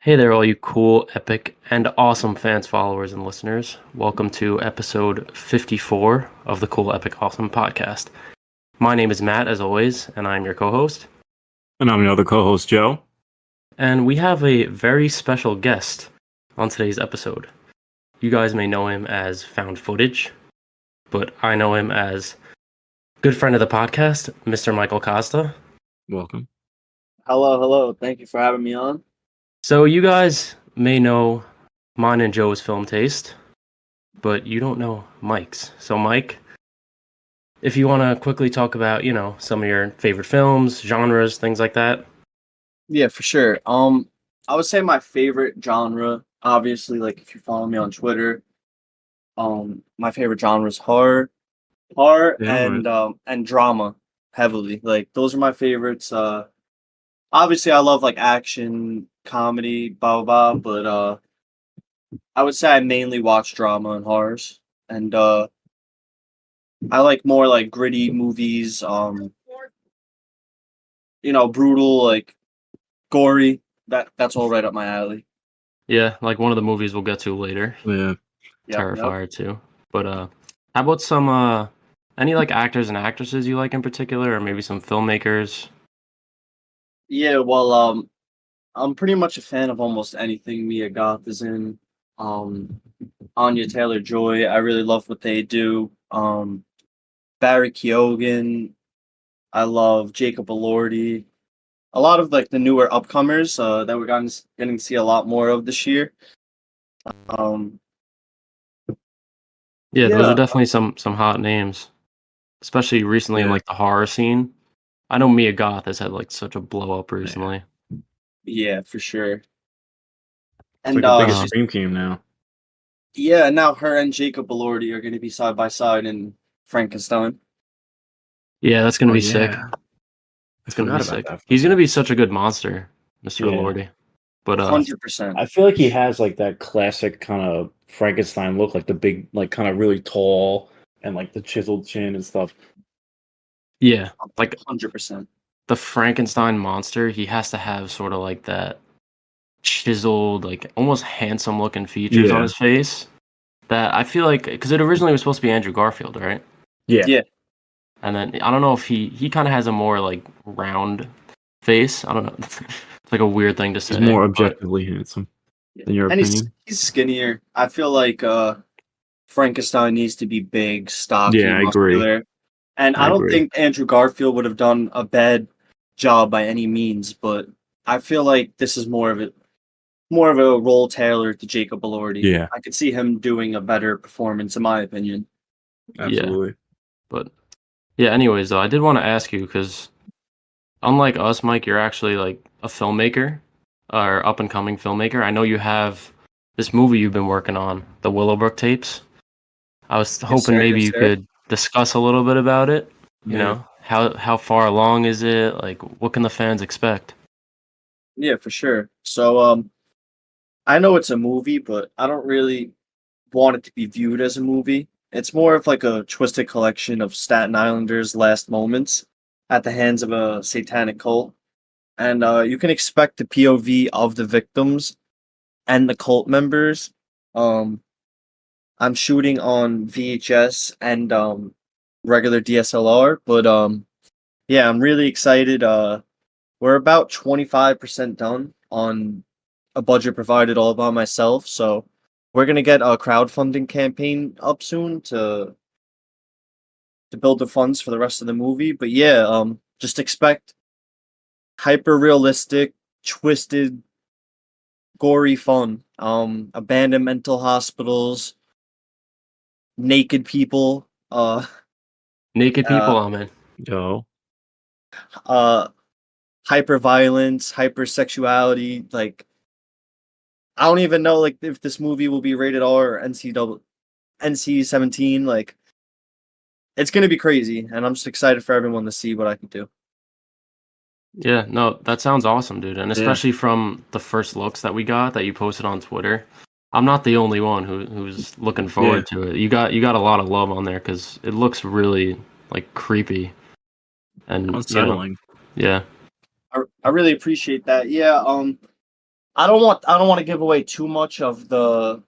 Hey there, all you cool, epic, and awesome fans, followers, and listeners. Welcome to episode 54 of the Cool, Epic, Awesome podcast. My name is Matt, as always, and I'm your co host. And I'm your other co host, Joe. And we have a very special guest on today's episode. You guys may know him as Found Footage, but I know him as good friend of the podcast, Mr. Michael Costa. Welcome. Hello. Thank you for having me on. So, you guys may know mine and Joe's film taste, but you don't know Mike's. So, Mike, if you want to quickly talk about, some of your favorite films, genres, things like that. Yeah, for sure. I would say my favorite genre, obviously, like if you follow me on Twitter, my favorite genre is horror, and drama heavily. Like those are my favorites. Obviously, I love like action, comedy, blah blah blah. But I would say I mainly watch drama and horrors, and I like more like gritty movies. Brutal, like gory. That's all right up my alley. Yeah, like one of the movies we'll get to later. Yeah. Terrifier too. But how about some any like actors and actresses you like in particular, or maybe some filmmakers? Yeah, well, I'm pretty much a fan of almost anything Mia Goth is in. Anya Taylor-Joy, I really love what they do. Barry Keoghan, I love Jacob Elordi. A lot of like the newer upcomers that we're getting to see a lot more of this year. Yeah, those Yeah. are definitely some hot names, especially recently in Yeah. like the horror scene. I know Mia Goth has had like such a blow up recently. Yeah, for sure. It's And like a big she's- stream team now. yeah, now her and Jacob Elordi are going to be side by side in Frankenstein. Yeah, that's gonna be sick. Yeah. It's gonna forgot be about sick. that. He's gonna be such a good monster, Mr. Yeah. Elordi. But 100%. I feel like he has like that classic kind of Frankenstein look, like the big, like kind of really tall and like the chiseled chin and stuff. yeah, like 100%. the Frankenstein monster, he has to have sort of like that chiseled, like almost handsome looking features on Yeah. his face. That I feel like, because it originally was supposed to be Andrew Garfield, right? Yeah. Yeah. And then I don't know if he kind of has a more like round face. I don't know. It's like a weird thing to say. He's more but objectively handsome, in your And opinion. he's skinnier. I feel like Frankenstein needs to be big, stocky, Yeah, I agree. muscular. And I I don't agree. think Andrew Garfield would have done a bad job by any means, but I feel like this is more of a role tailored to Jacob Elordi. Yeah. I could see him doing a better performance, in my opinion. Absolutely. But yeah, anyways, though, I did want to ask you because unlike us, Mike, you're actually like a filmmaker or up and coming filmmaker. I know you have this movie you've been working on, the Willowbrook Tapes. I was hoping sir, maybe yes, you sir. could discuss a little bit about it. You Yeah. know, how far along is it? Like, what can the fans expect? Yeah, for sure. So I know it's a movie, but I don't really want it to be viewed as a movie. It's more of like a twisted collection of Staten Islanders' last moments at the hands of a satanic cult. And you can expect the POV of the victims and the cult members. I'm shooting on VHS and regular DSLR, but yeah, I'm really excited. We're about 25% done on a budget provided all by myself, so we're gonna get a crowdfunding campaign up soon to build the funds for the rest of the movie. But yeah, just expect hyper realistic, twisted, gory fun. Abandoned mental hospitals, naked people, Naked people, I'm in. Yo. hyper violence, hypersexuality. Like I don't even know like if this movie will be rated R or NC-17. Like it's gonna be crazy, and I'm just excited for everyone to see what I can do. Yeah, no, that sounds awesome, dude. And Yeah. especially from the first looks that we got that you posted on Twitter. I'm not the only one who's looking forward to it. You got a lot of love on there because it looks really like creepy and Unsettling. yeah. I really appreciate that. Yeah, I don't want to give away too much of the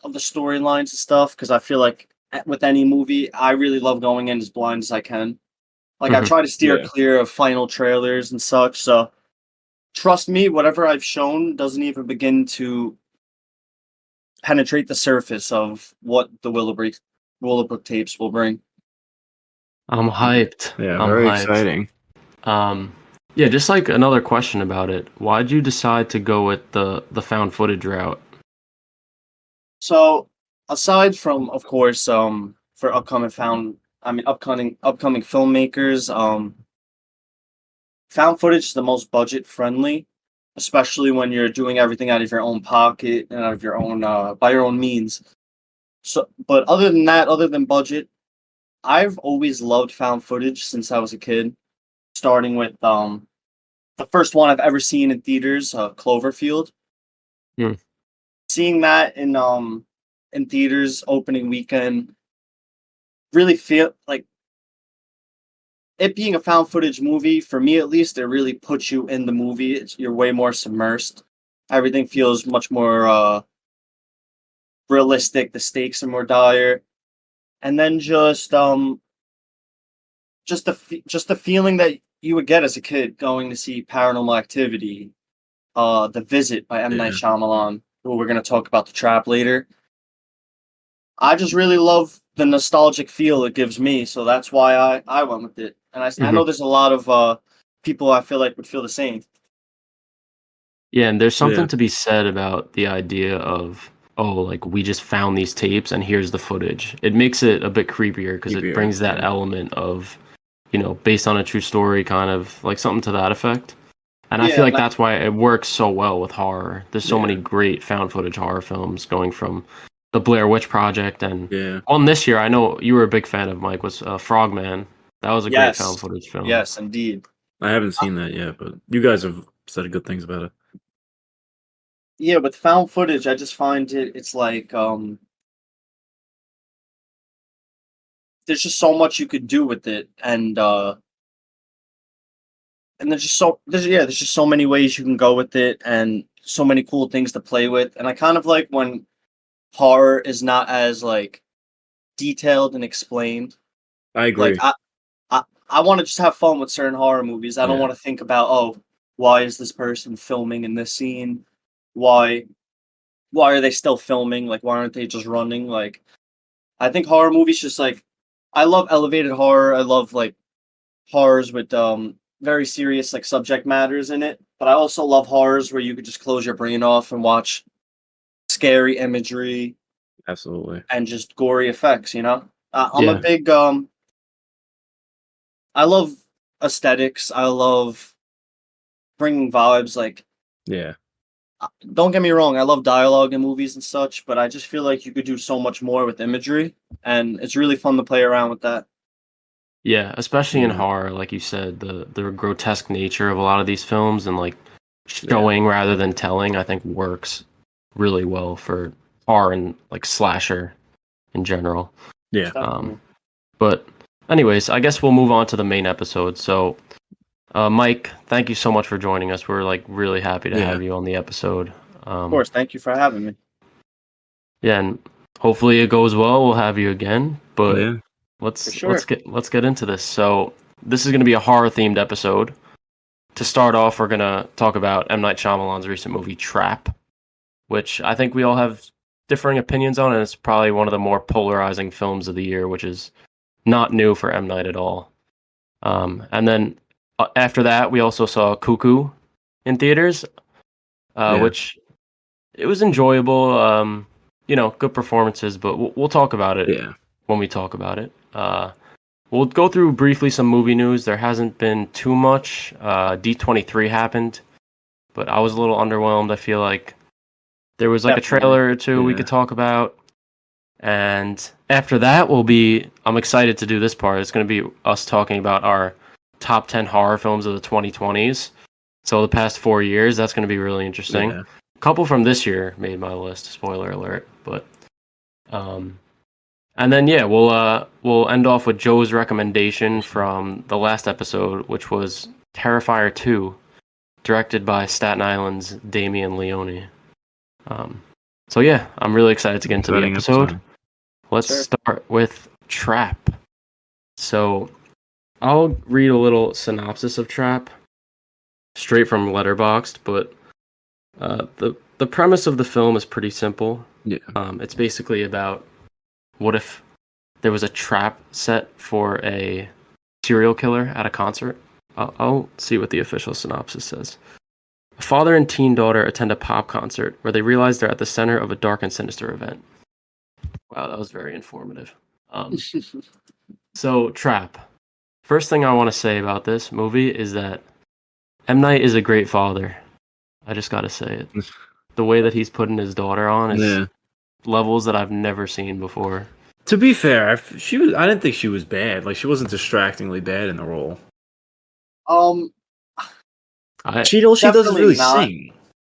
storylines and stuff, because I feel like with any movie, I really love going in as blind as I can. Like I try to steer clear of final trailers and such. So trust me, whatever I've shown doesn't even begin to penetrate the surface of what the Willowbrook tapes will bring. I'm hyped. Yeah, I'm very hyped. exciting. Yeah, just like another question about it. Why'd you decide to go with the found footage route? So aside from, of course, for upcoming filmmakers, found footage is the most budget friendly, especially when you're doing everything out of your own pocket and out of your own by your own means. So, but other than that, other than budget, I've always loved found footage since I was a kid. Starting with the first one I've ever seen in theaters, Cloverfield. Hmm. Seeing that in theaters opening weekend, really feel like it being a found footage movie, for me at least, it really puts you in the movie. You're way more submersed. Everything feels much more realistic. The stakes are more dire, and then just the feeling that you would get as a kid going to see Paranormal Activity, The Visit by M. Night Shyamalan, who we're gonna talk about The Trap later. I just really love the nostalgic feel it gives me, so that's why I went with it. And I know there's a lot of people I feel like would feel the same. Yeah, and there's something to be said about the idea of, oh, like we just found these tapes and here's the footage. It makes it a bit creepier because it brings that element of, based on a true story, kind of like something to that effect. And I feel like that's why it works so well with horror. There's so many great found footage horror films, going from the Blair Witch Project and on this year, I know you were a big fan of, Mike, was Frogman. That was a great found footage film. Yes, indeed. I haven't seen that yet, but you guys have said good things about it. Yeah, with found footage, I just find it's like there's just so much you could do with it, and there's just so many ways you can go with it, and so many cool things to play with. And I kind of like when horror is not as like detailed and explained. I agree. Like I want to just have fun with certain horror movies. I don't want to think about, oh, why is this person filming in this scene? Why are they still filming? Like, why aren't they just running? Like, I think horror movies just like, I love elevated horror. I love like horrors with very serious like subject matters in it. But I also love horrors where you could just close your brain off and watch scary imagery. Absolutely. And just gory effects, I'm a big I love aesthetics. I love bringing vibes. Like, don't get me wrong, I love dialogue in movies and such, but I just feel like you could do so much more with imagery, and it's really fun to play around with that. Yeah, especially in horror, like you said, the grotesque nature of a lot of these films and like showing rather than telling, I think works really well for horror and like slasher in general. Yeah. But anyways, I guess we'll move on to the main episode. So, Mike, thank you so much for joining us. We're like really happy to have you on the episode. Of course, thank you for having me. Yeah, and hopefully it goes well. We'll have you again. But let's get into this. So this is going to be a horror themed episode. To start off, we're going to talk about M. Night Shyamalan's recent movie Trap, which I think we all have differing opinions on, and it's probably one of the more polarizing films of the year, which is not new for M. Night at all. And then after that, we also saw Cuckoo in theaters, which it was enjoyable. Good performances, but we'll talk about it when we talk about it. We'll go through briefly some movie news. There hasn't been too much. D23 happened, but I was a little underwhelmed. I feel like there was like a trailer or two we could talk about. And after that, I'm excited to do this part. It's going to be us talking about our top 10 horror films of the 2020s. So the past 4 years, that's going to be really interesting. Yeah. A couple from this year made my list, spoiler alert. But, and then, we'll end off with Joe's recommendation from the last episode, which was Terrifier 2, directed by Staten Island's Damian Leone. So yeah, I'm really excited to get into the Exciting episode. Let's Sure. start with Trap. So I'll read a little synopsis of Trap, straight from Letterboxd, but the premise of the film is pretty simple. Yeah. It's basically about what if there was a trap set for a serial killer at a concert. I'll see what the official synopsis says. A father and teen daughter attend a pop concert where they realize they're at the center of a dark and sinister event. Wow, that was very informative. So, Trap. First thing I want to say about this movie is that M. Night is a great father. I just gotta say it. The way that he's putting his daughter on is levels that I've never seen before. To be fair, she was. I didn't think she was bad. Like, she wasn't distractingly bad in the role. She doesn't Definitely really not. sing.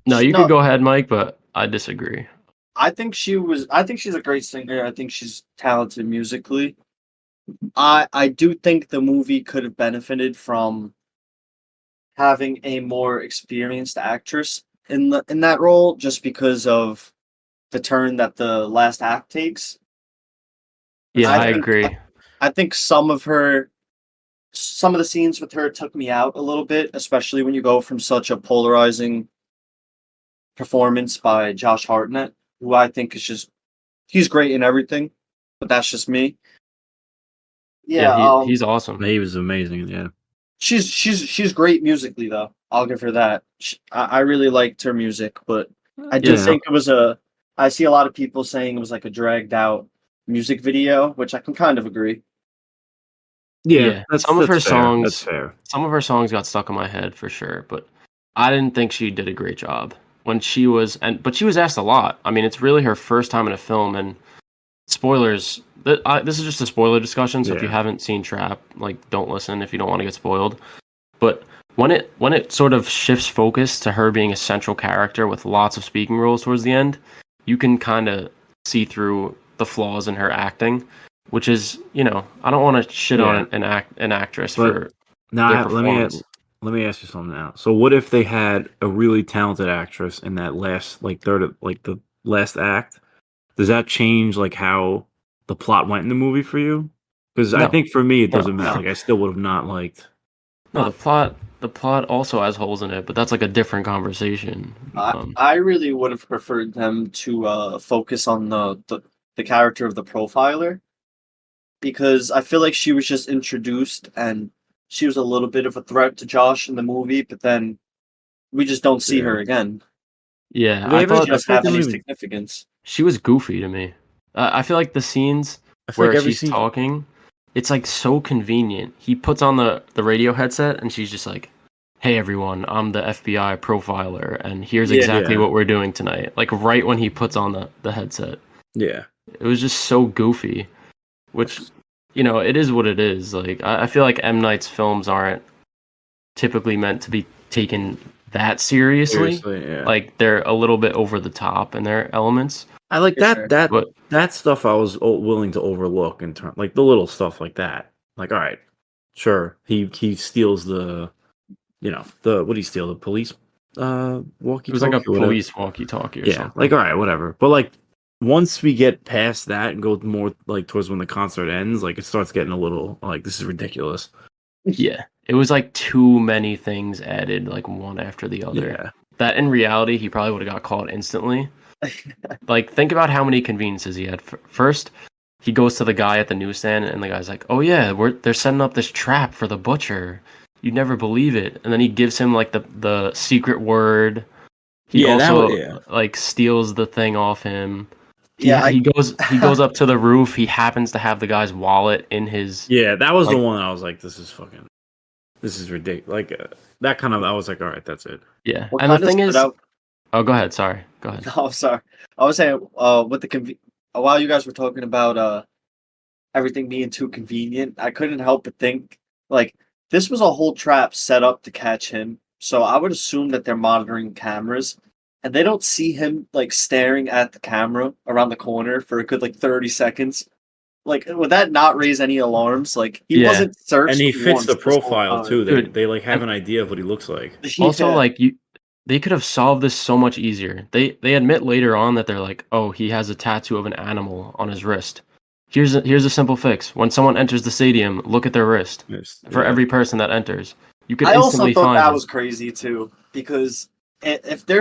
No, you No. could go ahead, Mike, but I disagree. I think she's a great singer. I think she's talented musically. I do think the movie could have benefited from having a more experienced actress in that role, just because of the turn that the last act takes. Yeah, I think- agree. I think some of the scenes with her took me out a little bit, especially when you go from such a polarizing performance by Josh Hartnett, who I think is he's great in everything, but that's just me. Yeah, He's awesome. He was amazing. Yeah. she's great musically though. I'll give her that. I really liked her music, but I do Yeah. think I see a lot of people saying it was like a dragged out music video, which I can kind of agree. Yeah, some of her fair. songs- That's fair. Some of her songs got stuck in my head for sure, but I didn't think she did a great job when she was but she was asked a lot. I mean, it's really her first time in a film, and spoilers. This is just a spoiler discussion, so if you Yeah. haven't seen Trap, like, don't listen if you don't want to get spoiled. But when it sort of shifts focus to her being a central character with lots of speaking roles towards the end, you can kind of see through the flaws in her acting, which is, I don't want to shit on an actress But for Now, their let me performance. let me ask you something now. So, what if they had a really talented actress in that last, like, third of, like, the last act? Does that change, like, how the plot went in the movie for you? Because I No. think for me it doesn't No. matter. Like, I still would have not liked. No, the plot also has holes in it, but that's like a different conversation. I really would have preferred them to focus on the character of the profiler, because I feel like she was just introduced and she was a little bit of a threat to Josh in the movie, but then we just don't see her again. Yeah, They I ever- thought She doesn't feel like have they any don't even- significance. she was goofy to me. I feel like the scenes I feel where like every she's scene. talking, it's like so convenient. He puts on the radio headset and she's just like, "Hey everyone, I'm the FBI profiler, and here's Yeah. exactly Yeah. what we're doing tonight." Like right when he puts on the headset, Yeah. it was just so goofy. Which, it is what it is. Like I feel like M. Night's films aren't typically meant to be taken that seriously. Yeah. Like they're a little bit over the top in their elements. I like For that. sure. That stuff I was willing to overlook in terms, like, the little stuff like that. Like, all right, sure, he steals the, what do he steal? The police walkie. It was like a police walkie-talkie or Yeah, something. like, all right, whatever. But, like, once we get past that and go more, like, towards when the concert ends, like, it starts getting a little like, this is ridiculous. Yeah, it was like too many things added, like one after the other. Yeah. That in reality, he probably would have got caught instantly. Like, think about how many conveniences he had. First, he goes to the guy at the newsstand, and the guy's like, "Oh yeah, they're setting up this trap for the butcher. You'd never believe it." And then he gives him like the secret word. He also like steals the thing off him. He goes up to the roof. He happens to have the guy's wallet in his. Yeah, that was the Like- one I was like, this is ridiculous. Like, that kind of, I was like, all right, that's it. Yeah, What and the kind of thing stood is, out- oh, go ahead. Sorry, go ahead. Oh, sorry. I was saying, with while you guys were talking about everything being too convenient, I couldn't help but think, like, this was a whole trap set up to catch him. So I would assume that they're monitoring cameras, and they don't see him like staring at the camera around the corner for a good like 30 seconds. Like, would that not raise any alarms? Like, he Yeah. wasn't searched. And he fits once the this whole profile time. too. Dude, They like have and- an idea of what he looks like. Also, Yeah. like they could have solved this so much easier. They admit later on that they're like, oh, he has a tattoo of an animal on his wrist. Here's a simple fix. When someone enters the stadium, look at their wrist. Yes, For yeah. every person that enters, you could I also instantly thought find that it. was crazy too, because if there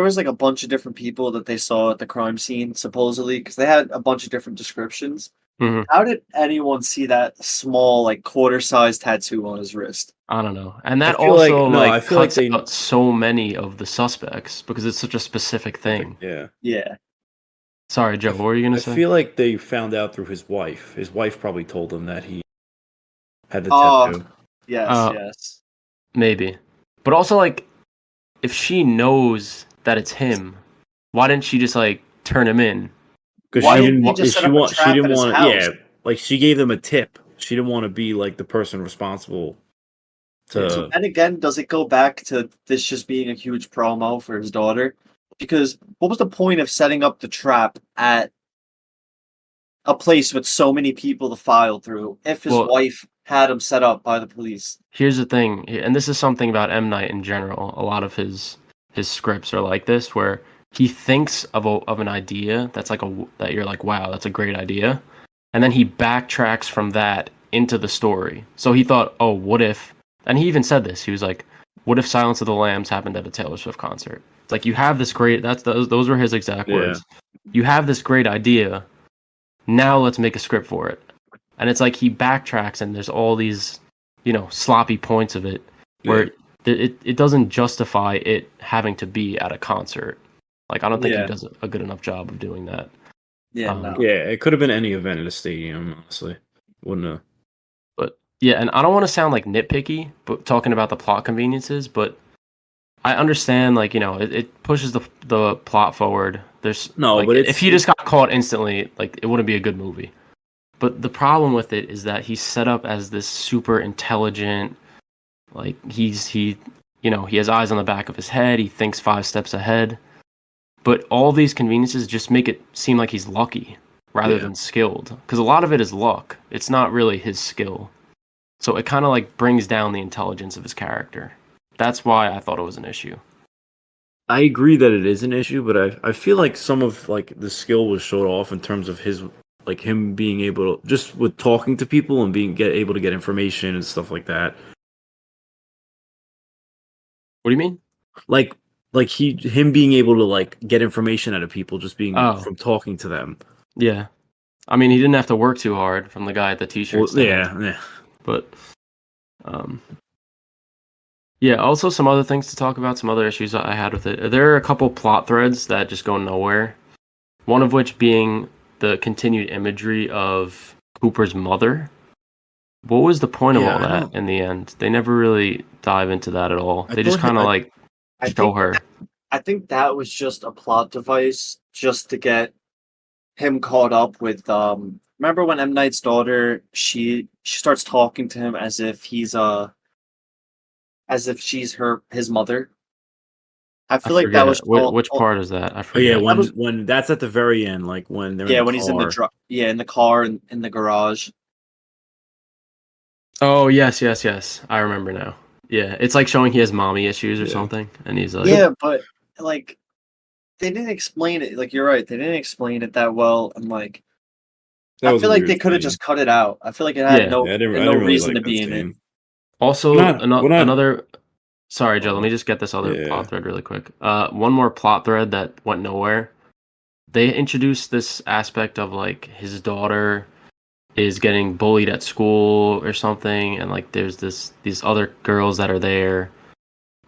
was like a bunch of different people that they saw at the crime scene, supposedly, because they had a bunch of different descriptions. Mhm. How did anyone see that small, like quarter-sized tattoo on his wrist? I don't know. And that I feel like- also no, I like feel like cuts they- out so many of the suspects because it's such a specific thing. Yeah. Yeah. Sorry, Joe, what were you I gonna say? feel like they found out through his wife. His wife probably told him that he had the Oh, tattoo. yes, yes. Maybe. But also like if she knows that it's him, why didn't she just like turn him in? Because Why she didn't didn't he want. just set She up a want. She trap didn't at his want. house? Yeah, like she gave them a tip. She didn't want to be like the person responsible. To And again, does it go back to this just being a huge promo for his daughter? Because what was the point of setting up the trap at a place with so many people to file through if his Well- wife had him set up by the police? Here's the thing, and this is something about M. Night in general. A lot of his scripts are like this, where he thinks of an idea that's like that you're like, wow, that's a great idea, and then he backtracks from that into the story. So he thought, oh, what if? And he even said this. He was like, what if Silence of the Lambs happened at a Taylor Swift concert? It's like you have this great. Those were his exact Yeah. words. You have this great idea. Now let's make a script for it. And it's like he backtracks, and there's all these, sloppy points of it where it doesn't justify it having to be at a concert. Like I don't think Yeah. he does a good enough job of doing that. Yeah, Um, no. yeah, it could have been any event at a stadium. Honestly, wouldn't have. But yeah, and I don't want to sound like nitpicky, but talking about the plot conveniences, but I understand, like, it pushes the plot forward. There's No, like, but if he just got caught instantly, like it wouldn't be a good movie. But the problem with it is that he's set up as this super intelligent, like he has eyes on the back of his head. He thinks 5 steps ahead. But all these conveniences just make it seem like he's lucky rather Yeah. than skilled. Because a lot of it is luck. It's not really his skill. So it kind of like brings down the intelligence of his character. That's why I thought it was an issue. I agree that it is an issue, but I feel like some of like the skill was showed off in terms of his like him being able to just with talking to people and able to get information and stuff like that. What do you mean? Like him being able to like get information out of people just being from talking to them. Yeah. I mean, he didn't have to work too hard from the guy at the t-shirt Well, stand. yeah. But yeah, also some other things to talk about, some other issues I had with it. There are a couple plot threads that just go nowhere. One of which being the continued imagery of Cooper's mother. What was the point of Yeah, all I that don't- in the end? They never really dive into that at all. I They just thought- kind of like I show think her. I think that was just a plot device just to get him caught up with remember when M. Night's daughter she starts talking to him as if she's his mother. I I feel like that forget. was Which part is that? I Oh forget. yeah, That was- when that's at the very end, like when they're in the when he's in the car. in the car and in the garage. Oh, yes. I remember now. Yeah, it's like showing he has mommy issues or Yeah. something, and he's like, Yeah, but like they didn't explain it. Like you're right, they didn't explain it that well, and like That I was a feel like weird they could have scene. just cut it out. I feel like it had Yeah. no I didn't no really reason like to that be in it. scene. Also, We're not- another. Sorry, Joe. Let me just get this other Yeah. plot thread really quick. One more plot thread that went nowhere. They introduced this aspect of like his daughter is getting bullied at school or something, and like there's these other girls that are there,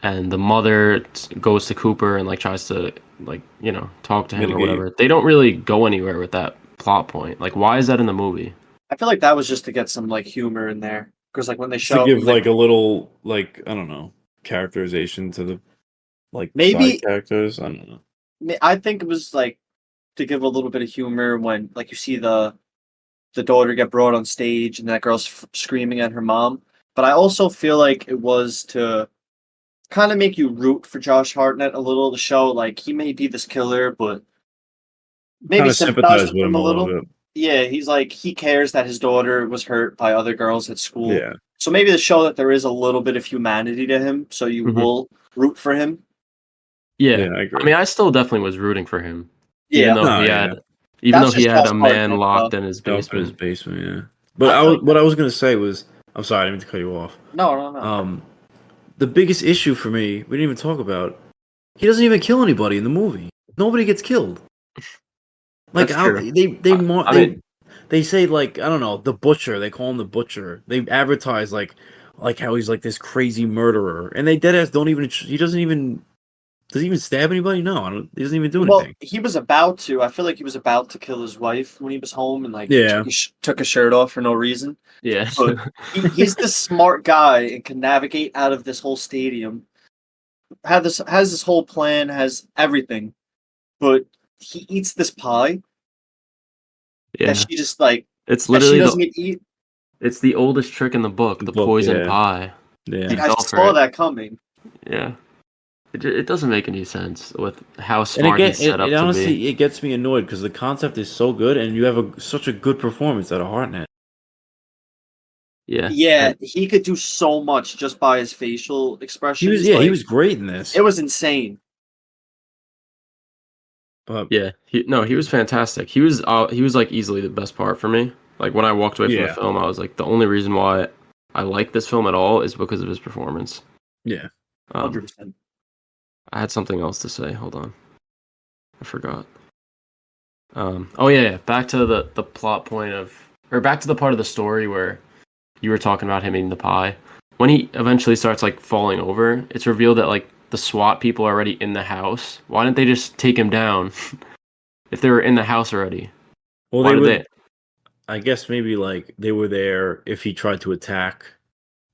and the mother goes to Cooper and like tries to like talk to him or Mitigate. whatever. They don't really go anywhere with that plot point. Like, why is that in the movie? I feel like that was just to get some like humor in there because like when they Just show to give like like a little like I don't know characterization to the like Maybe- side characters. I don't know. I think it was like to give a little bit of humor when like you see the daughter get brought on stage and that girl's screaming at her mom. But I also feel like it was to kind of make you root for Josh Hartnett a little to show like he may be this killer, but maybe Kinda sympathize with with him a little. bit. Yeah, he's like he cares that his daughter was hurt by other girls at school. Yeah. So maybe to show that there is a little bit of humanity to him, so you Mhm. will root for him. Yeah. Yeah, I I agree. mean, I still definitely was rooting for him, Yeah, even though yeah. that's he just had Josh a man Hartnett, locked though. in his Up in his basement. basement, yeah. But I feel like what I was gonna say was, I'm sorry, I didn't mean to cut you off. no. The biggest issue for me, we didn't even talk about. He doesn't even kill anybody in the movie. Nobody gets killed. Like That's true. I mean, they say like I don't know the butcher. They call him the butcher. They advertise like how he's like this crazy murderer, and they deadass don't even. He does he even stab anybody? No, I don't. He doesn't even do Well, anything. he was about to. I feel like he was about to kill his wife when he was home and like Yeah. took his shirt off for no reason. yeah. But he's this smart guy and can navigate out of this whole stadium. Has this whole plan, has everything, but he eats this pie yeah. that she just like It's that she literally doesn't get eat. it's the oldest trick in the book, the Book, poison yeah. pie. Yeah. He Like I fell for saw it. that coming. Yeah. It doesn't make any sense with how And smart again, he's set up it to honestly be. it gets me annoyed because the concept is so good, and you have such a good performance out of Hartnett. Yeah. Yeah, he could do so much just by his facial expressions. He Like was great in this. it was insane. But Yeah, he was fantastic. He was like easily the best part for me. Like when I walked away from the yeah, film, I was like, the only reason why I like this film at all is because of his performance. yeah. 100%. I had something else to say. Hold on, I forgot. Oh yeah. Back to the plot point of, or back to the part of the story where you were talking about him eating the pie. When he eventually starts like falling over, it's revealed that like the SWAT people are already in the house. Why didn't they just take him down if they were in the house already? Well, Why they did would. they? I guess maybe like they were there if he tried to attack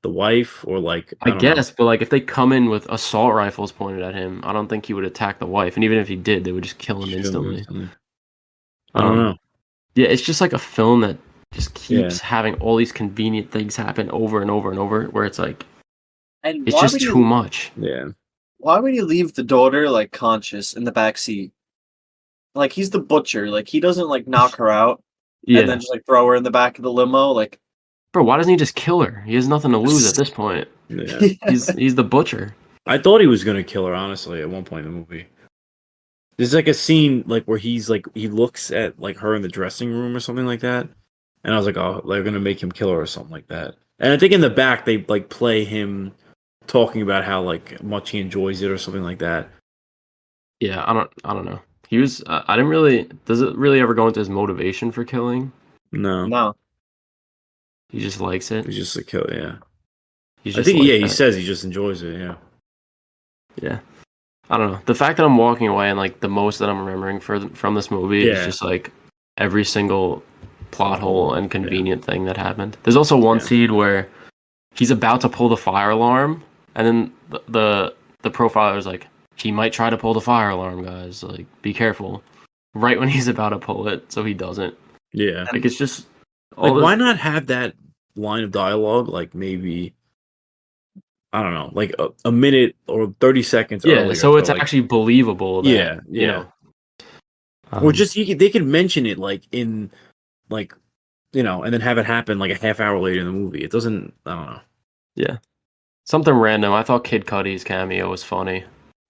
the wife, or like I I don't know. guess, but like if they come in with assault rifles pointed at him, I don't think he would attack the wife. And even if he did, they would just kill him Shoot him instantly. instantly. I don't know. Yeah, it's just like a film that just Yeah. keeps having all these convenient things happen over and over and over, where it's like And it's just too much. Yeah. why would he leave the daughter like conscious in the back seat? Like he's the butcher. Like he doesn't like knock her out and Yeah, then just like throw her in the back of the limo. Like bro, why doesn't he just kill her? He has nothing to lose at this point. Yeah. He's the butcher. I thought he was gonna kill her, honestly, at one point in the movie. There's like a scene like where he's like he looks at like her in the dressing room or something like that. And I was like, oh, they're gonna make him kill her or something like that. And I think in the back they like play him talking about how like much he enjoys it or something like that. Yeah, I don't know. He was. I didn't really. Does it really ever go into his motivation for killing? No. no. He just likes it. He's just a kill, yeah. He's I just think like yeah, he that. says he just enjoys it, yeah. Yeah. I don't know. The fact that I'm walking away and like the most that I'm remembering from this movie is Yeah. just like every single plot hole and convenient thing that happened. There's also one scene where he's about to pull the fire alarm, and then the profiler's like, he might try to pull the fire alarm, guys. Like, be careful. Right when he's about to pull it, so he doesn't. Yeah. Like it's just Like all this. why not have that line of dialogue like maybe I don't know, like a minute or 30 seconds Yeah, earlier. so it's like, actually believable that yeah, you yeah. know. Or just they could mention it like in like and then have it happen like a half hour later in the movie. It doesn't. I don't know. Yeah, something random. I thought Kid Cudi's cameo was funny.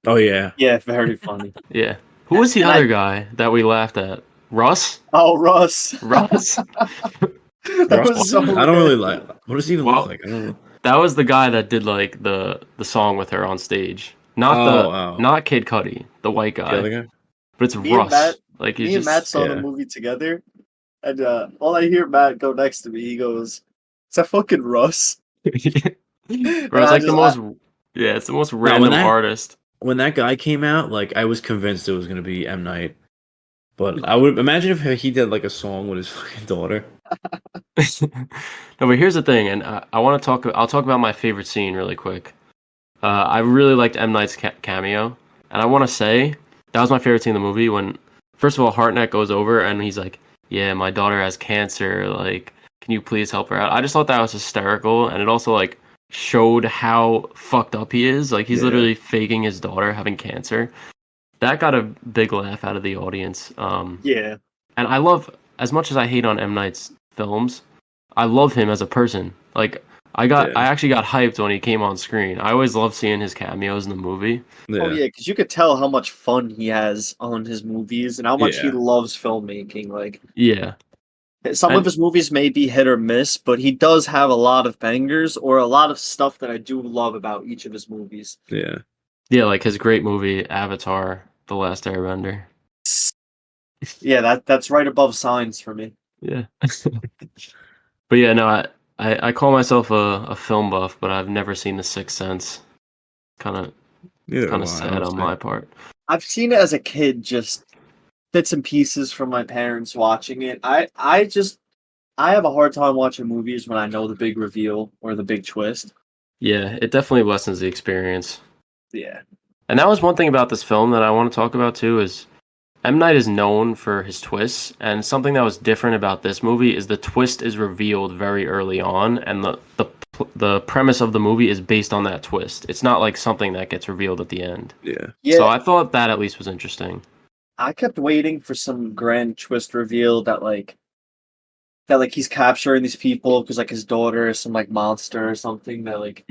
Oh yeah, Yeah, very funny. Yeah, who was the And other guy that we laughed at? Russ. Oh, Russ. Russ. That was so I don't really bad. like. What does he even Well, look like? I don't know. That was the guy that did like the song with her on stage. Oh. Not Kid Cudi, the white The guy. other guy. But it's Me and Russ. Matt- Like he Me and just Matt saw the movie together, and all I hear Matt go next to me, he goes, "Is that fucking Russ?" Bro, And it's I like the just- most yeah, it's the most random artist. When that guy came out, like I was convinced it was gonna be M Night. But I would imagine if he did like a song with his fucking daughter. No, but here's the thing, and I want to talk. I'll talk about my favorite scene really quick. I really liked M Night's cameo, and I want to say that was my favorite scene in the movie. When first of all, Hartnett goes over and he's like, "Yeah, my daughter has cancer. Like, can you please help her out?" I just thought that was hysterical, and it also like showed how fucked up he is. Like he's literally faking his daughter having cancer. That got a big laugh out of the audience. yeah. And I love as much as I hate on M Night's films, I love him as a person. Like I actually got hyped when he came on screen. I always love seeing his cameos in the movie. Yeah. Oh yeah, because you could tell how much fun he has on his movies and how much he Yeah. loves filmmaking. Like Yeah. some of And his movies may be hit or miss, but he does have a lot of bangers or a lot of stuff that I do love about each of his movies. Yeah. yeah, like his great movie Avatar: The Last Airbender. Yeah, that's right above Signs for me. Yeah. But yeah, no, I call myself a film buff, but I've never seen The Sixth Sense. Kind Neither of do I, sad on honestly. my part. I've seen it as a kid, just bits and pieces from my parents watching it. I have a hard time watching movies when I know the big reveal or the big twist. Yeah, it definitely lessens the experience. Yeah. And that was one thing about this film that I want to talk about too is M. Night is known for his twists, and something that was different about this movie is the twist is revealed very early on, and the premise of the movie is based on that twist. It's not like something that gets revealed at the end. Yeah. Yeah, So I thought that at least was interesting. I kept waiting for some grand twist reveal that he's capturing these people because like his daughter is some like monster or something that like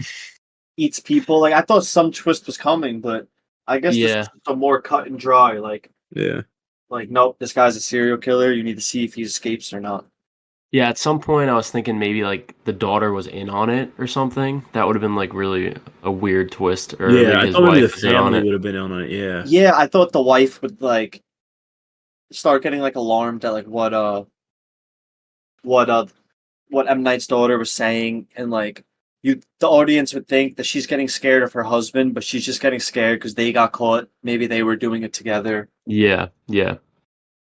eats people. Like I thought some twist was coming, but I guess this Yeah. was a more cut and dry. Yeah. Like nope, this guy's a serial killer. You need to see if he escapes or not. Yeah, at some point I was thinking maybe like the daughter was in on it or something. That would have been like really a weird twist, or Yeah, maybe I his thought maybe the wife was in on family it. would have been on it. Yeah. Yeah, I thought the wife would like start getting like alarmed at like what what M Night's daughter was saying, and like the audience would think that she's getting scared of her husband, but she's just getting scared because they got caught. Maybe they were doing it together. Yeah, yeah.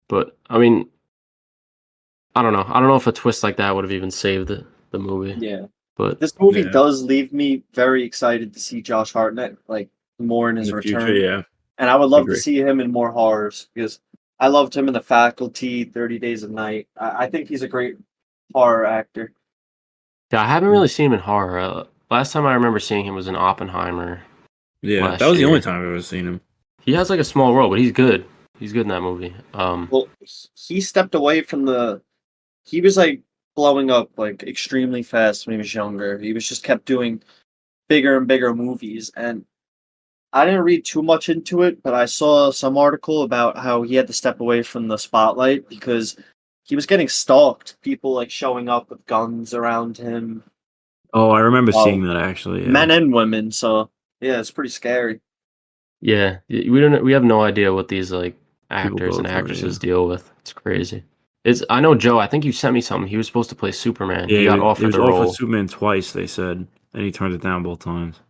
But I mean, I don't know. I don't know if a twist like that would have even saved the movie. Yeah, But this movie Yeah. does leave me very excited to see Josh Hartnett like more in In his the return, future, yeah. and I would love to Agree. see him in more horrors because I loved him in The Faculty, 30 Days of Night. I think he's a great horror actor. yeah, I haven't really seen him in horror. Last time I remember seeing him was in Oppenheimer Yeah. last That was the only year. time I've ever seen him. He has like a small role, but he's good. He's good in that movie. Well, he stepped away from he was like blowing up like extremely fast when he was younger. He was just kept doing bigger and bigger movies, and I didn't read too much into it, but I saw some article about how he had to step away from the spotlight because he was getting stalked. People like showing up with guns around him, Oh, I remember Wow. seeing that actually. Yeah. men and women. So yeah, it's pretty scary. yeah, we have no idea what these like People actors go and through, actresses yeah. deal with. It's crazy. I know Joe. I think you sent me something. He was supposed to play Superman. Yeah, He got he offered was the offered role. Superman twice, they said, and he turned it down both times.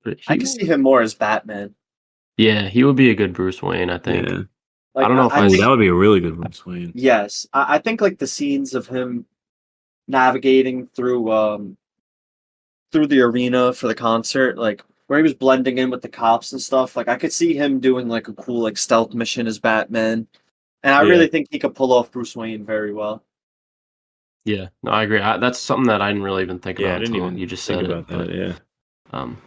But I can see him more as Batman. yeah, he would be a good Bruce Wayne. I think. Yeah. Like I don't know if I I Oh, think that would be a really good Bruce Wayne. yes, I think like the scenes of him navigating through the arena for the concert, like where he was blending in with the cops and stuff. Like I could see him doing like a cool like stealth mission as Batman, and I Yeah. really think he could pull off Bruce Wayne very well. Yeah, no, I agree. That's something that I didn't really even think Yeah, about I didn't until even you just think said about it. that. Yeah. Um,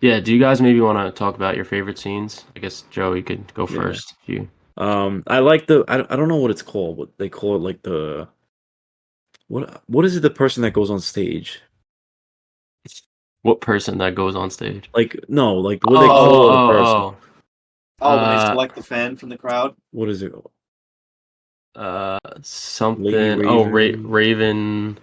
yeah. Do you guys maybe want to talk about your favorite scenes? I guess Joe, you could go Yeah. first. If you I like I don't know what it's called, but they call it like the what is it? The person that goes on stage? what person that goes on stage? Like no, like what do they call the person? Oh, when they Uh, select the fan from the crowd. What is it? something. Lady Oh, Raven. Raven.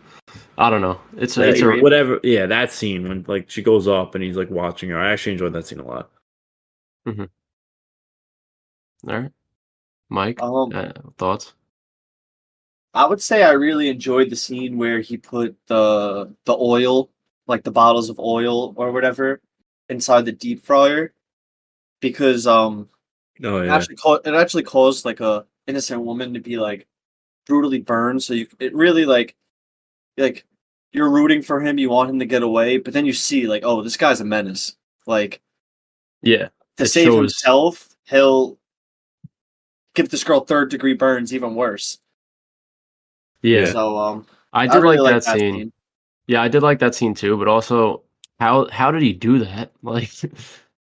I don't know. It's Lady a Raven. whatever. Yeah, that scene when like she goes up and he's like watching her. I actually enjoyed that scene a lot. all right. Mike, Um, thoughts? I would say I really enjoyed the scene where he put the oil, like the bottles of oil or whatever, inside the deep fryer because Oh yeah. it actually caused like a innocent woman to be like brutally burned. So it really like you're rooting for him, you want him to get away, but then you see like, oh, this guy's a menace. Like Yeah, to it save shows. himself, he'll give this girl third-degree burns, even worse. Yeah, So I I did really like like that that scene. scene. Yeah, I did like that scene too. But also, how did he do that? Like,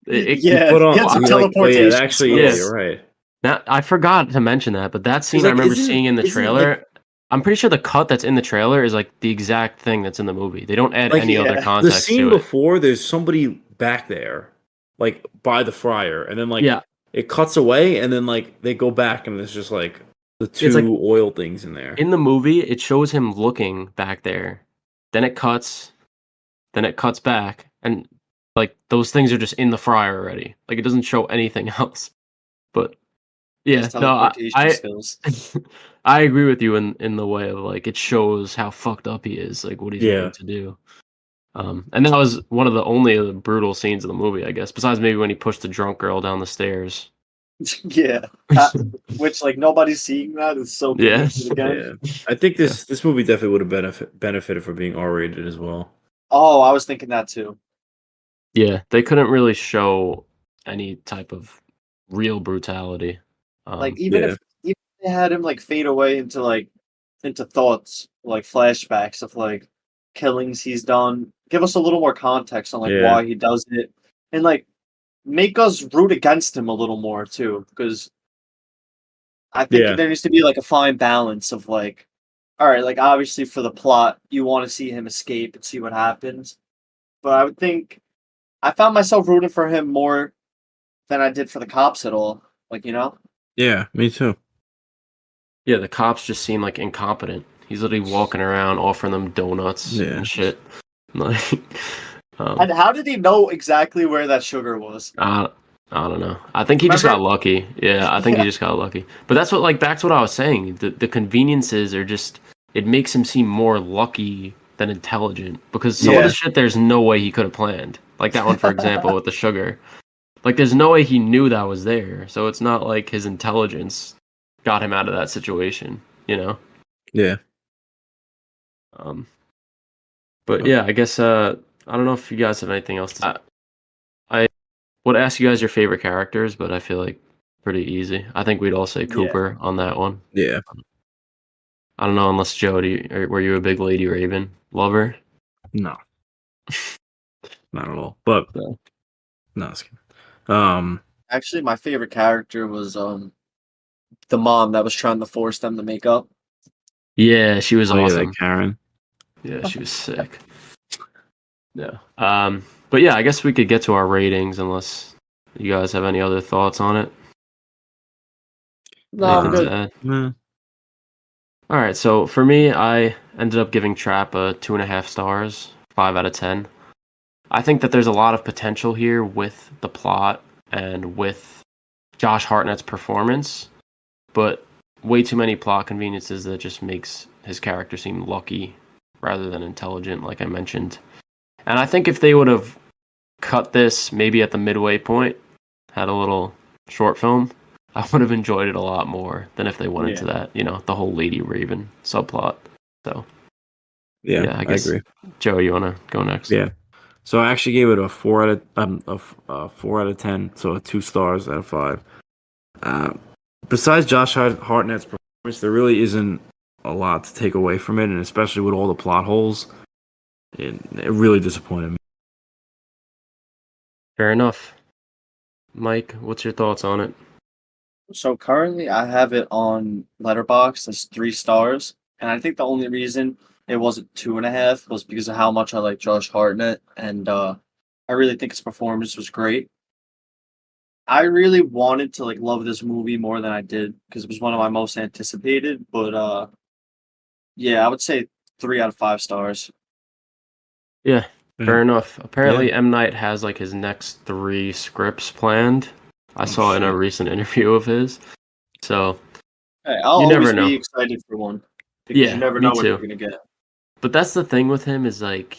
He Yeah, put he on had some he, like, oh yeah, teleportation actually, yeah, skills. you're right. Now I forgot to mention that, but that scene I like, remember isn't- seeing in the isn't, trailer. I'm pretty sure the cut that's in the trailer is like the exact thing that's in the movie. They don't add Like, any other yeah. the context scene to it. before, there's somebody back there, like by the fryer, and then like Yeah, it cuts away, and then like they go back, and there's just like the it's like two oil things in there. in the movie, it shows him looking back there. Then it cuts back, and like those things are just in the fryer already. Like it doesn't show anything else. But His yeah, no, teleportation skills. I agree with you in the way of like it shows how fucked up he is, like what he's Yeah. willing to do. And that was one of the only brutal scenes of the movie, I guess, besides maybe when he pushed the drunk girl down the stairs. Yeah. Which like nobody's seeing that. It's so Yeah. convincing again. Yeah, I think this movie definitely would have benefited from being R-rated as well. Oh, I was thinking that too. Yeah, they couldn't really show any type of real brutality. Like even yeah. if they had him like fade away into thoughts, like flashbacks of like killings he's done, give us a little more context on like Yeah. why he does it, and like make us root against him a little more too, because I think Yeah. there needs to be like a fine balance of like, all right, like obviously for the plot, you want to see him escape and see what happens, but I would think I found myself rooting for him more than I did for the cops at all. Like, you know? Yeah, me too. Yeah, the cops just seem like incompetent. He's literally walking around offering them donuts Yeah. and shit. Like, And how did he know exactly where that sugar was? I don't know. I think he just got Remember- lucky. Yeah, I think he Yeah. just got lucky. But that's what like back to what I was saying. The conveniences are just it makes him seem more lucky than intelligent because some of Yeah. the shit there's no way he could have planned. Like that one for example with the sugar. Like there's no way he knew that was there. So it's not like his intelligence got him out of that situation, you know? Yeah. But yeah, I guess I don't know if you guys have anything else to say. I would ask you guys your favorite characters, but I feel like pretty easy. I think we'd all say Cooper on that one. Yeah. I don't know unless Joe, were you a big Lady Raven lover? No. Not at all. But No. no, it's kidding. Actually, my favorite character was the mom that was trying to force them to make up. Yeah, she was oh yeah, awesome. that Karen. Yeah, she was sick. Yeah. But yeah, I guess we could get to our ratings unless you guys have any other thoughts on it. No, I'm Anything good. to add? Nah. All right, so for me, I ended up giving Trap a 2.5 stars, 5 out of 10. I think that there's a lot of potential here with the plot and with Josh Hartnett's performance, but way too many plot conveniences that just makes his character seem lucky rather than intelligent, like I mentioned. And I think if they would have cut this maybe at the midway point, had a little short film, I would have enjoyed it a lot more than if they went into that, the whole Lady Raven subplot. So, Yeah, I guess, agree. Joe, you want to go next? Yeah. So I actually gave it a 4 out of 10, so 2 stars out of 5. Besides Josh Hartnett's performance, there really isn't a lot to take away from it, and especially with all the plot holes, it really disappointed me. Fair enough. Mike, what's your thoughts on it? So currently, I have it on Letterboxd as 3 stars, and I think the only reason it wasn't 2.5 was because of how much I like Josh Hartnett, and I really think his performance was great. I really wanted to like love this movie more than I did because it was one of my most anticipated. But yeah, I would say 3 out of 5 stars. Yeah, fair enough. Apparently, Yeah. M. Night has like his next 3 scripts planned. I saw in a shit. recent interview of his. So, Hey, I'll You never always be know. excited for one because Yeah, you never me know what you're too. gonna get. But that's the thing with him is like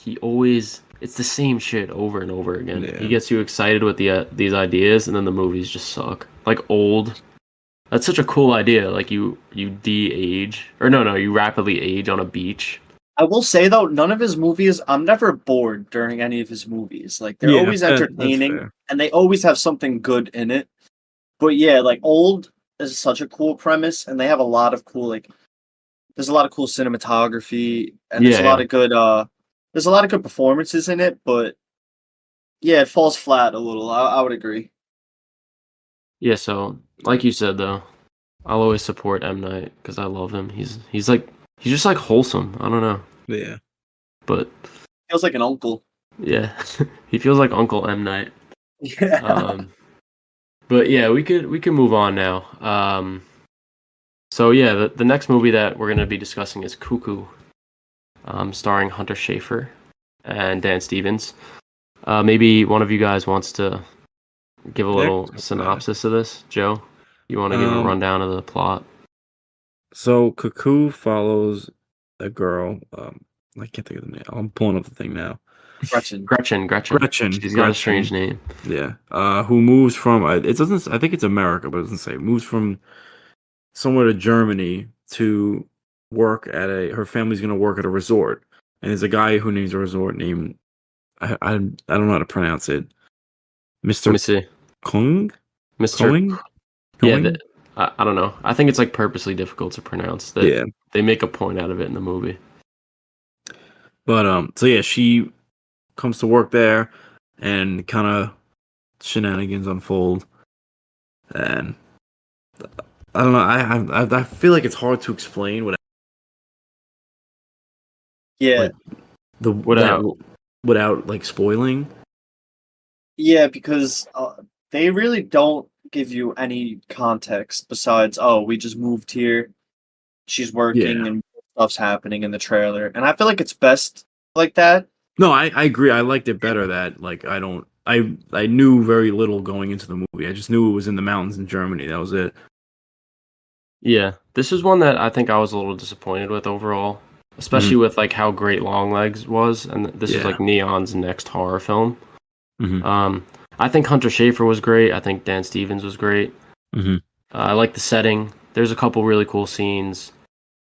it's the same shit over and over again. Yeah. He gets you excited with these ideas, and then the movies just suck. Like Old. That's such a cool idea. Like you de-age, or no, you rapidly age on a beach. I will say though, none of his movies, I'm never bored during any of his movies. Like they're Yeah, always that's entertaining fair. and they always have something good in it. But yeah, like Old is such a cool premise and they have a lot of cool there's a lot of cool cinematography and there's a lot of good performances in it, but yeah, it falls flat a little. I would agree. Yeah, so like you said though, I'll always support M Night because I love him. He's just like wholesome. I don't know, Yeah. but Feels like an uncle. yeah, he feels like Uncle M Night. Yeah. But yeah, we can move on now. So yeah, the next movie that we're gonna be discussing is Cuckoo, starring Hunter Schafer and Dan Stevens. Maybe one of you guys wants to give a little synopsis of this. Joe, you want to give a rundown of the plot? So Cuckoo follows a girl. I can't think of the name. I'm pulling up the thing now. Gretchen. Gretchen. She's got a strange name. Yeah. Who moves from? It doesn't. I think it's America, but it doesn't say. Moves from somewhere to Germany to work at a. Her family's gonna work at a resort, and there's a guy who names a resort named. I don't know how to pronounce it. Let me Mr. see. Kung. Mr. Coing? Yeah, Coing? I don't know. I think it's like purposely difficult to pronounce. That Yeah. they make a point out of it in the movie. But so yeah, she comes to work there, and kind of shenanigans unfold, and I don't know. I feel like it's hard to explain Yeah. without like spoiling. Yeah, because they really don't give you any context besides, oh, we just moved here. She's working Yeah. and stuff's happening in the trailer. And I feel like it's best like that. No, I agree. I liked it better that like I knew very little going into the movie. I just knew it was in the mountains in Germany. That was it. Yeah, this is one that I think I was a little disappointed with overall, especially with like how great Longlegs was, and this is like Neon's next horror film. I think Hunter Schafer was great. I think Dan Stevens was great. I like the setting. There's a couple really cool scenes,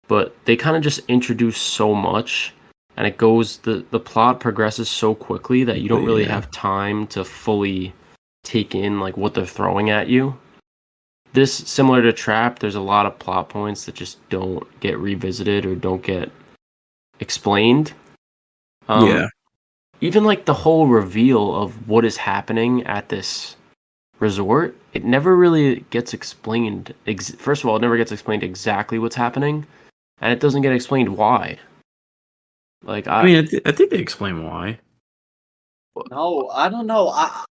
but they kind of just introduce so much, and the plot progresses so quickly that you don't really have time to fully take in like what they're throwing at you. This, similar to Trap, there's a lot of plot points that just don't get revisited or don't get explained. Even like the whole reveal of what is happening at this resort, it never really gets explained. First of all, it never gets explained exactly what's happening, and it doesn't get explained why. Like I mean, I think they explain why. No, I don't know.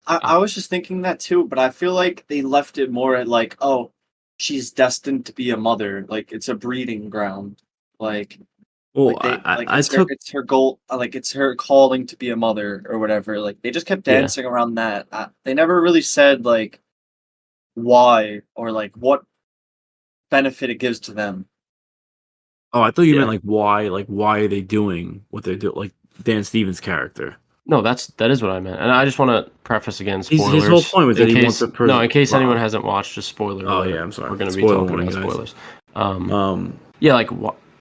I was just thinking that too, but I feel like they left it more at like, oh, she's destined to be a mother. Like it's a breeding ground. Like, Well, it's her goal. Like it's her calling to be a mother or whatever. Like they just kept dancing around that. They never really said like why or like what benefit it gives to them. Oh, I thought you meant like why are they doing what they're doing? Like Dan Stevens' character. No, that is what I meant, and I just want to preface again. Spoilers. His whole point was that he wants to in case anyone hasn't watched, just spoiler. Oh alert. yeah, I'm sorry. We're going to be talking about guys. spoilers. Yeah, like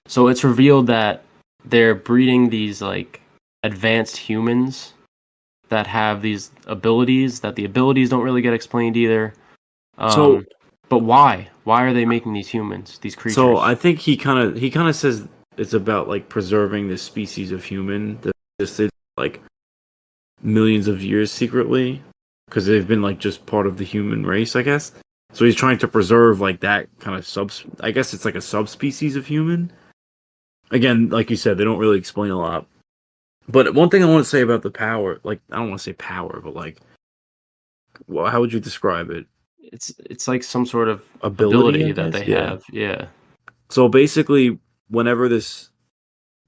so it's revealed that they're breeding these like advanced humans that have these abilities. That the abilities don't really get explained either. But why? Why are they making these humans, these creatures? So I think he kind of says it's about like preserving this species of human that existed like millions of years secretly because they've been like just part of the human race, I guess. So he's trying to preserve like that kind of I guess it's like a subspecies of human. Again, like you said, they don't really explain a lot. But one thing I want to say about the power, like I don't want to say power, but like, well, how would you describe it? It's like some sort of ability that they have. Yeah. So basically, whenever this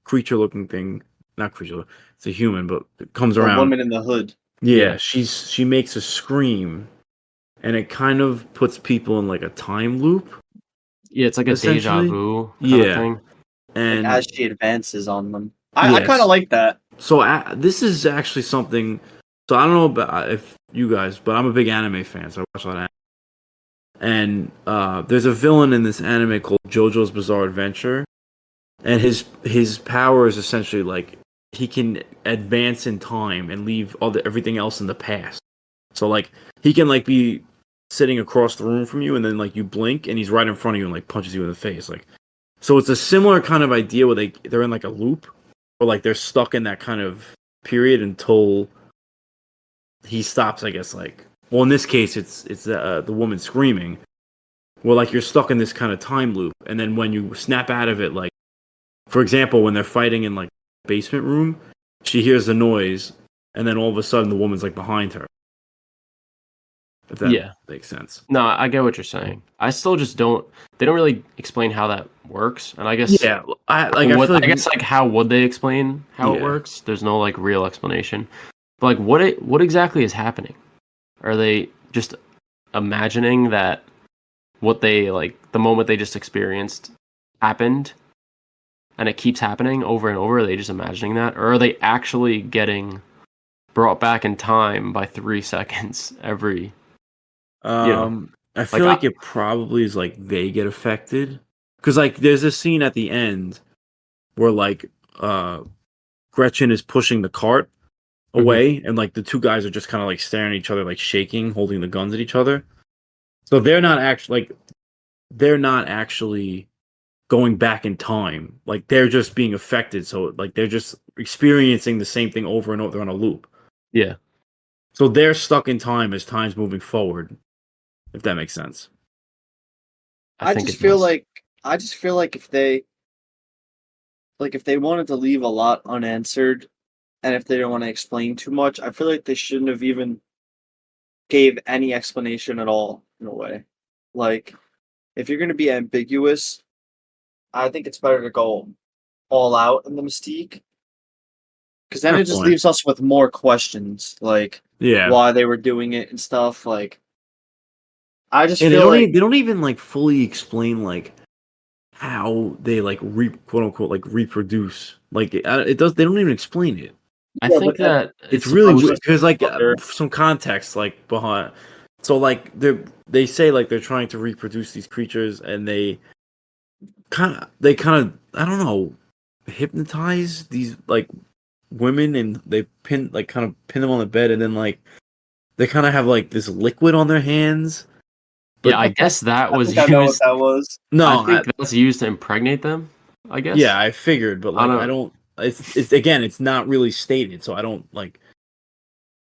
creature-looking thing, not creature, it's a human, but it comes around. A woman in the hood. Yeah, she makes a scream, and it kind of puts people in like a time loop. Yeah, it's like a deja vu kind of thing. And like as she advances on them, I kind of like that. So this is actually something. So I don't know about if you guys, but I'm a big anime fan, so I watch a lot of anime. And there's a villain in this anime called JoJo's Bizarre Adventure, and his power is essentially like he can advance in time and leave everything else in the past. So like he can like be sitting across the room from you, and then like you blink, and he's right in front of you and like punches you in the face. Like, so it's a similar kind of idea where they're in like a loop, or like they're stuck in that kind of period until he stops, I guess, like well, in this case, it's the woman screaming. Well, like you're stuck in this kind of time loop, and then when you snap out of it, like for example, when they're fighting in like basement room, she hears the noise, and then all of a sudden the woman's like behind her. If that Yeah. makes sense. No, I get what you're saying. I still just don't. They don't really explain how that works, and I guess Yeah, I feel like I guess like how would they explain how it Yeah. works? There's no like real explanation. But like what exactly is happening? Are they just imagining that what they like the moment they just experienced happened and it keeps happening over and over? Are they just imagining that? Or are they actually getting brought back in time by 3 seconds every I feel like like it probably is like they get affected because like there's a scene at the end where like Gretchen is pushing the cart away and like the two guys are just kind of like staring at each other, like shaking, holding the guns at each other. So they're not actually going back in time. Like they're just being affected. So like they're just experiencing the same thing over and over on a loop. Yeah. So they're stuck in time as time's moving forward, if that makes sense. I think just it feel does. like if they wanted to leave a lot unanswered, and if they don't want to explain too much, I feel like they shouldn't have even gave any explanation at all in a way. Like, if you're gonna be ambiguous, I think it's better to go all out in the mystique. Because then Fair it just point. leaves us with more questions, like Yeah. why they were doing it and stuff. Like, I just And feel like they don't even like fully explain like how they like quote unquote like reproduce. Like it does. They don't even explain it. I Yeah, think but then that It's it's really supposed weird because like other- some context like behind. So like they say like they're trying to reproduce these creatures and they kind of I don't know hypnotize these like women and they kind of pin them on the bed and then like they kind of have like this liquid on their hands. Yeah, But I guess that I was think I know what used. that was. no, I think that's used to impregnate them. I guess. yeah, I figured, but I like I don't. don't. It's again, it's not really stated, so I don't like.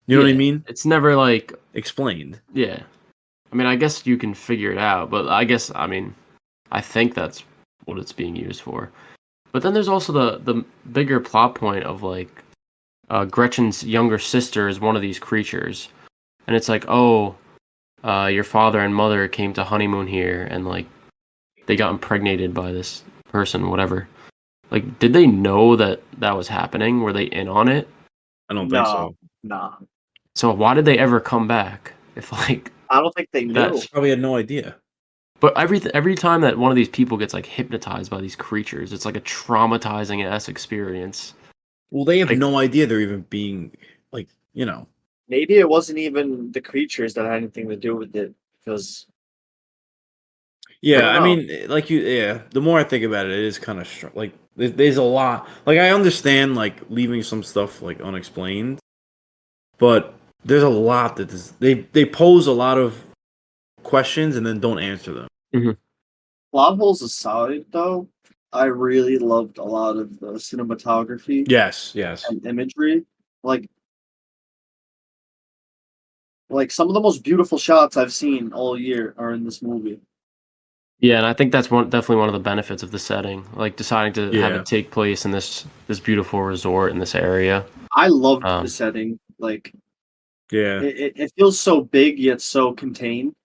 You know what I Yeah, mean? it's never like. Explained. Yeah, I mean, I guess you can figure it out, but I mean, I think that's what it's being used for. But then there's also the bigger plot point of like, Gretchen's younger sister is one of these creatures, and it's like, oh, your father and mother came to honeymoon here, and like, they got impregnated by this person, whatever. Like, did they know that that was happening? Were they in on it? I don't think No, so. nah. So why did they ever come back? If like I don't think they knew. that's Probably had no idea. but every time that one of these people gets like hypnotized by these creatures, it's like a traumatizing ass experience. Well, they have Like- no idea they're even being like you know. Maybe it wasn't even the creatures that had anything to do with it, because Yeah, don't I know. mean, like yeah. The more I think about it, it is kind of like there's a lot. Like I understand like leaving some stuff like unexplained, but there's a lot that they pose a lot of questions and then don't answer them. plot holes aside, though, I really loved a lot of the cinematography Yes. and imagery. Like some of the most beautiful shots I've seen all year are in this movie. Yeah, and I think that's definitely one of the benefits of the setting, like deciding to have Yeah. it take place in this beautiful resort in this area. I loved Um, the setting. Like Yeah, it feels so big yet so contained.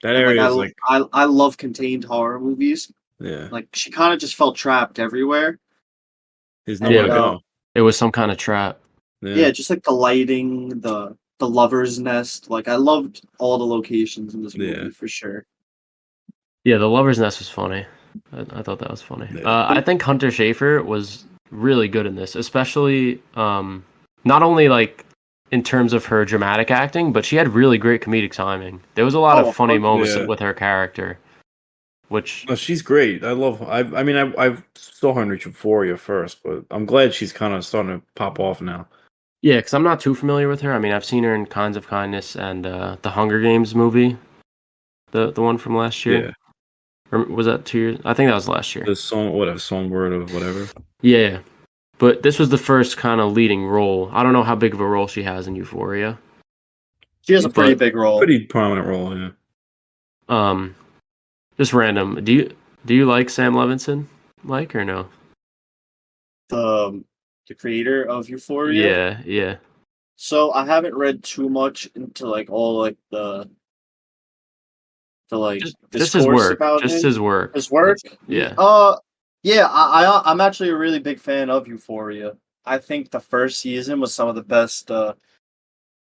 that And like area is like I love contained horror movies. yeah. Like she kind of just felt trapped everywhere. There's And, nowhere to go. it was some kind of trap. Yeah, just like the lighting, the lover's nest. Like I loved all the locations in this movie Yeah. for sure. Yeah, the lover's nest was funny. I thought that was funny. Yeah. I think Hunter Schafer was really good in this, especially not only like in terms of her dramatic acting, but she had really great comedic timing. There was a lot Oh, of funny moments yeah. with her character, which No, she's great. I mean, I saw her in Reach Euphoria first, but I'm glad she's kind of starting to pop off now. yeah, because I'm not too familiar with her. I mean, I've seen her in Kinds of Kindness and the Hunger Games movie, the one from last year. Yeah, Or was that 2 years? I think that was last year. the songbird of whatever. Yeah, but this was the first kind of leading role. I don't know how big of a role she has in Euphoria. She has a pretty But big role. Pretty prominent role, yeah. just random. Do you like Sam Levinson, Mike, or no? The creator of Euphoria. Yeah, yeah. So I haven't read too much into like all like the like Just his discourse work. about Just him. his work. His work. Yeah. Yeah. I'm actually a really big fan of Euphoria. I think the first season was some of the best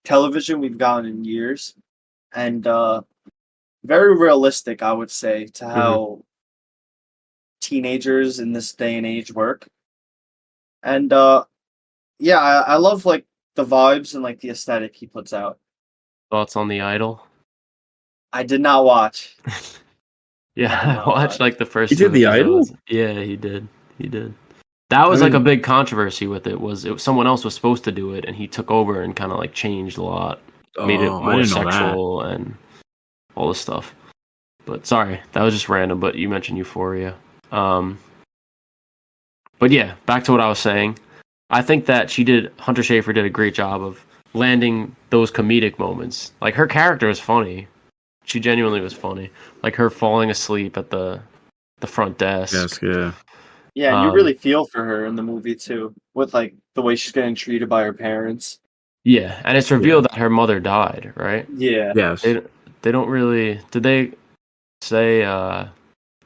television we've gotten in years, and very realistic, I would say, to how teenagers in this day and age work. And yeah, I love like the vibes and like the aesthetic he puts out. Thoughts on The Idol? I did not watch. Yeah, I did I not watched watch. like the first He two did The Idol? episodes. Yeah, he did. He did. That was I like a mean- big controversy with it. Someone else was supposed to do it, and he took over and kind of like changed a lot, made it Oh, I more didn't know that. sexual and all this stuff. But sorry, that was just random. But you mentioned Euphoria. But yeah, back to what I was saying. I think that Hunter Schafer did a great job of landing those comedic moments. Like her character was funny. She genuinely was funny. Like her falling asleep at the front desk. Yes, yeah. Yeah, and you really feel for her in the movie too, with like the way she's getting treated by her parents. Yeah, and it's revealed that her mother died, right? Yeah. Yes. They don't really. Did they say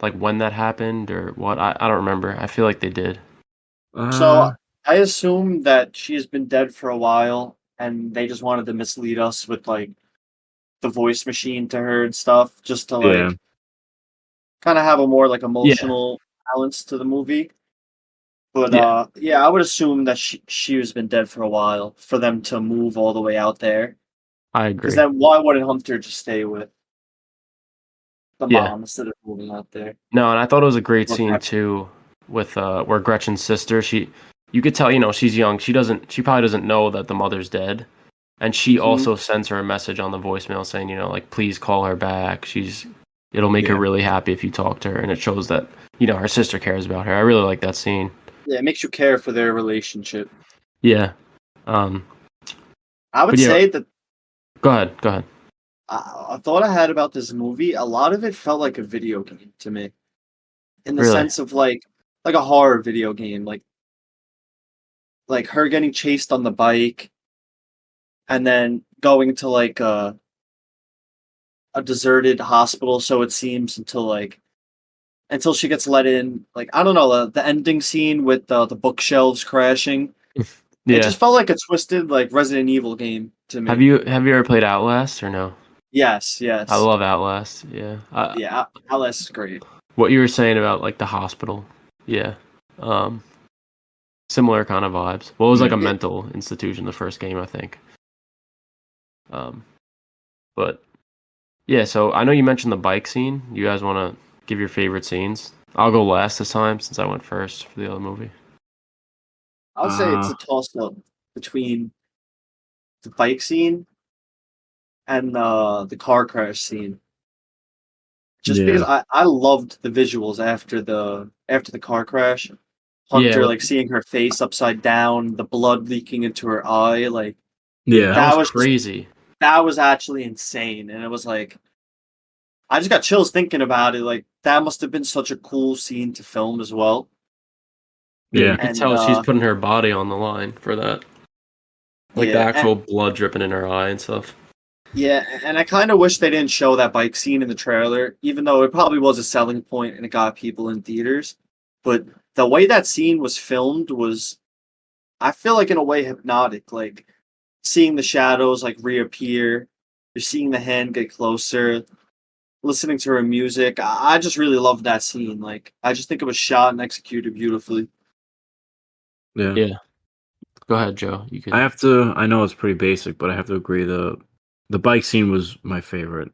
like when that happened or what? I don't remember. I feel like they did. So I assume that she has been dead for a while, and they just wanted to mislead us with like the voice machine to her and stuff, just to Yeah. like kind of have a more like emotional balance to the movie. But Yeah. yeah, I would assume that she has been dead for a while for them to move all the way out there. I agree. Because then why wouldn't Hunter just stay with the Yeah. mom instead of moving out there? No, and I thought it was a great Okay. scene too with where Gretchen's sister, you could tell, she's young. She probably doesn't know that the mother's dead. And she also sends her a message on the voicemail saying, like please call her back. It'll make her really happy if you talk to her, and it shows that, her sister cares about her. I really like that scene. Yeah, it makes you care for their relationship. Yeah. I would But yeah. say that Go ahead. I thought I had about this movie, a lot of it felt like a video game to me. In the Really? sense of like a horror video game, like her getting chased on the bike and then going to like a deserted hospital, so it seems, until she gets let in. Like I don't know, the ending scene with the bookshelves crashing. Yeah. It just felt like a twisted like Resident Evil game to me. Have you ever played Outlast or no? Yes. I love Outlast. Yeah. Yeah, Outlast is great. What you were saying about like the hospital. Yeah. Similar kind of vibes. Well, it was like a mental institution, the first game, I think. But yeah, so I know you mentioned the bike scene. You guys want to give your favorite scenes? I'll go last this time since I went first for the other movie. I would say it's a toss-up between the bike scene and the car crash scene. Just because I loved the visuals after the car crash. Hunter like seeing her face upside down, the blood leaking into her eye, like that was crazy. That was actually insane, and it was like I just got chills thinking about it. Like that must have been such a cool scene to film as well. Yeah, you can tell she's putting her body on the line for that. Like the actual blood dripping in her eye and stuff. Yeah, and I kind of wish they didn't show that bike scene in the trailer, even though it probably was a selling point and it got people in theaters. But the way that scene was filmed was, I feel like in a way hypnotic. Like seeing the shadows like reappear, you're seeing the hand get closer, listening to her music. I just really loved that scene. Like I just think it was shot and executed beautifully. Yeah. Go ahead, Joe. You can. I know it's pretty basic, but I have to agree the bike scene was my favorite.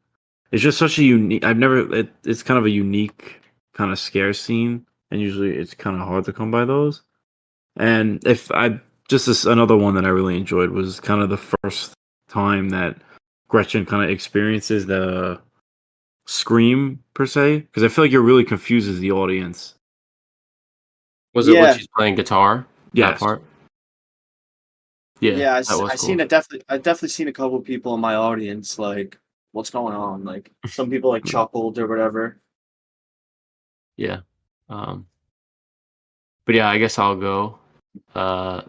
It's just such a unique. It's kind of a unique kind of scare scene, and usually it's kind of hard to come by those. And another one that I really enjoyed was kind of the first time that Gretchen kind of experiences the scream per se, because I feel like it really confuses the audience. Was it when she's playing guitar? Yes. That part? Yeah, that was I cool. seen it. I definitely seen a couple of people in my audience like, what's going on? Like some people like chuckled or whatever. Yeah. Um, but yeah, I guess I'll go. Uh,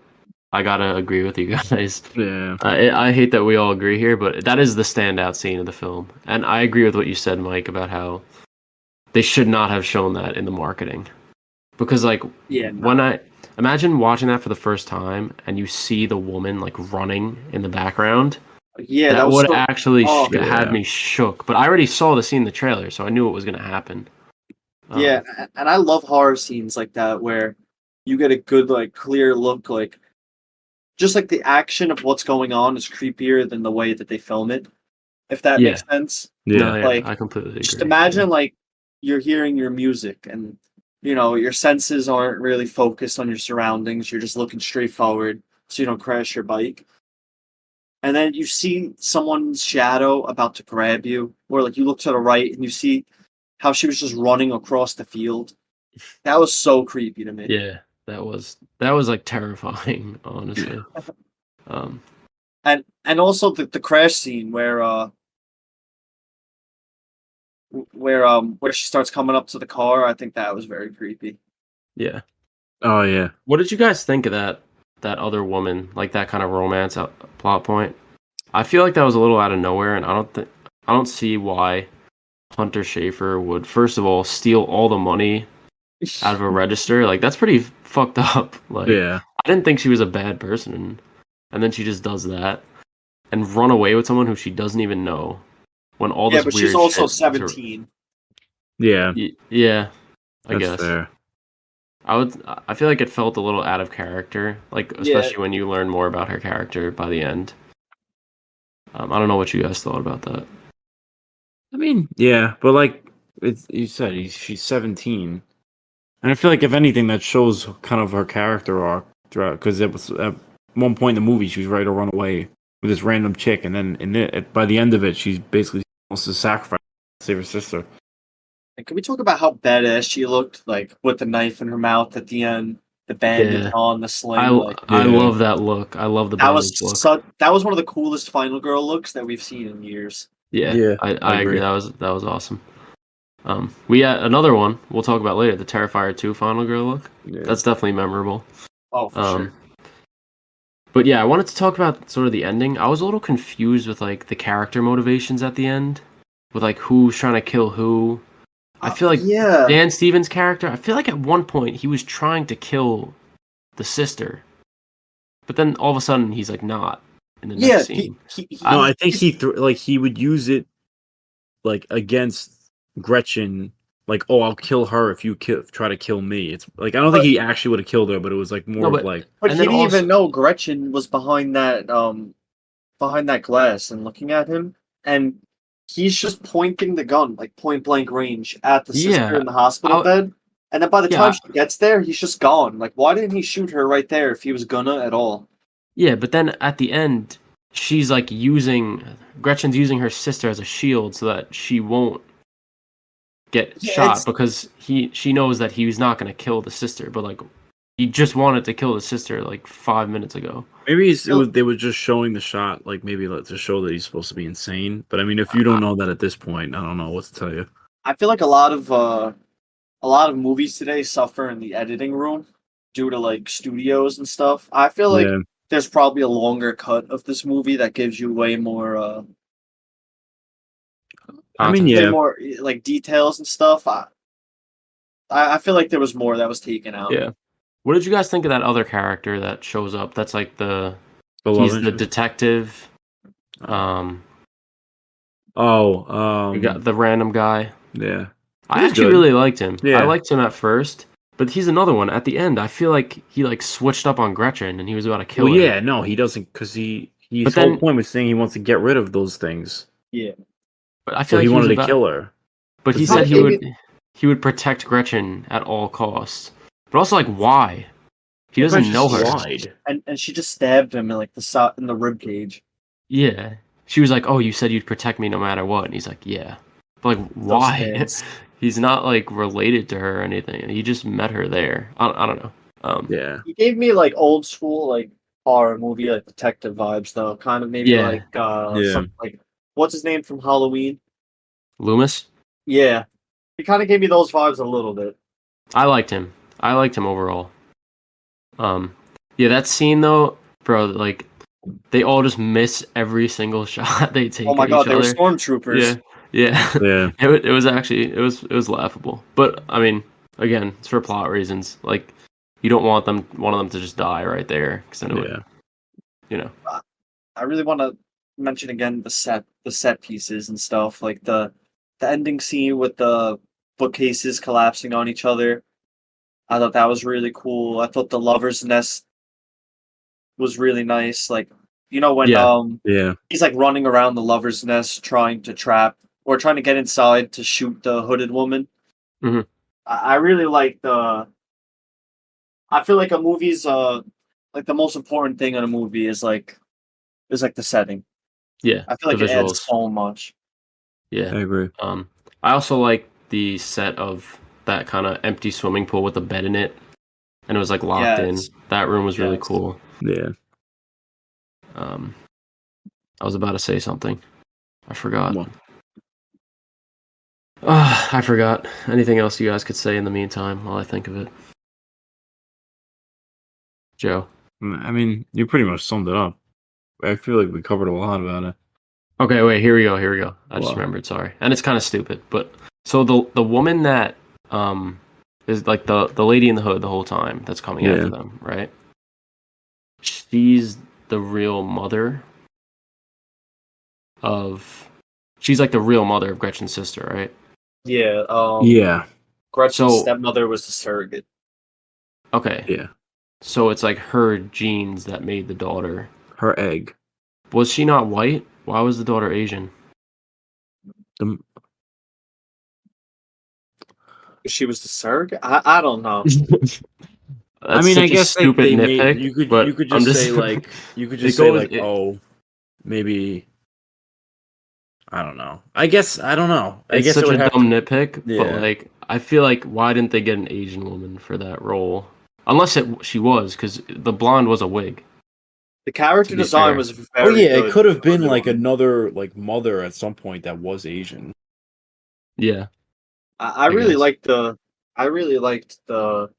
I gotta agree with you guys. Yeah. I hate that we all agree here, but that is the standout scene of the film. And I agree with what you said, Mike, about how they should not have shown that in the marketing. Because, like, Yeah, when I imagine watching that for the first time and you see the woman, like, running in the background, yeah, that that was would so. actually Oh, had Yeah. me shook. But I already saw the scene in the trailer, so I knew it was going to happen. yeah, and I love horror scenes like that where you get a good like clear look, like just like the action of what's going on is creepier than the way that they film it. If that Yeah. makes sense. No, Yeah. yeah, Like I completely just agree. imagine like you're hearing your music and your senses aren't really focused on your surroundings. You're just looking straight forward so you don't crash your bike. And then you see someone's shadow about to grab you, or like you look to the right and you see how she was just running across the field. That was so creepy to me. Yeah, that was like terrifying, honestly. Um, And also the crash scene where she starts coming up to the car, I think that was very creepy. yeah. Oh yeah. What did you guys think of that other woman, like that kind of romance plot point? I feel like that was a little out of nowhere, and I don't see why Hunter Schafer would first of all steal all the money out of a register. Like that's pretty fucked up. Like Yeah. I didn't think she was a bad person, and then she just does that and run away with someone who she doesn't even know when all Yeah, this but she's weird also shit. 17. Yeah. Yeah, I That's guess. fair. I feel like it felt a little out of character, like Yeah. especially when you learn more about her character by the end. I don't know what you guys thought about that. I mean, yeah, but like you said, she's 17, and I feel like if anything, that shows kind of her character arc throughout. Because it was at one point in the movie, she was ready to run away with this random chick, and then by the end of it, she's basically almost a sacrifice to save her sister. And can we talk about how badass she looked, like with the knife in her mouth at the end, the bandage Yeah, on, the sling, like I Yeah. love that look. I love the bandage look. that was one of the coolest final girl looks that we've seen in years. Yeah, Yeah, I I agree. agree. That was awesome. We had another one we'll talk about later, the Terrifier 2 Final Girl look. Yeah. That's definitely memorable. Oh, for sure. But yeah, I wanted to talk about sort of the ending. I was a little confused with like the character motivations at the end, with like who's trying to kill who. I feel like yeah. Dan Stevens' character, I feel like at one point he was trying to kill the sister, but then all of a sudden he's like not in the Yeah, next scene. No, I think he would use it like against Gretchen. Like, oh, I'll kill her if you try to kill me. It's like I don't think he actually would have killed her, but it was like more No, of like but and he then didn't also even know Gretchen was behind that glass and looking at him, and he's just pointing the gun like point blank range at the sister yeah, in the hospital I, bed. And then by the time yeah, she gets there, he's just gone. Like, why didn't he shoot her right there if he was gonna at all? yeah, but then at the end she's like Gretchen's using her sister as a shield so that she won't get Yeah, shot because she knows that he's not going to kill the sister, but like he just wanted to kill the sister like 5 minutes ago. maybe they were just showing the shot, like maybe to show that he's supposed to be insane. But I mean, if you don't know that at this point, I don't know what to tell you. I feel like a lot of movies today suffer in the editing room due to like studios and stuff. I feel like Yeah, there's probably a longer cut of this movie that gives you way more I mean, Content. way yeah, more like details and stuff. I feel like there was more that was taken out. Yeah. What did you guys think of that other character that shows up? That's like the love he's the interest. detective. You got the random guy. Yeah, I He's actually good. really liked him. Yeah. I liked him at first, but he's another one. At the end, I feel like he like switched up on Gretchen and he was about to kill Well, her. yeah, no, he doesn't because his But whole then- point was saying he wants to get rid of those things. Yeah. But I So feel like he wanted was to about, kill her. But he Because said they- he would protect Gretchen at all costs. But also like why? He doesn't know her. Lied. And she just stabbed him in like in the rib cage. Yeah. She was like, "Oh, you said you'd protect me no matter what." And he's like, "Yeah." But like Those why? hands. He's not like related to her or anything. He just met her there. I don't know. Yeah, He gave me like old school like horror movie, like detective vibes, though. Kind of maybe Yeah. like Yeah. like what's his name from Halloween? Loomis. Yeah, he kind of gave me those vibes a little bit. I liked him. I liked him overall. Yeah, that scene though, bro, like they all just miss every single shot they Oh take my at each god, they were other. stormtroopers. Yeah, yeah. Yeah. It was actually it was laughable. But I mean, again, it's for plot reasons. Like you don't want one of them to just die right there, because then it would, Yeah. you know. I really want to mention again the set pieces and stuff, like the ending scene with the bookcases collapsing on each other. I thought that was really cool. I thought the lover's nest was really nice. Like, you know, when Yeah. Yeah. he's like running around the lover's nest trying to trap or trying to get inside to shoot the hooded woman. Mhm. I really like the. I feel like a movie's like the most important thing in a movie is like the setting. Yeah, I feel the like it adds visuals. so much. Yeah. I agree. I also like the set of that kind of empty swimming pool with a bed in it, and it was like locked in. Yes, That room was really yes. cool. Yeah. I was about to say something. I forgot. Well, I forgot. Anything else you guys could say in the meantime while I think of it? Joe. I mean, you pretty much summed it up. I feel like we covered a lot about it. Okay, wait, here we go, here we go. I just Wow. remembered, sorry. And it's kind of stupid, but so the woman that is like the lady in the hood the whole time that's coming Yeah. after them, right? She's the real mother of she's like the real mother of Gretchen's sister, right? Yeah. Yeah. Gretchen's So- stepmother was the surrogate. Okay. Yeah. So it's like her genes that made the daughter. Her egg. Was she not white? Why was the daughter Asian? The, She was the surrogate. I don't know. That's I mean, such I a guess stupid they nitpick. made you could but I'm just just say like you could it just say goes- like it- oh maybe I don't know. I guess I don't know. I it's guess such it would a have dumb to, nitpick, but Yeah. like I feel like why didn't they get an Asian woman for that role? Unless she was, because the blonde was a wig. The character To be design fair. was very Oh yeah, good it could have for been the like one. another like mother at some point that was Asian. Yeah, I I really guess. liked the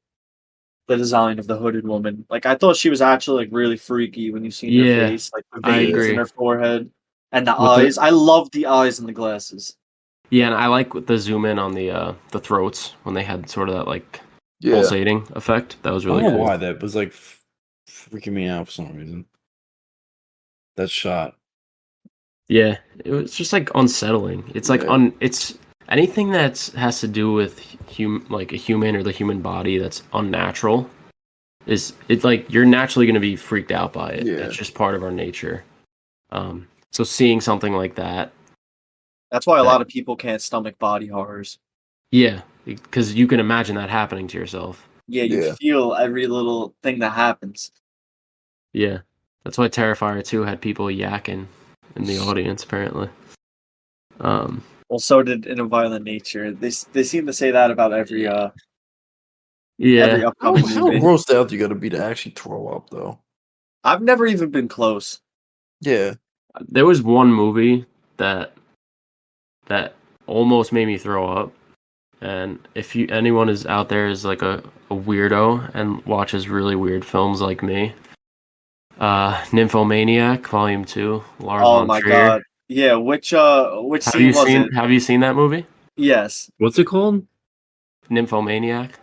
design of the hooded woman. Like I thought she was actually like really freaky when you seen her Yeah, face, like the I veins agree. in her forehead and the With the- eyes. I love the eyes and the glasses. Yeah, and I like the zoom in on the throats when they had sort of that like pulsating effect. That was I really don't know cool. why that was like freaking me out for some reason. That shot. Yeah, it was just like unsettling. It's like Yeah. it's anything that has to do with like a human or the human body that's unnatural is it's like you're naturally going to be freaked out by it. Yeah. It's just part of our nature. So seeing something like that, That's why a lot of people can't stomach body horrors. yeah, because you can imagine that happening to yourself. Yeah, you feel every little thing that happens. Yeah, that's why Terrifier 2 had people yakking in the audience apparently. Well, so did In a Violent Nature. They seem to say that about every every Yeah, How, upcoming how movie. grossed out do you gotta be to actually throw up, though? I've never even been close. Yeah. there was one movie that almost made me throw up. And if anyone is out there is like a weirdo and watches really weird films like me, Nymphomaniac Volume 2, Lars Oh von my Trier. god. Yeah, which scene was it? Have you seen that movie? Yes. What's it called? Nymphomaniac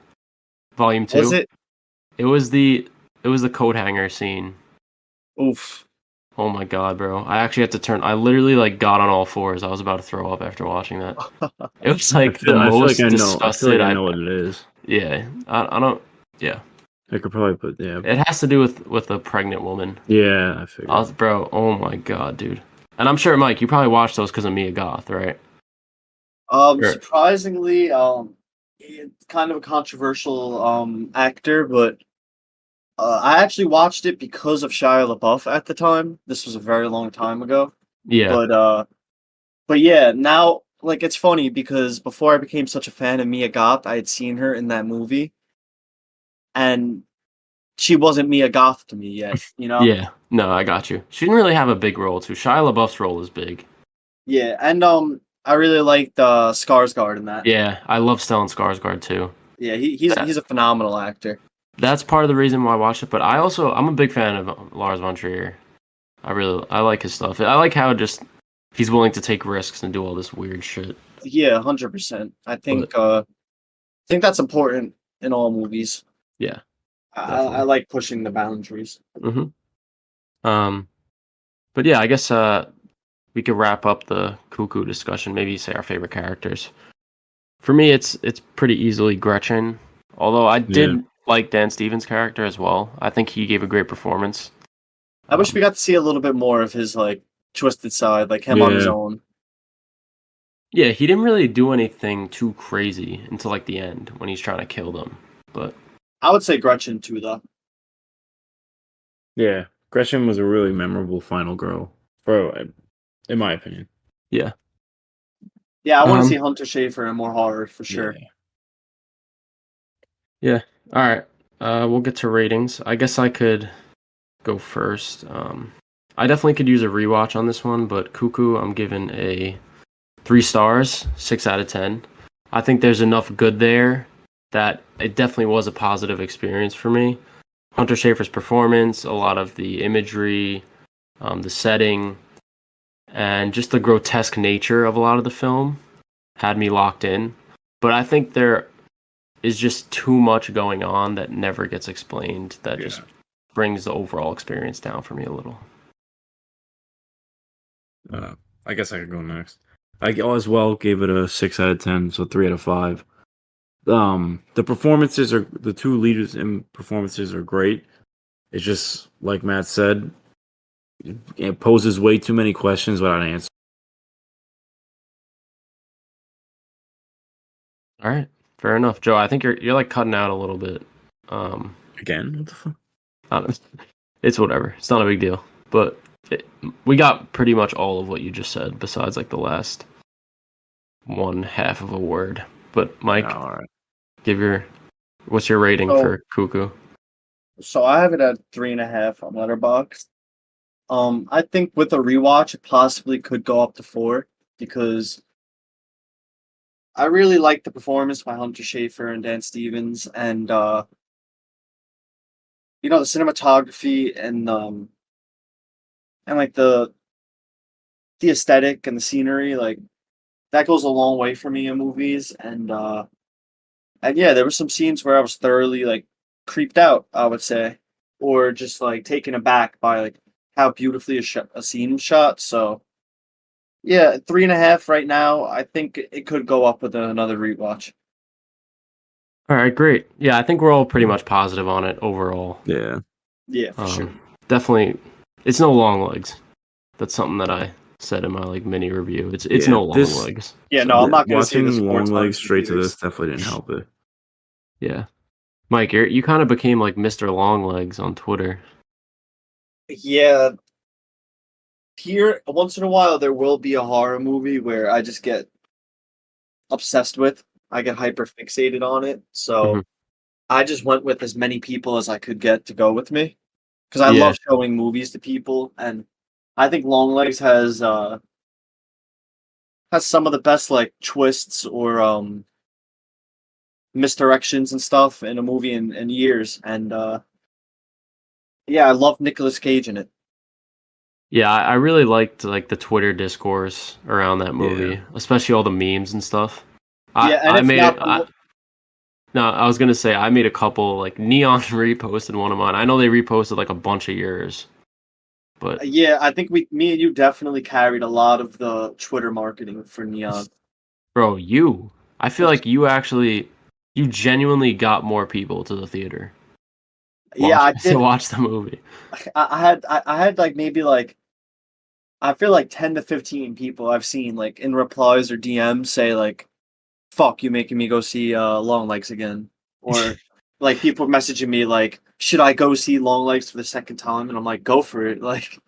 Volume 2. Was it? It was the coat hanger scene. Oof. Oh my god, bro. I actually had to turn I literally like got on all fours. I was about to throw up after watching that. It was like the I feel most like I know. I feel disgusted like I know what it is. Yeah. I don't yeah. I could probably put It has to do with a pregnant woman. Yeah, I figured. Bro, oh my god, dude. And I'm sure, Mike, you probably watched those because of Mia Goth, right? Sure. Surprisingly, it's kind of a controversial actor, but I actually watched it because of Shia LaBeouf at the time. This was a very long time ago. Yeah. But yeah, now like it's funny because before I became such a fan of Mia Goth, I had seen her in that movie, and she wasn't Mia Goth to me yet, you know? Yeah, no, I got you. She didn't really have a big role too. Shia LaBeouf's role is big. Yeah, and I really liked Skarsgård in that. Yeah, I love Stellan Skarsgård too. Yeah, he's That- he's a phenomenal actor. That's part of the reason why I watched it. But I'm a big fan of Lars von Trier. I like his stuff. I like how just he's willing to take risks and do all this weird shit. Yeah, 100%. I think that's important in all movies. Yeah, I definitely. like pushing the boundaries. But yeah, I guess we could wrap up the Cuckoo discussion. Maybe say our favorite characters. For me, it's pretty easily Gretchen. Although I did like Dan Stevens' character as well. I think he gave a great performance. I wish we got to see a little bit more of his like twisted side, like him on his own. Yeah, he didn't really do anything too crazy until like the end when he's trying to kill them. But I would say Gretchen too, though. Yeah, Gretchen was a really memorable final girl, in my opinion. yeah, Yeah, I want to see Hunter Schafer in more horror for sure. Yeah. All right. We'll get to ratings. I guess I could go first. I definitely could use a rewatch on this one, but Cuckoo, I'm giving a 3 stars, 6 out of 10. I think there's enough good there that it definitely was a positive experience for me. Hunter Schafer's performance, a lot of the imagery, the setting, and just the grotesque nature of a lot of the film had me locked in. But I think there is just too much going on that never gets explained that just brings the overall experience down for me a little. I guess I could go next. I as well gave it a 6 out of 10, so 3 out of 5. The performances are the two leaders in performances are great. It's just like Matt said, it poses way too many questions without an answer. All right, fair enough, Joe. I think you're like cutting out a little bit. Again, what the fuck? It's whatever. It's not a big deal. But we got pretty much all of what you just said, besides like the last 1/2 of a word. But Mike, All right. what's your rating for Cuckoo? So I have it at 3.5 on Letterboxd. I think with a rewatch, it possibly could go up to 4 because I really like the performance by Hunter Schafer and Dan Stevens, and the cinematography and like the aesthetic and the scenery, like that goes a long way for me in movies, and yeah, there were some scenes where I was thoroughly like creeped out, I would say, or just like taken aback by like how beautifully a scene was shot. So yeah, 3.5 right now. I think it could go up with another rewatch. All right, great. Yeah, I think we're all pretty much positive on it overall. Yeah. Yeah, for sure. Definitely, it's no long legs. That's something that I said in my like mini review. It's no long legs. Yeah, no, I'm not going to see watching this long 4 legs times straight to theaters. this definitely didn't help it. Yeah, Mike, you kind of became like Mr. Longlegs on Twitter. Yeah. Here, once in a while, there will be a horror movie where I just get obsessed with. I get hyper fixated on it. So I just went with as many people as I could get to go with me. Because I love showing movies to people. And I think Longlegs has some of the best like twists or misdirections and stuff in a movie in years. And yeah, I love Nicolas Cage in it. Yeah, I really liked like the Twitter discourse around that movie, especially all the memes and stuff. I was gonna say I made a couple like Neon reposted one of mine. I know they reposted like a bunch of yours, but yeah, I think me and you definitely carried a lot of the Twitter marketing for Neon. Bro, I feel like you genuinely got more people to the theater. Yeah, I did. To watch the movie. I had like maybe like I feel like 10 to 15 people I've seen like in replies or DMs say like, "Fuck, you making me go see Longlegs again," or like people messaging me like, "Should I go see Longlegs for the second time?" And I'm like, "Go for it!" Like,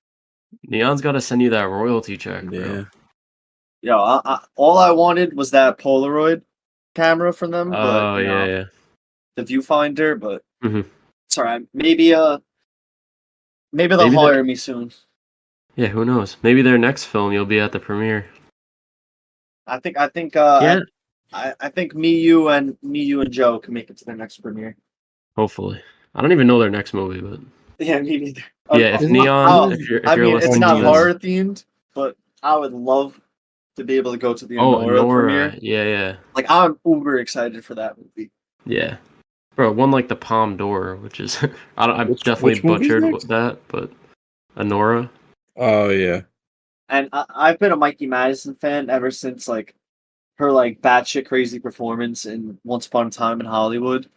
Neon's got to send you that royalty check, bro. Yeah, all I wanted was that Polaroid camera from them, but yeah. the viewfinder. But It's alright. Maybe they'll Maybe they're- hire me soon. Yeah, who knows? Maybe their next film you'll be at the premiere. I think Yeah, I think me, you, and Joe can make it to their next premiere. hopefully. I don't even know their next movie, but Yeah, me neither. yeah, if Isn't- Neon, if you're I mean, listening it's to not this, horror themed, but I would love to be able to go to the Nora premiere. yeah, Like, I'm uber excited for that movie. yeah. Bro, one like the Palm d'Or, which is I definitely which movie's butchered next? that, but Anora. Oh yeah. And I've been a Mikey Madison fan ever since like her like batshit crazy performance in Once Upon a Time in Hollywood.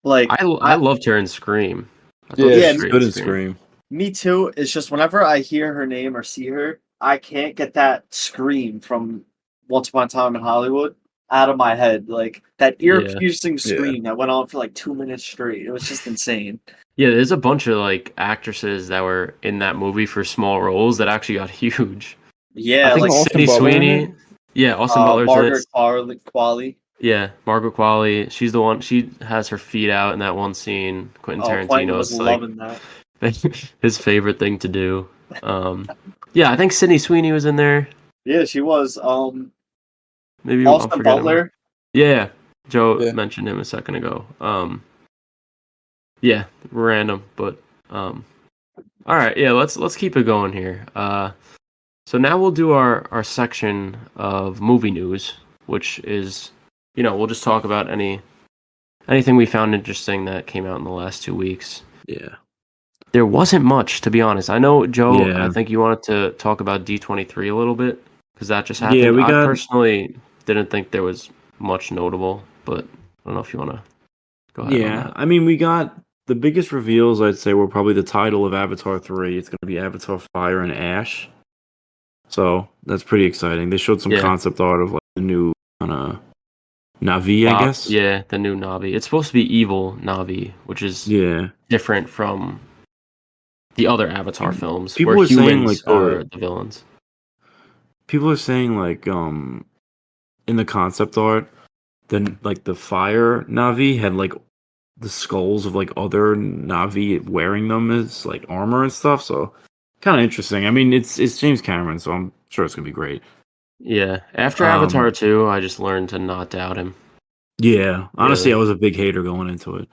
Like I loved her in Scream. I thought Yeah, she was Yeah, she's great good in in Scream. me too. It's just whenever I hear her name or see her, I can't get that scream from Once Upon a Time in Hollywood out of my head. Like that Yeah. ear-piercing scream that went on for like 2 minutes straight. It was just insane. Yeah, there's a bunch of like actresses that were in that movie for small roles that actually got huge. Yeah, I think like Austin Sydney Butler in Sweeney. it? Yeah, Austin Butler's in it. Margaret Qualley. Yeah, Margaret Qualley. She's the one. She has her feet out in that one scene. Quentin Oh, Quentin Tarantino was is like loving that. his favorite thing to do. Yeah, I think Sydney Sweeney was in there. Yeah, she was. Maybe I'm Austin forgetting. Butler. Yeah, Joe Yeah. mentioned him a second ago. Yeah, random, but all right, yeah, let's keep it going here. So now we'll do our section of movie news, which is, we'll just talk about anything we found interesting that came out in the last 2 weeks. Yeah. There wasn't much, to be honest. I know, Joe, Yeah. I think you wanted to talk about D23 a little bit because that just happened. Yeah, we I got- personally didn't think there was much notable, but I don't know if you want to go ahead on Yeah. that. I mean, we got the biggest reveals. I'd say were probably the title of Avatar 3. It's going to be Avatar: Fire and Ash. So that's pretty exciting. They showed some Yeah. concept art of like the new kind of Navi, I guess. Yeah, the new Navi. It's supposed to be evil Navi, which is Yeah. different from the other Avatar films People where were saying, humans like, are the villains. People are saying like in the concept art, then like the fire Navi had like the skulls of like other Navi wearing them as like armor and stuff. So kind of interesting. I mean, it's James Cameron, so I'm sure it's gonna be great. Yeah, after Avatar 2, I just learned to not doubt him. Yeah, honestly, Really. I was a big hater going into it.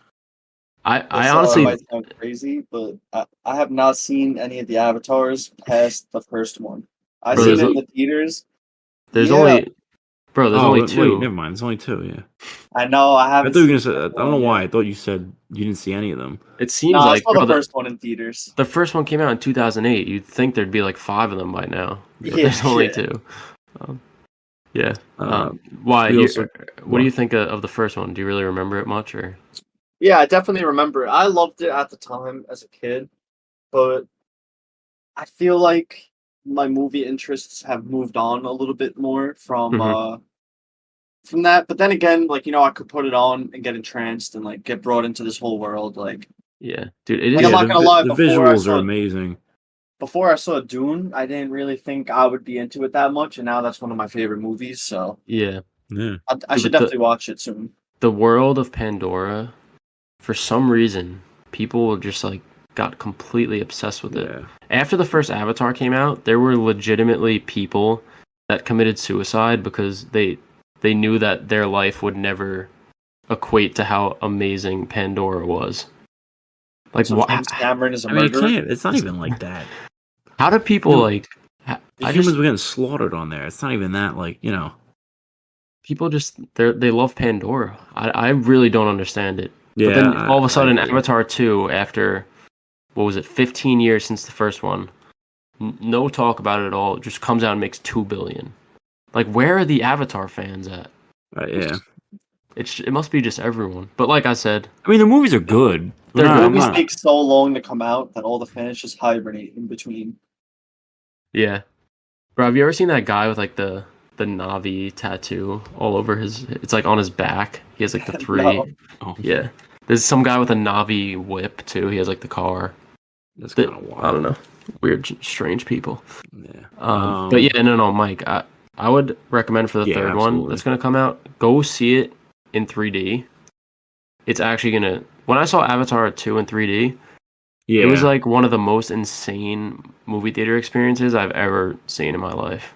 I This, honestly, might sound crazy, but I have not seen any of the avatars past the first one. I Bro, seen there's it in the theaters. there's Yeah. only, bro, there's only wait, two. never mind. There's only two. Yeah, I know. I I haven't. thought you were seen gonna say. the I don't know first one why. yet. I thought you said you didn't see any of them. It seems No, I like, saw bro, the first one in theaters. the first one came out in 2008. You'd think there'd be like 5 of them by now. But Yeah, there's only yeah. 2. Yeah. We also- What do you think of the first one? Do you really remember it much, or? Yeah, I definitely remember it. I loved it at the time as a kid, but I feel like my movie interests have moved on a little bit more from that. But then again, like I could put it on and get entranced and like get brought into this whole world. Like Yeah, dude, it Like, is. I'm not gonna lie, The before I visuals saw are it- amazing. before I saw Dune, I didn't really think I would be into it that much, and now that's one of my favorite movies. So Yeah, Yeah. I Dude, should but definitely watch it soon. the world of Pandora, for some reason, people just like got completely obsessed with it. Yeah. After the first Avatar came out, there were legitimately people that committed suicide because they knew that their life would never equate to how amazing Pandora was. Like, So James Cameron is a I mean, it murderer. can't. It's not even like that. how do people No. like? The I humans just were getting slaughtered on there. It's not even that, like, people just they love Pandora. I really don't understand it. Yeah. But then all of a sudden, I agree. Avatar 2, after what was it, 15 years since the first one, no talk about it at all. It just comes out and makes 2 billion. Like, where are the Avatar fans at? Yeah. It must be just everyone. But like I said, I mean, the movies are good. They're Nah, good. I'm Movies not- take so long to come out that all the fans just hibernate in between. yeah. Bro, have you ever seen that guy with like the Navi tattoo all over his? It's like on his back. He has like the 3. No. Oh, Yeah. There's some guy with a Navi whip too. He has like the car. that's That- kind of wild. I don't know. Weird, strange people. Yeah. But yeah, no, Mike. I would recommend for the Yeah, third one absolutely. that's gonna come out. Go see it in 3D. it's actually gonna. When I saw Avatar 2 in 3D, Yeah, it was like one of the most insane movie theater experiences I've ever seen in my life.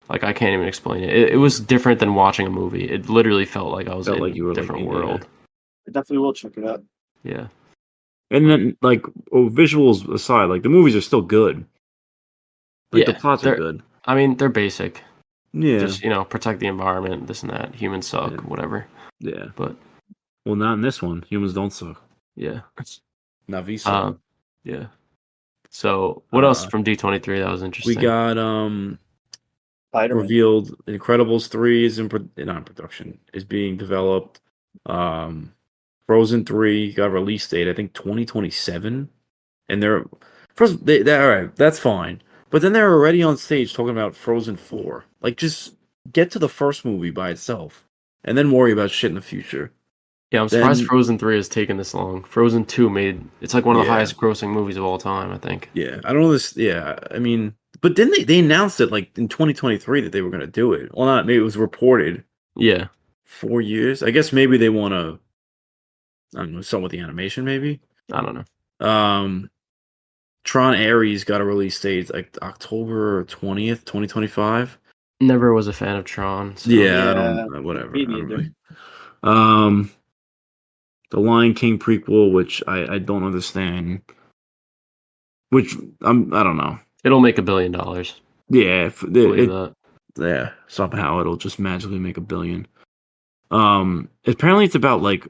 Like I can't even explain it. It was different than watching a movie. It literally felt like I was Felt in like you were a different like, world. I definitely will check it out. Yeah. and then like visuals aside, like the movies are still good. Like the Yeah. plots are good. I mean, they're basic. Yeah, Just, protect the environment, this and that. Humans suck, Yeah. whatever. yeah. But Well, not in this one. Humans don't suck. yeah. Navi suck. Yeah. So what else from D23 that was We interesting? got Spider-Man. revealed Incredibles 3 is not in production, is being developed. Frozen 3 got a release date, I think 2027. And they're all right, that's fine. But then they're already on stage talking about Frozen 4. Like, just get to the first movie by itself and then worry about shit in the future. Yeah, I'm surprised Then- Frozen 3 has taken this long. Frozen 2 it's like one of the Yeah. highest grossing movies of all time, I think. Yeah, I don't know this. Yeah, I mean, but didn't they announced it like in 2023 that they were going to do it? Well, not maybe it was reported Yeah. 4 years. I guess maybe they want to. I don't know, something with the animation, maybe. I don't know. Tron Ares got a release date like October 20th, 2025. Never was a fan of Tron. So. Yeah, I Yeah, don't. Whatever. me I don't neither. really. The Lion King prequel, which I don't understand. Which I don't know. It'll make $1 billion. Yeah, Believe that. yeah, somehow it'll just magically make $1 billion. Apparently it's about like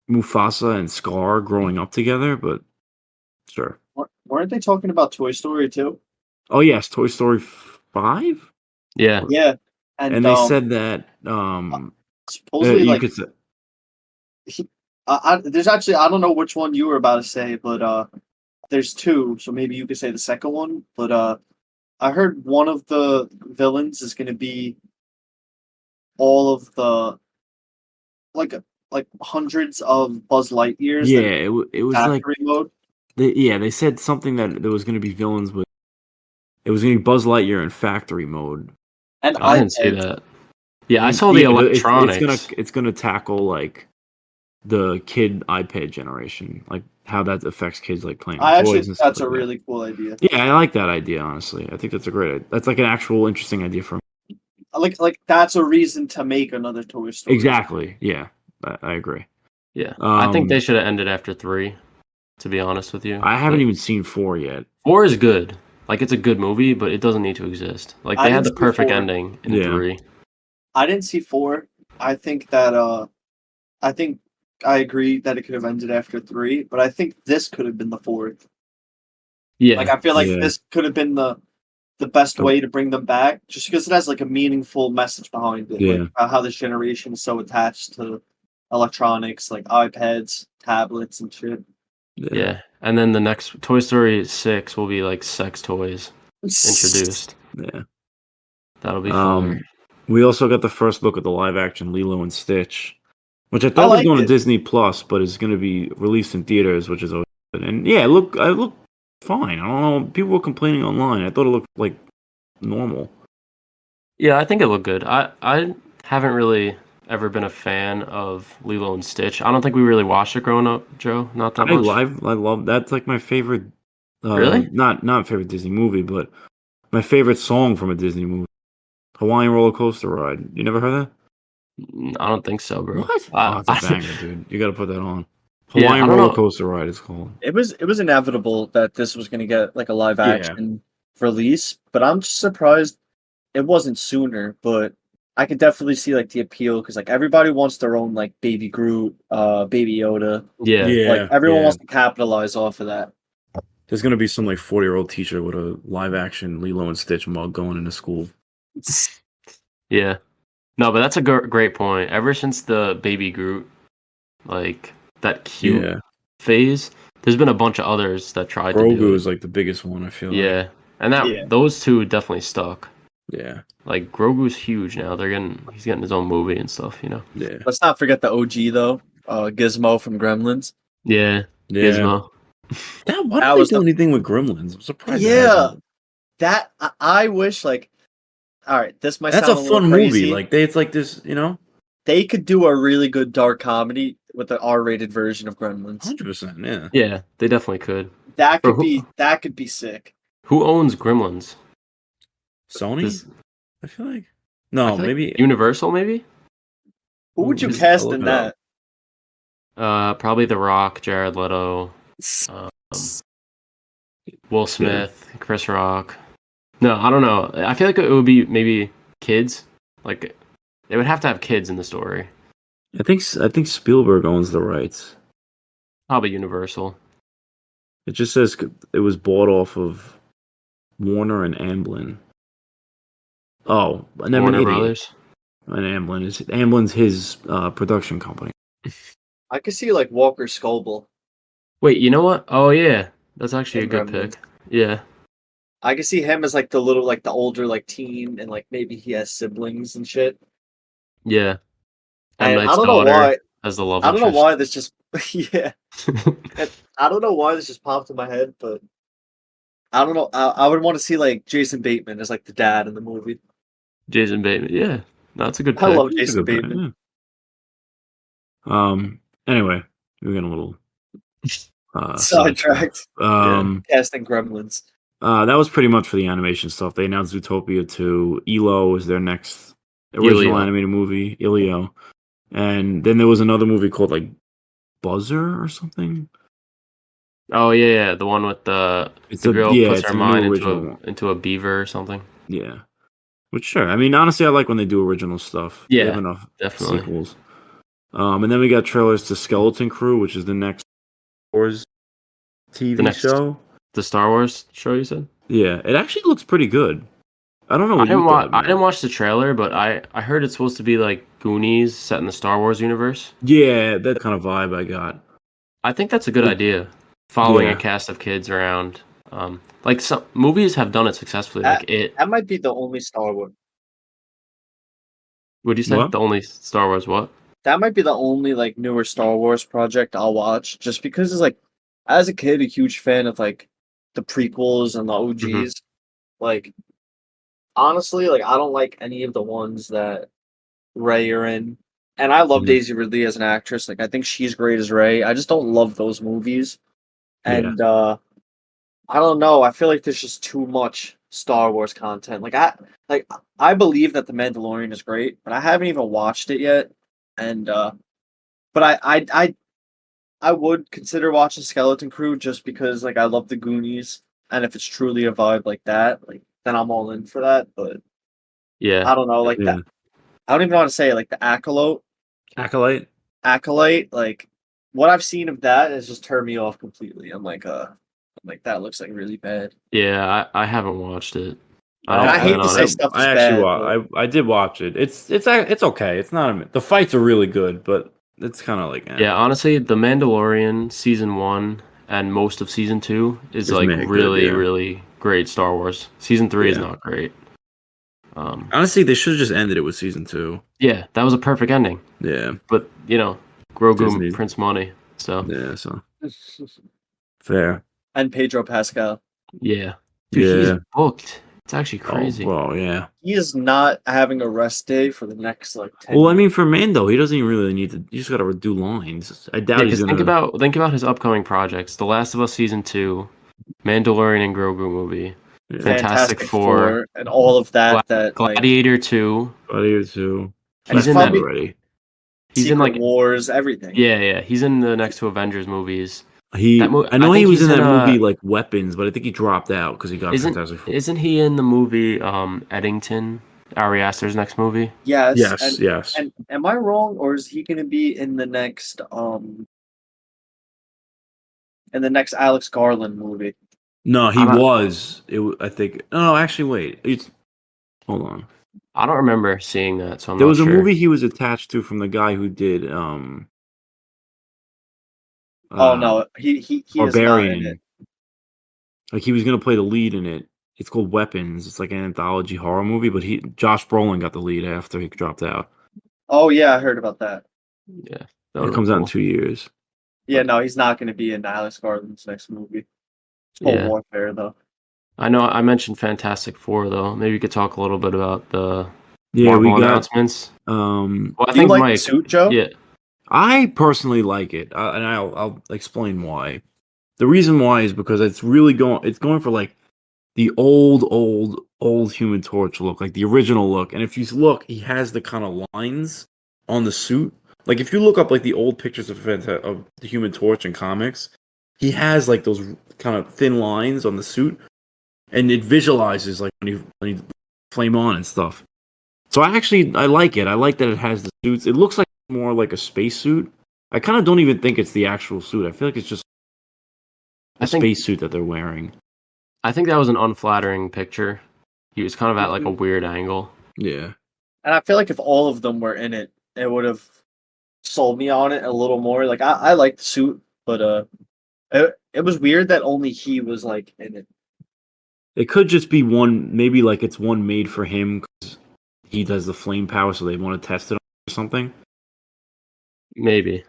Mufasa and Scar growing up together, but sure. Weren't they talking about Toy Story too? Oh yes, Toy Story 5? Yeah. Yeah, And they said that supposedly you like could say, there's actually I don't know which one you were about to say, but there's two, so maybe you could say the second one. But I heard one of the villains is going to be all of the like hundreds of Buzz Lightyears. yeah, that it was like factory mode. they said something that there was going to be villains with. It was going to be Buzz Lightyear in factory mode. And I didn't see that. Yeah, I saw Yeah, the but electronics. It's gonna tackle like the kid iPad generation, like how that affects kids like playing. I actually toys think and stuff that's a like that. really cool idea. Yeah, I like that idea. Honestly, I think that's a great. That's like an actual interesting idea for me. Like that's a reason to make another Toy Story. Exactly. Yeah, I agree. Yeah. I think Um, they should have ended after 3, to be honest with you. I haven't Like, even seen 4 yet. 4 is good. Like, it's a good movie, but it doesn't need to exist. Like, I they had didn't the see perfect 4. ending in Yeah. 3. I didn't see 4. I think that I think I agree that it could have ended after 3, but I think this could have been the 4th. Yeah. Like I feel like Yeah. this could have been the best The- way to bring them back, just because it has like a meaningful message behind it. Yeah. Like how this generation is so attached to electronics, like iPads, tablets, and shit. Yeah. And then the next Toy Story 6 will be like sex toys introduced. Yeah. That'll be fun. We also got the first look at the live action Lilo and Stitch, which I thought I was like going it. to Disney Plus, but is going to be released in theaters, which is always good. And yeah, I look fine. I don't know. People were complaining online. I thought it looked like normal. Yeah, I think it looked good. I haven't really ever been a fan of Lilo and Stitch. I don't think we really watched it growing up, Joe. Not that much. I love that's like my favorite. Really? Not favorite Disney movie, but my favorite song from a Disney movie. Hawaiian Roller Coaster Ride. You never heard that? I don't think so, bro. What? Oh, it's a banger, dude. You got to put that on. Yeah, Hawaiian I don't Roller know. Coaster Ride is called. It was inevitable that this was going to get like a live action release, but I'm just surprised it wasn't sooner. But I could definitely see like the appeal because like everybody wants their own like Baby Groot, Baby Yoda. Yeah. Like everyone wants to capitalize off of that. There's gonna be some like 40-year-old teacher with a live action Lilo and Stitch mug going into school. Yeah. No, but that's a great point. Ever since the Baby Groot, like that cute phase, there's been a bunch of others that tried to do Grogu it. is like the biggest one. I feel. Yeah, and those two definitely stuck. Yeah. Like Grogu's huge now. He's getting his own movie and stuff. Yeah. Let's not forget the OG though, Gizmo from Gremlins. Yeah. Yeah. Gizmo. Why don't they do anything with Gremlins? I'm surprised. Yeah, that I wish like. All right, this might That's sound a little fun crazy. movie. Like it's like this, They could do a really good dark comedy with the R-rated version of Gremlins. 100%. Yeah. Yeah, they definitely could. That Or could be sick. Who owns Gremlins? Sony. This- I feel like. I No, feel like maybe. Universal, maybe. Who would you I'll cast look in it that? up. Probably The Rock, Jared Leto, um, Will Smith, Chris Rock. No, I don't know. I feel like it would be maybe kids. Like they would have to have kids in the story. I think Spielberg owns the rights. Probably Universal. It just says it was bought off of Warner and Amblin. Oh, and I'm an Warner idiot. Brothers. And Amblin's his production company. I could see like Walker Scobell. Wait, you know what? Oh yeah, that's actually a In good Gremlins. pick. Yeah, I could see him as like the little, like the older, like teen, and like maybe he has siblings and shit. yeah. M. And I Night's don't know daughter why. as the love I don't know interest. why this just yeah. I don't know why this just popped in my head, but I don't know. I would want to see like Jason Bateman as like the dad in the movie. Jason Bateman. Yeah, that's a good I pick. love That's a Jason good pick, Bateman. yeah. Anyway, we're getting a little Sidetracked. Casting Gremlins. That was pretty much for the animation stuff. They announced Zootopia 2. ELO is their next original Elio. animated movie. Elio. And then there was another movie called like Buzzer or something. Oh yeah, the one with the girl puts her it's a new mind original one. into a beaver or something. Yeah. Which sure. I mean, honestly, I like when they do original stuff. They Yeah, have enough definitely. sequels. And then we got trailers to Skeleton Crew, which is the next Wars TV show. The Star Wars show you said? Yeah, it actually looks pretty good. I don't know what you thought. I didn't watch the trailer, but I heard it's supposed to be like Goonies set in the Star Wars universe. Yeah, that kind of vibe I got. I think that's a good idea. Following Yeah. a cast of kids around. Like some movies have done it successfully. Like it. That might be the only Star Wars. Would you say What? the only Star Wars? What? That might be the only like newer Star Wars project I'll watch, just because it's like, as a kid, a huge fan of like the prequels and the OGs. Like, honestly, like I don't like any of the ones that Rey are in, and I love Mhm. Daisy Ridley as an actress. Like, I think she's great as Rey. I just don't love those movies, and I don't know. I feel like there's just too much Star Wars content. I believe that The Mandalorian is great, but I haven't even watched it yet. And but I would consider watching Skeleton Crew just because like I love the Goonies, and if it's truly a vibe like that, like then I'm all in for that. But Yeah. I don't know, like Yeah. that. I don't even want to say it, like the Acolyte. Acolyte. Like what I've seen of that has just turned me off completely. I'm like that looks like really bad. Yeah, I haven't watched it. And I hate plan to on say it. stuff is I actually bad. I did watch it. It's okay. It's not the fights are really good, but it's kind of like Yeah, honestly, The Mandalorian season 1 and most of season 2 is It's like mad good, really, yeah. really great Star Wars. Season 3 is Yeah. not great. Honestly, they should have just ended it with season 2. Yeah, that was a perfect ending. Yeah, But Grogu Disney. prints money. So yeah. So fair. And Pedro Pascal. yeah, dude, Yeah. he's booked. It's actually crazy. Oh, well, yeah. He is not having a rest day for the next like 10 Well, I years. mean, for Mando, he doesn't even really need to. You just got to do lines. I doubt Yeah, he's 'cause gonna. think about his upcoming projects: The Last of Us season 2, Mandalorian and Grogu movie, Yeah. Fantastic Four, and all of that. That like Gladiator 2. Gladiator 2. And He's he's in That that. probably- already. He's Secret in like Wars, everything. yeah. He's in the next two Avengers movies. I know I he think was he's in that in, movie like Weapons, but I think he dropped out because he got Fantastic Four. Isn't he in the movie Eddington? Ari Aster's next movie. Yes. Yes, and, yes. And am I wrong, or is he going to be in the next Alex Garland movie? No, he I'm not- was. I think. No, actually, wait. Hold on. I don't remember seeing that, so I'm There not was a sure. movie he was attached to from the guy who did Oh no, he is not in it. Barbarian. Like he was gonna play the lead in it. It's called Weapons. It's like an anthology horror movie, but Josh Brolin got the lead after he dropped out. Oh yeah, I heard about that. Yeah, It comes out in 2 years. Yeah, no, he's not going to be in Alex Garland's next movie. Cold Yeah. Warfare, though. I know. I mentioned Fantastic Four though. Maybe you could talk a little bit about the Yeah, Marvel we got announcements. Well, I Do you think like Mike. the suit, Joe? Yeah. I personally like it, and I'll explain why. The reason why is because it's going for like the old Human Torch look, like the original look. And if you look, he has the kind of lines on the suit. Like if you look up like the old pictures of the Human Torch in comics, he has like those kind of thin lines on the suit, and it visualizes like when you flame on and stuff. So I like it. I like that it has the suits. It looks like more like a spacesuit. I kind of don't even think it's the actual suit. I feel like it's just a spacesuit that they're wearing. I think that was an unflattering picture. He was kind of at like a weird angle. Yeah. And I feel like if all of them were in it, it would have sold me on it a little more. Like I like the suit, but it was weird that only he was like in it. It could just be one, maybe like it's one made for him because he does the flame power, so they want to test it or something. Maybe.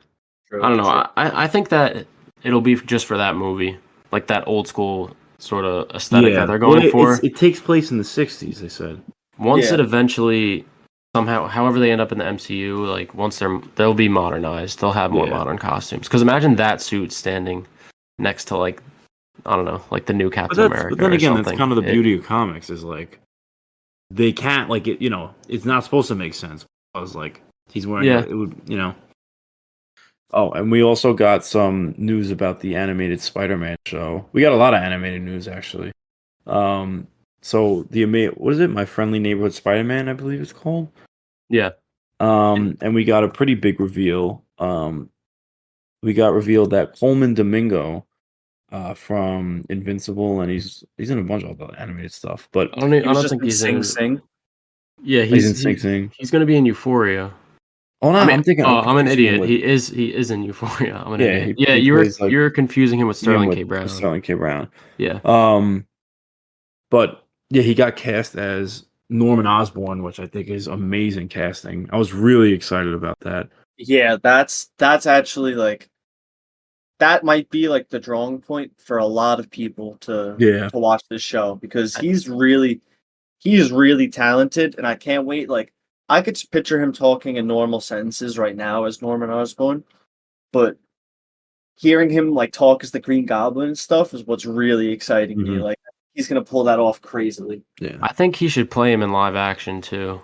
True, I don't know. true. I think that it'll be just for that movie, like that old school sort of aesthetic that they're going for. It takes place in the 60s, they said. Once Yeah. it eventually, somehow, however they end up in the MCU, like once they'll be modernized, they'll have more Yeah. modern costumes. Because imagine that suit standing next to like, I don't know, like the new Captain America. But then or again, something. that's kind of the beauty of comics is like they can't like it. It's not supposed to make sense. I was like, he's wearing. Yeah. It would. Oh, and we also got some news about the animated Spider-Man show. We got a lot of animated news actually. So what is it? My Friendly Neighborhood Spider-Man, I believe it's called. Yeah. And we got a pretty big reveal. We got revealed that Coleman Domingo, from Invincible, and he's in a bunch of other animated stuff. But I don't think he's in. Sing. Yeah, he's in Sing Sing. He's gonna be in Euphoria. Oh no, I mean, I'm thinking. I'm an confusing him idiot. with- He is in Euphoria. I'm an Yeah, idiot. he plays, You're confusing him with Sterling with K. Brown. Sterling K. Brown. Yeah. But yeah, he got cast as Norman Osborn, which I think is amazing casting. I was really excited about that. Yeah, that's actually like that might be like the drawing point for a lot of people to watch this show because he's really talented and I can't wait. Like I could just picture him talking in normal sentences right now as Norman Osborn, but hearing him like talk as the Green Goblin and stuff is what's really exciting me. Mhm. Like he's gonna pull that off crazily. Yeah, I think he should play him in live action too.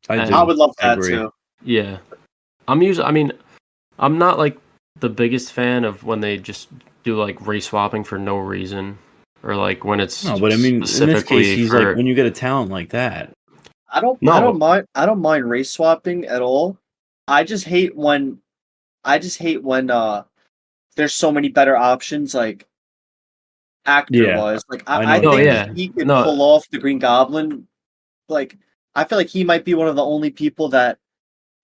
I would love that agree. too. Yeah. I'm not like the biggest fan of when they just do like race swapping for no reason or like when it's No, but I mean, in this specifically case, he's for... like when you get a talent like that. I don't mind race swapping at all. I just hate when there's so many better options like actor wise. Like I know. think Yeah. he could pull off the Green Goblin. Like I feel like he might be one of the only people that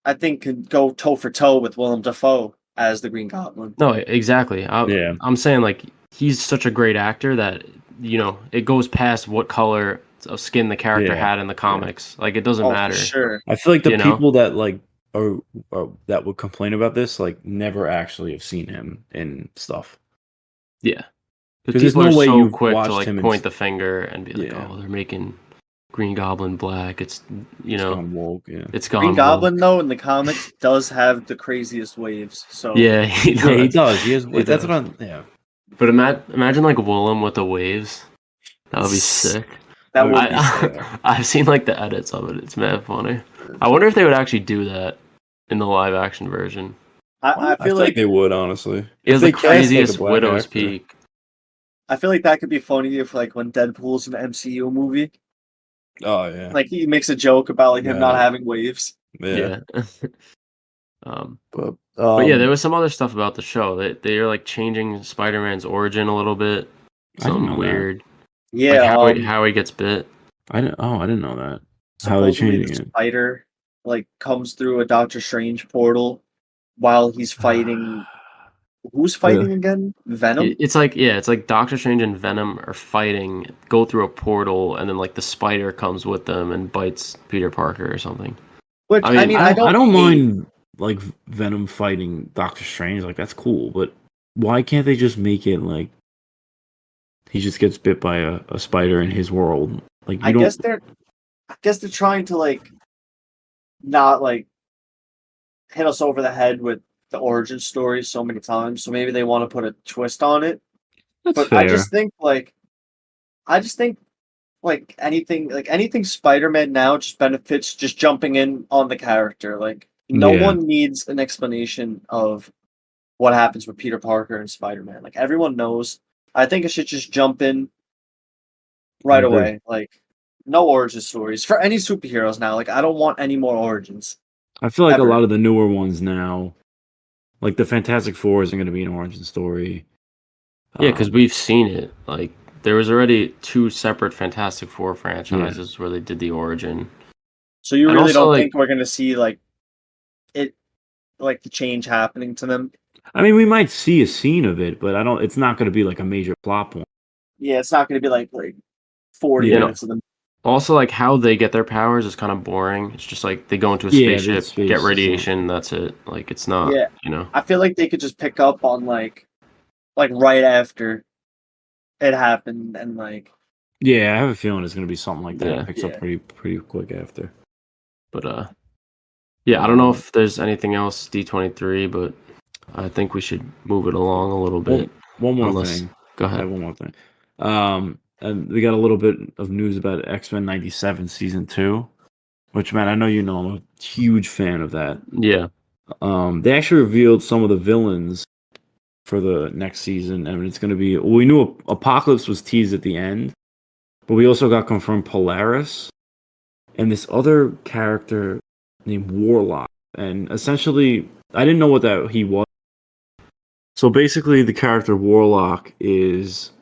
I think could go toe for toe with Willem Dafoe as the Green Goblin. No, exactly. I'm saying like he's such a great actor that it goes past what color of skin the character had in the comics. Like it doesn't matter. For sure. I feel like the people that like are that would complain about this like never actually have seen him in stuff. Yeah, because there's no way you've quick watched to like him point the finger and be like, Yeah. "Oh, they're making Green Goblin black." It's It's gone woke. Yeah, it's gone. Green woke. Goblin though in the comics does have the craziest waves. So Yeah, he does. he does. He has. He That's does. what I'm. Yeah. But imagine like Willem with the waves. That would be sick. that would be sick. I've seen like the edits of it. It's mad funny. I wonder if they would actually do that in the live action version. I feel like they would honestly. It has they the cast, like, a craziest black widow's actor. peak. I feel like that could be funny if like when Deadpool's in an MCU movie, Oh yeah. like he makes a joke about like him Yeah. not having waves. Yeah. But yeah, there was some other stuff about the show. They're like changing Spider-Man's origin a little bit. I didn't know Something that. weird. Yeah, Like how he gets bit. I didn't know that. How are they supposedly changing the it? spider like comes through a Doctor Strange portal while he's fighting. Who's fighting again? Venom. It's like Doctor Strange and Venom are fighting, go through a portal, and then like the spider comes with them and bites Peter Parker or something. Which I mean, I don't hate- mind like Venom fighting Doctor Strange. Like that's cool, but why can't they just make it like he just gets bit by a spider in his world? Like I guess they're trying to like not like hit us over the head with the origin story so many times, so maybe they want to put a twist on it. That's But fair. I just think anything Spider-Man now just benefits just jumping in on the character. Like no Yeah. one needs an explanation of what happens with Peter Parker and Spider-Man. Like everyone knows. I think it should just jump in right I agree. away. Like no origin stories for any superheroes now. Like I don't want any more origins. I feel like Ever. a lot of the newer ones now, like the Fantastic Four, isn't going to be an origin story. Yeah, because we've seen it. Like there was already 2 separate Fantastic Four franchises where they did the origin. So you And really also, don't like- think we're gonna see like the change happening to them? I mean, we might see a scene of it, but I don't. It's not going to be like a major plot point. Yeah, it's not gonna be like 40 Yeah. minutes of them. Also, like how they get their powers is kind of boring. It's just like they go into a Yeah, spaceship, that's space, get isn't it? radiation, that's it. Like it's not, Yeah. you know. I feel like they could just pick up on like right after it happened and like Yeah, I have a feeling it's going to be something like that. Yeah. It picks up Yeah. pretty quick after. But yeah, I don't know if there's anything else D23, but I think we should move it along a little bit. One more Unless- thing. Go I have ahead. one more thing. And we got a little bit of news about X-Men 97 season 2, which, man, I know you know I'm a huge fan of that. Yeah. They actually revealed some of the villains for the next season, and it's going to be. Well, we knew Apocalypse was teased at the end, but we also got confirmed Polaris and this other character named Warlock. And essentially, I didn't know what he was. So basically, the character Warlock is,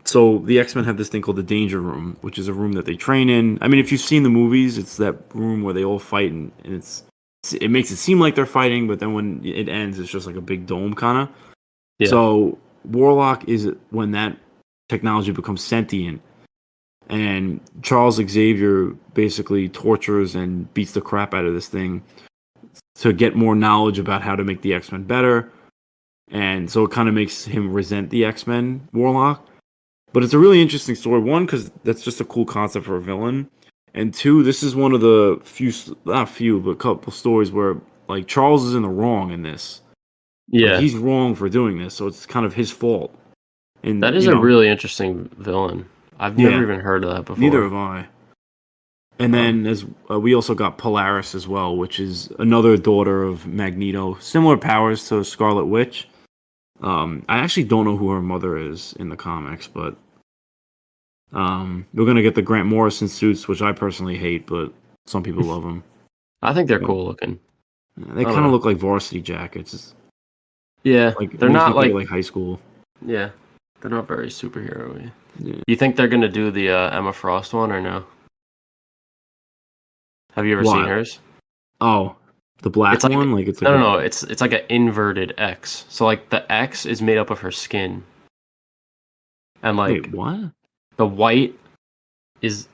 so the X-Men have this thing called the Danger Room, which is a room that they train in. I mean, if you've seen the movies, it's that room where they all fight, and it makes it seem like they're fighting, but then when it ends, it's just like a big dome kind of. Yeah. So Warlock is when that technology becomes sentient, and Charles Xavier basically tortures and beats the crap out of this thing to get more knowledge about how to make the X-Men better. And so it kind of makes him resent the X-Men, Warlock. But it's a really interesting story. One, because that's just a cool concept for a villain. And two, this is one of the couple stories where like Charles is in the wrong in this. Yeah. Like, he's wrong for doing this, so it's kind of his fault. And That is a really interesting villain. I've never even heard of that before. Neither have I. And then as we also got Polaris as well, which is another daughter of Magneto, similar powers to Scarlet Witch. I actually don't know who her mother is in the comics, but we're gonna get the Grant Morrison suits, which I personally hate, but some people love them. I think they're cool looking. They kind of look like varsity jackets. Yeah, Like they're not like high school. Yeah, they're not very superhero-y. Yeah. You think they're gonna do the Emma Frost one or no? Have you ever seen What? hers? Oh, the black It's like- one, like it's No. It's like an inverted X. So like the X is made up of her skin, and like Wait, what? the white is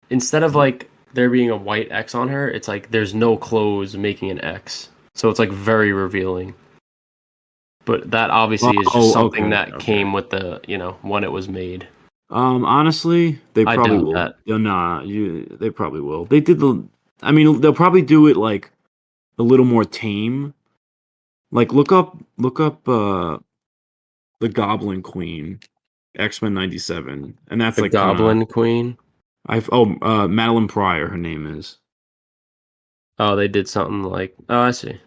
instead of like there being a white X on her, it's like there's no clothes making an X. So it's like very revealing. But that obviously is just something that came with the, when it was made. Honestly, they I probably doubt will. that. They probably will. They did they'll probably do it like a little more tame. Like look up the Goblin Queen, X-Men 97, and that's The like Goblin Queen. Madeline Pryor, her name is. Oh, they did something like. Oh, I see.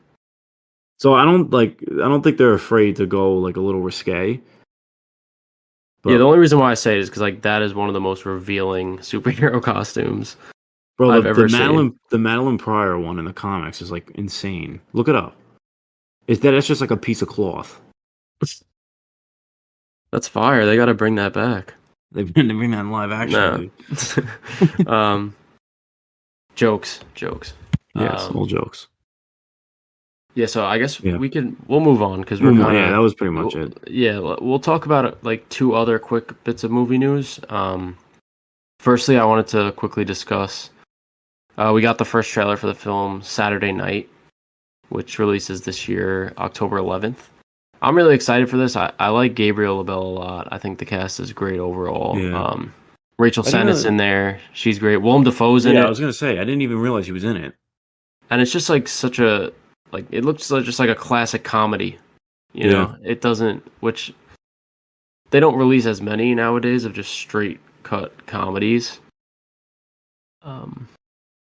So I don't think they're afraid to go like a little risque. But, Yeah, the only reason why I say it is because like that is one of the most revealing superhero costumes bro, I've ever seen. The Madeline Pryor one in the comics is like insane. Look it up. That's just like a piece of cloth. That's fire. They got to bring that back. They bring that in live action. No. Jokes. Yes, all jokes. Yeah, so I guess Yeah. we'll move on because we're kind of. Yeah, that was pretty much it. Yeah, we'll talk about like 2 other quick bits of movie news. Firstly, I wanted to quickly discuss. We got the first trailer for the film Saturday Night, which releases this year, October 11th. I'm really excited for this. I like Gabriel LaBelle a lot. I think the cast is great overall. Yeah. Rachel I didn't Sennett's know- in there. She's great. Willem Dafoe's in Yeah, it. I was gonna say I didn't even realize he was in it. and it's just like such a like it looks like just like a classic comedy. You Yeah. know, it doesn't, which they don't release as many nowadays of just straight cut comedies.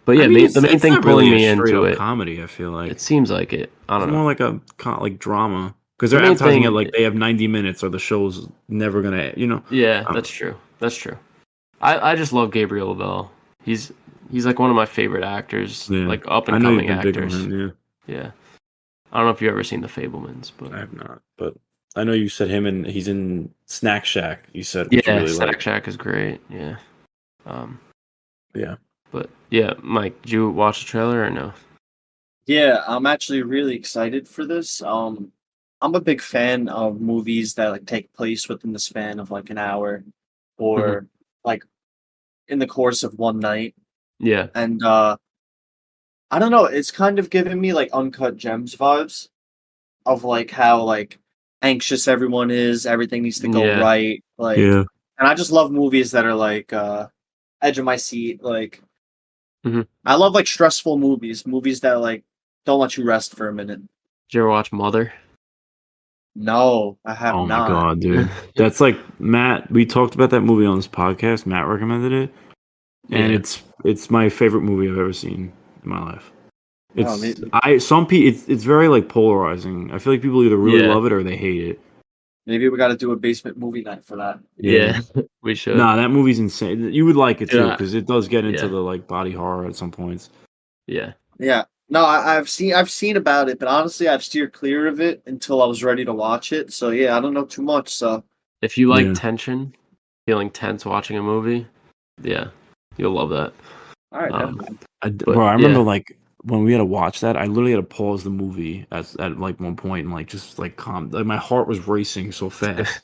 But yeah, I mean, the main it's thing not pulling really me a straight into up it, comedy. I feel like it seems like it. I it's don't more know. like a like drama because The they're main advertising it thing, like they have 90 minutes or the show's never gonna. yeah, I don't that's true. That's true. I just love Gabriel Bell. He's like one of my favorite actors, know. Yeah, like up I and know you've coming been big on actors. him. Yeah, Yeah. I don't know if you've ever seen The Fablemans, but I have not, but I know you said him and he's in Snack Shack. You said which you yeah, really Snack like. Shack is great. Yeah. Um, Yeah. but yeah, Mike, did you watch the trailer or no? Yeah, I'm actually really excited for this. I'm a big fan of movies that like take place within the span of like an hour or like in the course of one night. Yeah. And I don't know, it's kind of giving me like Uncut Gems vibes of like how like anxious everyone is, everything needs to go Yeah. right. Like Yeah. and I just love movies that are like edge of my seat. Like Mhm. I love like stressful movies, movies that like don't let you rest for a minute. Did you ever watch Mother? No, I have Oh my not. god, dude. That's like Matt. We talked about that movie on this podcast. Matt recommended it, and Yeah. it's my favorite movie I've ever seen in my life. No, It's very like polarizing. I feel like people either really Yeah. love it or they hate it. maybe we got to do a basement movie night for that. Yeah. We should. Nah, that movie's insane. You would like it too Yeah. because it does get into Yeah. the like body horror at some points. Yeah. Yeah. No, I've seen about it, but honestly, I've steered clear of it until I was ready to watch it. So yeah, I don't know too much. So If you like Yeah. tension, feeling tense watching a movie, yeah, you'll love that. all right, Um, definitely. Bro, I remember yeah. like when we had to watch that, I literally had to pause the movie at like one point and like just like calm. Like my heart was racing so fast.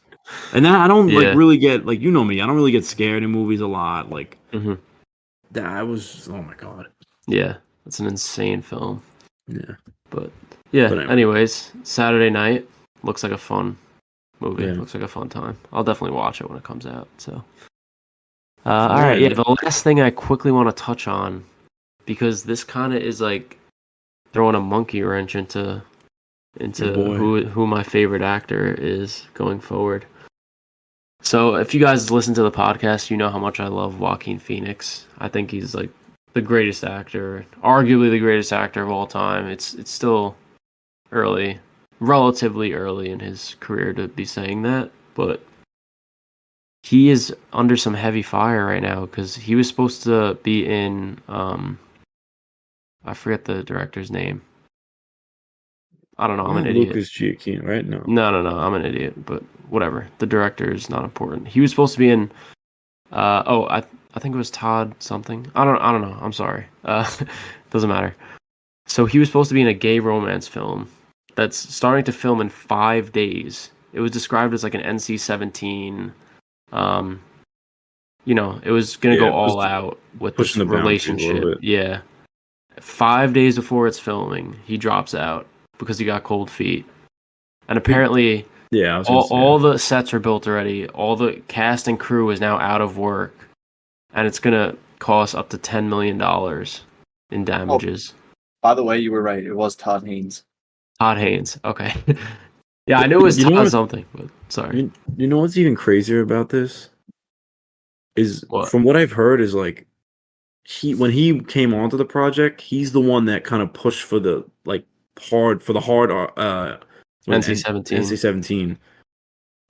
And then I don't like Yeah. really get like you know me. I don't really get scared in movies a lot. Like hmm that was oh my god. Yeah. It's an insane film. Yeah. But yeah, But anyway. anyways, Saturday night looks like a fun movie. Yeah. Looks like a fun time. I'll definitely watch it when it comes out. So, all All right. Yeah, right. the last thing I quickly want to touch on, because this kind of is like throwing a monkey wrench into Your boy. who my favorite actor is going forward. So, if you guys listen to the podcast, you know how much I love Joaquin Phoenix. I think he's like the greatest actor, arguably the greatest actor of all time. It's still early, relatively early in his career to be saying that, but he is under some heavy fire right now because he was supposed to be in I forget the director's name. I don't know, I'm an idiot. Lucas Giacchino, right? No. No, I'm an idiot, but whatever. The director is not important. He was supposed to be in I think it was Todd something. I don't know. I'm sorry. Doesn't matter. So he was supposed to be in a gay romance film that's starting to film in 5 days. It was described as like an NC-17. It was gonna Yeah, go it was all out with this pushing the boundaries a little relationship. bit. Yeah. 5 days before it's filming, he drops out because he got cold feet. And apparently Yeah, I was gonna say. all the sets are built already. All the cast and crew is now out of work. And it's gonna cost up to $10 million in damages. By the way, you were right. It was Todd Haynes. Todd Haynes. Okay. Yeah, I knew it was You know Todd what? something, but sorry. You know what's even crazier about this is What? from what I've heard is like when he came onto the project, he's the one that kind of pushed for the like hard NC-17. NC-17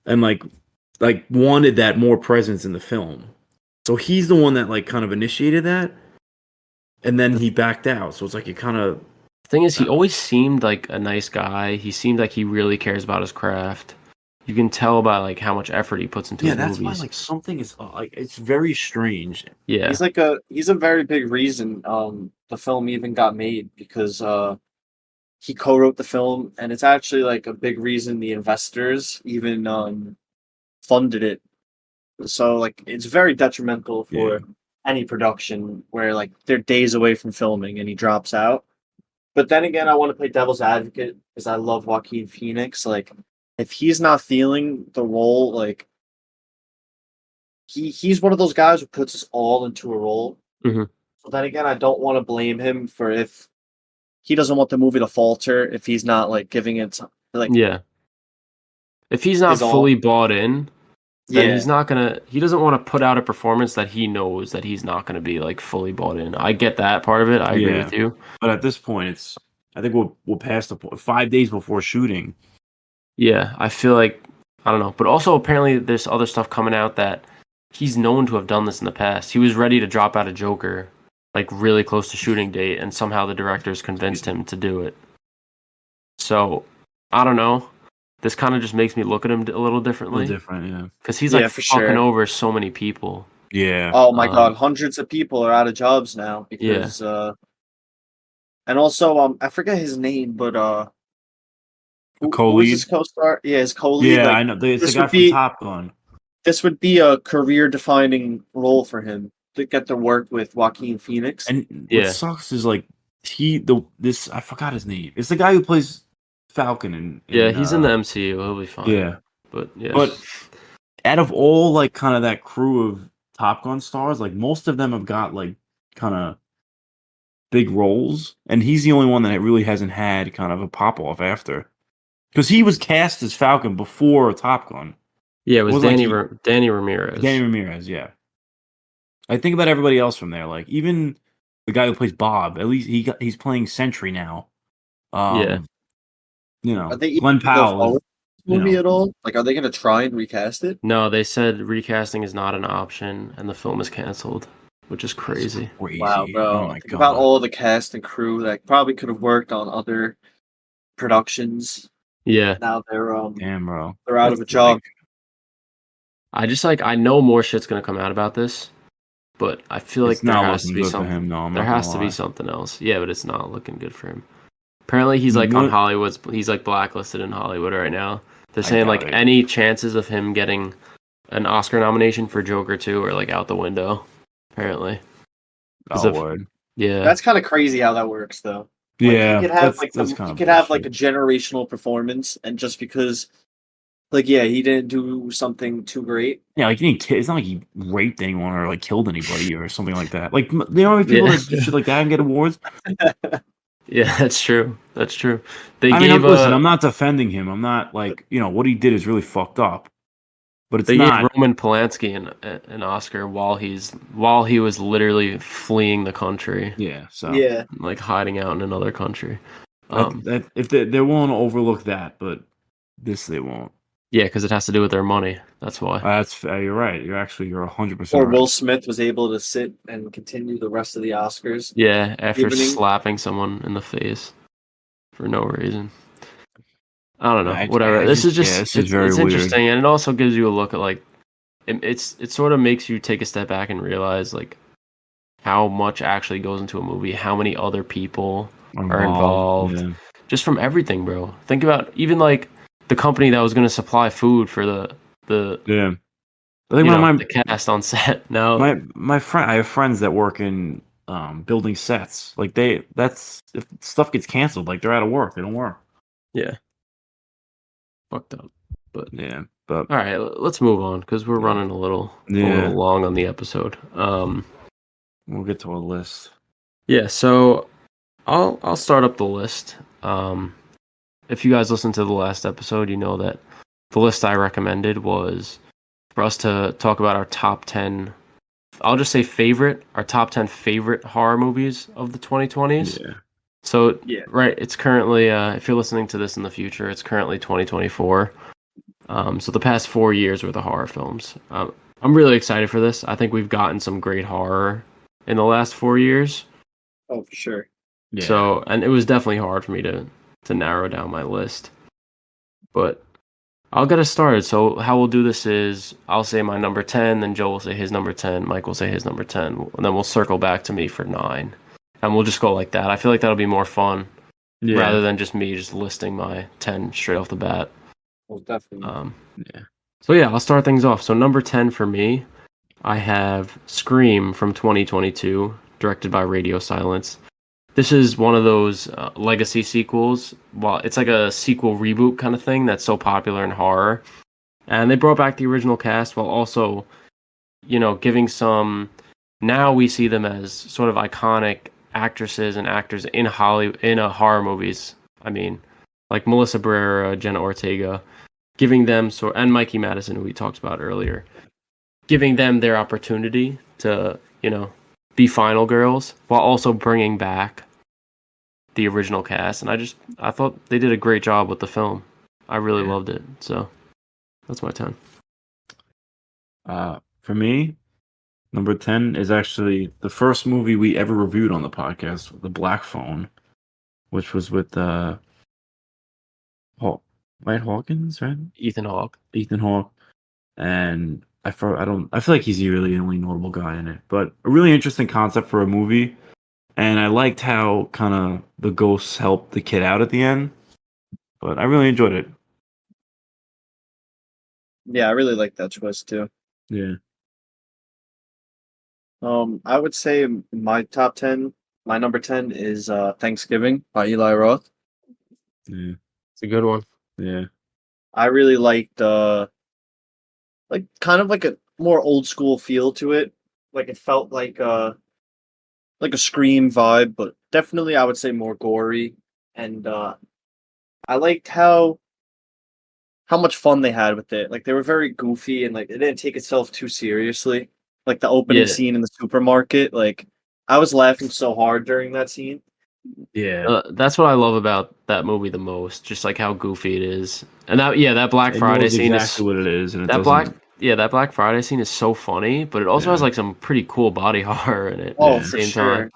and like wanted that more presence in the film. So he's the one that like kind of initiated that, and then he backed out. So it's like it kind of Thing is, he always seemed like a nice guy. He seemed like he really cares about his craft. You can tell by like how much effort he puts into his that's why movies. like something is like it's very strange. Yeah. He's a very big reason the film even got made because he co-wrote the film and it's actually like a big reason the investors even funded it. So like it's very detrimental for any production where like they're days away from filming and he drops out. But then again, I want to play devil's advocate because I love Joaquin Phoenix. Like, if he's not feeling the role, like he's one of those guys who puts us all into a role. Mhm. So then again, I don't want to blame him for if he doesn't want the movie to falter if he's not like giving it like Yeah. If he's not his all. fully bought in, then Yeah, he's not gonna. He doesn't want to put out a performance that he knows that he's not gonna be like fully bought in. I get that part of it. I agree Yeah. with you. But at this point, I think we're past the point. 5 days before shooting. Yeah, I feel like I don't know, but also apparently there's other stuff coming out that he's known to have done this in the past. He was ready to drop out a Joker, like really close to shooting date, and somehow the directors convinced him to do it. So I don't know. This kind of just makes me look at him a little A little differently different, yeah. because he's Yeah, like for fucking sure. over so many people. Yeah. oh my god, hundreds of people are out of jobs now because and also I forget his name, but who is Co-lead? his co-star? Yeah, his co-lead. Yeah, like, I know. It's the this guy would from be Top Gun. this would be a career-defining role for him to get to work with Joaquin Phoenix. And Yeah. what sucks is like I forgot his name. It's the guy who plays Falcon in Yeah, he's in the MCU. He'll be fine. Yeah. But yeah. But out of all like kind of that crew of Top Gun stars, like most of them have got like kind of big roles, and he's the only one that really hasn't had kind of a pop off after, because he was cast as Falcon before Top Gun. Yeah, it was was like Danny Ramirez. Danny Ramirez, yeah. I think about everybody else from there, like even the guy who plays Bob. At least he's playing Sentry now. Yeah. You know, Are they Glenn even gonna go Powell. forward with this movie you know. at all? Like, are they going to try and recast it? No, they said recasting is not an option, and the film is canceled, which is crazy. Crazy. Wow, bro! Oh my Think god. about all the cast and crew that probably could have worked on other productions. Yeah, Now they're Damn, bro. they're out of a That's job. like- I just like I know more shit's gonna come out about this, but I feel like it's there not has to looking be good for something. him. No, I'm There not gonna has to be lie. something else. Yeah, but it's not looking good for him. Apparently, he's like on What- Hollywood's. He's like blacklisted in Hollywood right now. They're I saying like doubt it. any chances of him getting an Oscar nomination for Joker 2 are like out the window. Apparently, Oh, of- word. yeah, That's kind of crazy how that works, though. Like, Yeah, he could have that's kind he of could have like a bullshit. generational performance, and just because, like, yeah, he didn't do something too great. Yeah, like he didn't it's not like he raped anyone or like killed anybody or something like that. Like, you know how many people Yeah. that do shit like that and get awards? yeah. That's true. That's true. They I mean, gave listen, I'm not defending him. I'm not like, what he did is really fucked up. But it's They not. gave Roman Polanski an Oscar while he was literally fleeing the country, Yeah, so Yeah, like hiding out in another country. that if they're willing to overlook that, but this they won't. Yeah, because it has to do with their money. That's why. That's fair. You're right. You're 100% or right. Will Smith was able to sit and continue the rest of the Oscars. Yeah, after Evening. slapping someone in the face for no reason. I don't know. I Whatever. This is just this is very it's weird. interesting, and it also gives you a look at like it sort of makes you take a step back and realize like how much actually goes into a movie, how many other people are involved, Yeah. just from everything, bro. Think about even like the company that was going to supply food for the Yeah. I think the cast on set. Now, my friend, I have friends that work in building sets. Like if stuff gets canceled, like they're out of work. They don't work. yeah, fucked up. But Yeah, but all right, let's move on because we're running a little long on the episode. we'll get to a list. Yeah, so I'll start up the list. If you guys listened to the last episode, you know that the list I recommended was for us to talk about our top 10. I'll just say our top 10 favorite horror movies of the 2020s. Yeah. So, Yeah. right, it's currently, if you're listening to this in the future, it's currently 2024. So the past 4 years were the horror films. I'm really excited for this. I think we've gotten some great horror in the last 4 years. Oh, for sure. Yeah. So, and it was definitely hard for me to narrow down my list. But I'll get us started. So how we'll do this is I'll say my number 10, then Joe will say his number 10, Mike will say his number 10, and then we'll circle back to me for 9. And we'll just go like that. I feel like that'll be more fun rather than just me just listing my 10 straight off the bat. Well, definitely. Yeah. So yeah, I'll start things off. So number 10 for me, I have Scream from 2022, directed by Radio Silence. This is one of those legacy sequels. Well, it's like a sequel reboot kind of thing that's so popular in horror. And they brought back the original cast while also, giving some... Now we see them as sort of iconic actresses and actors in horror movies. I mean, like Melissa Barrera, Jenna Ortega, giving them and Mikey Madison, who we talked about earlier, giving them their opportunity to, be final girls while also bringing back the original cast. And I thought they did a great job with the film. I really loved it. So that's my 10. For me, number 10 is actually the first movie we ever reviewed on the podcast, The Black Phone, which was with White Hawkins, right? Ethan Hawke. Ethan Hawke. And I feel like he's really the only notable guy in it. But a really interesting concept for a movie. And I liked how kind of the ghosts helped the kid out at the end. But I really enjoyed it. Yeah, I really like that twist too. Yeah. I would say my top 10, my number 10 is Thanksgiving by Eli Roth. Yeah. It's a good one. Yeah. I really liked like kind of like a more old school feel to it. Like it felt like a Scream vibe, but definitely I would say more gory. And I liked how much fun they had with it. Like they were very goofy and like it didn't take itself too seriously. Like the opening scene in the supermarket, like I was laughing so hard during that scene. Yeah. That's what I love about that movie the most, just like how goofy it is. And that Black Friday scene exactly what it is, and that Black Friday scene is so funny, but it also has like some pretty cool body horror in it Oh, at the for same sure. time.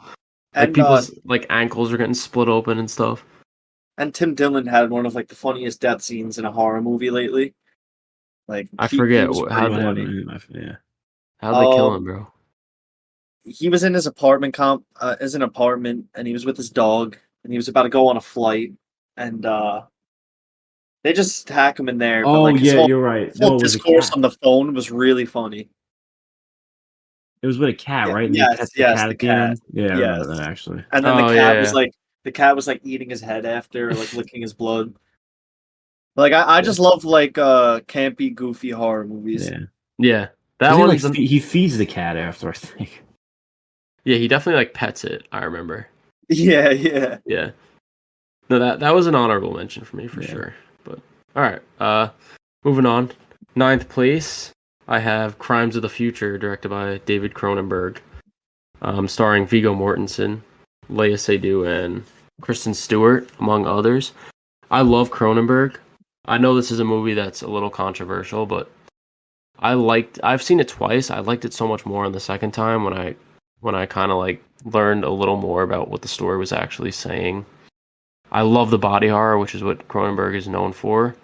Like people's like ankles are getting split open and stuff. And Tim Dillon had one of like the funniest death scenes in a horror movie lately. Like I he forget was how pretty they funny. how'd they kill him, bro? He was in his apartment and he was with his dog and he was about to go on a flight and they just hack him in there. But Oh like his yeah, you're right. whole No, it was a discourse cat. on the phone was really funny. It was with a cat, right? And they Yes, catch the yes, cat the at the cat. end. Yeah, I Yes. remember that actually. And then Oh, the cat was like eating his head after, like licking his blood. Like I just love like campy, goofy horror movies. Yeah. Yeah. That Does he, one's like, he feeds the cat after, I think. yeah, he definitely like pets it, I remember. Yeah, yeah. Yeah. No, that was an honorable mention for me for Yeah. sure. But all right, moving on. 9th place, I have Crimes of the Future, directed by David Cronenberg, starring Viggo Mortensen, Léa Seydoux, and Kristen Stewart, among others. I love Cronenberg. I know this is a movie that's a little controversial, but I've seen it twice. I liked it so much more on the second time when I kind of like learned a little more about what the story was actually saying. I love the body horror, which is what Cronenberg is known for.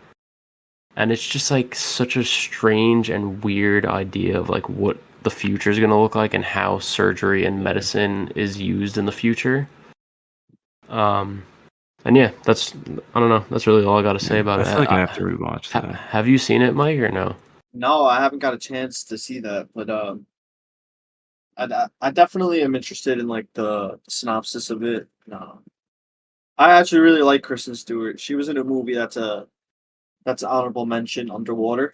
And it's just like such a strange and weird idea of like what the future is going to look like and how surgery and medicine is used in the future. And yeah, I don't know. That's really all I got to say about I it. feel like I have to rewatch that. Have you seen it, Mike, or no? No, I haven't got a chance to see that, but I definitely am interested in like the synopsis of it. No, I actually really like Kristen Stewart. She was in a movie that's an honorable mention, Underwater.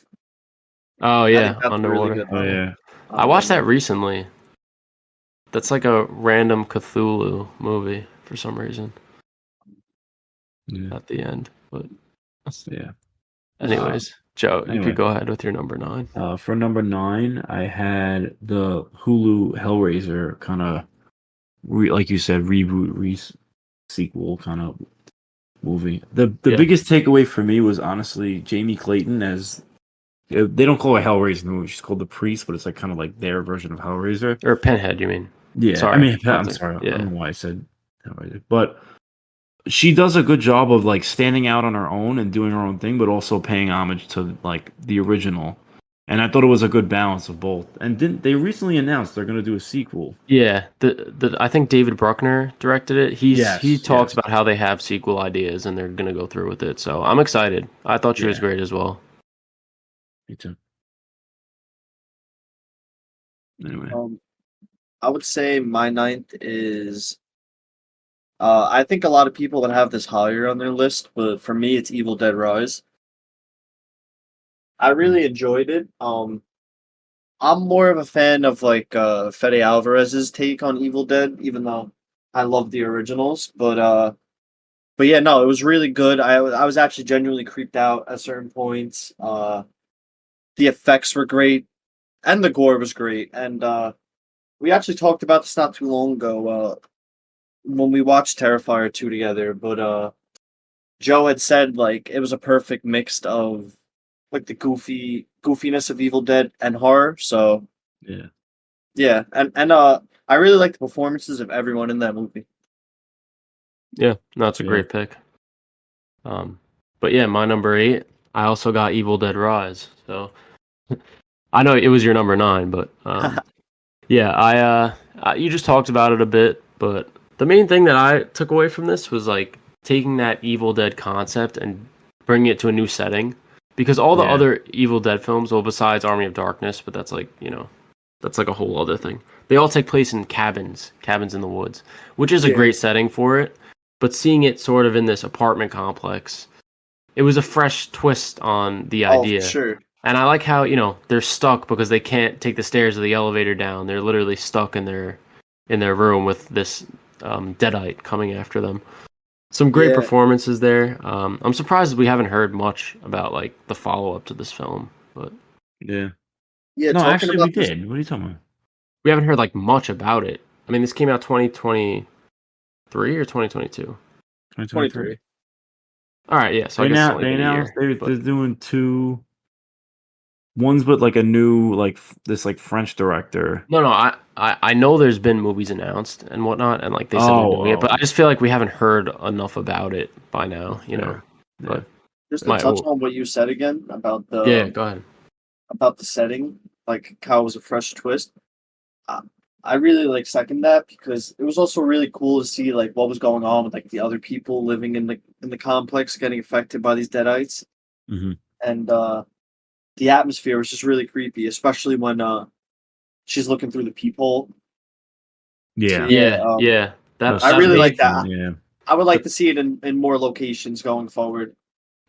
Oh I yeah, think that's a really Underwater. good. Oh yeah. I watched that recently. That's like a random Cthulhu movie for some reason Yeah. at the end. But Yeah. anyways, Joe, you anyway. could go ahead with your number 9. For number 9, I had the Hulu Hellraiser kind of, like you said, reboot, sequel kind of movie. The biggest takeaway for me was honestly Jamie Clayton as they don't call it Hellraiser in the movie. She's called the Priest, but it's like kind of like their version of Hellraiser. Or Pinhead, you mean? Yeah, Sorry. I mean, I'm sorry. Yeah. I don't know why I said Hellraiser, but she does a good job of like standing out on her own and doing her own thing, but also paying homage to like the original. And I thought it was a good balance of both. And they recently announced they're going to do a sequel? Yeah, I think David Bruckner directed it. He talks about how they have sequel ideas and they're going to go through with it. So I'm excited. I thought she was great as well. Me too. Anyway, I would say my 9th is. I think a lot of people would have this higher on their list, but for me, it's Evil Dead Rise. I really enjoyed it. I'm more of a fan of like Fede Alvarez's take on Evil Dead, even though I love the originals, but yeah, no, it was really good. I was actually genuinely creeped out at certain points. The effects were great, and the gore was great. And we actually talked about this not too long ago when we watched Terrifier 2 together. But Joe had said like it was a perfect mix of like the goofiness of Evil Dead and horror. So Yeah. yeah, and I really like the performances of everyone in that movie. Yeah, no, that's a Yeah. great pick. But yeah, my number 8, I also got Evil Dead Rise. So I know it was your number 9, but yeah, you just talked about it a bit, but the main thing that I took away from this was like taking that Evil Dead concept and bringing it to a new setting. Because all the Yeah. other Evil Dead films, well, besides Army of Darkness, but that's like, that's like a whole other thing. They all take place in cabins in the woods, which is a Yeah. great setting for it. But seeing it sort of in this apartment complex, it was a fresh twist on the Oh, idea. for sure. And I like how, they're stuck because they can't take the stairs or the elevator down. They're literally stuck in their room with this deadite coming after them. Some great Yeah. performances there. I'm surprised we haven't heard much about like the follow up to this film, but Yeah. Yeah, No, talking actually, we about this, did. What are you talking about? we haven't heard like much about it. I mean, this came out 2023 or 2022. 2023. 23. All right, yeah. So I They guess it's now only they been a announced year. they're But doing two. One's with like a new this like French director. no, I know there's been movies announced and whatnot, and like they said they're doing it, but I just feel like we haven't heard enough about it by now, Fair. Yeah. But Just to touch well, on what you said again yeah, go ahead. about the setting, like how it was a fresh twist. I, I really like second that because it was also really cool to see like what was going on with like the other people living in the complex getting affected by these deadites, hmm and the atmosphere was just really creepy, especially when she's looking through the peephole. So, Yeah. yeah, Yeah. That I that really made like that. Yeah. I would like to see it in more locations going forward.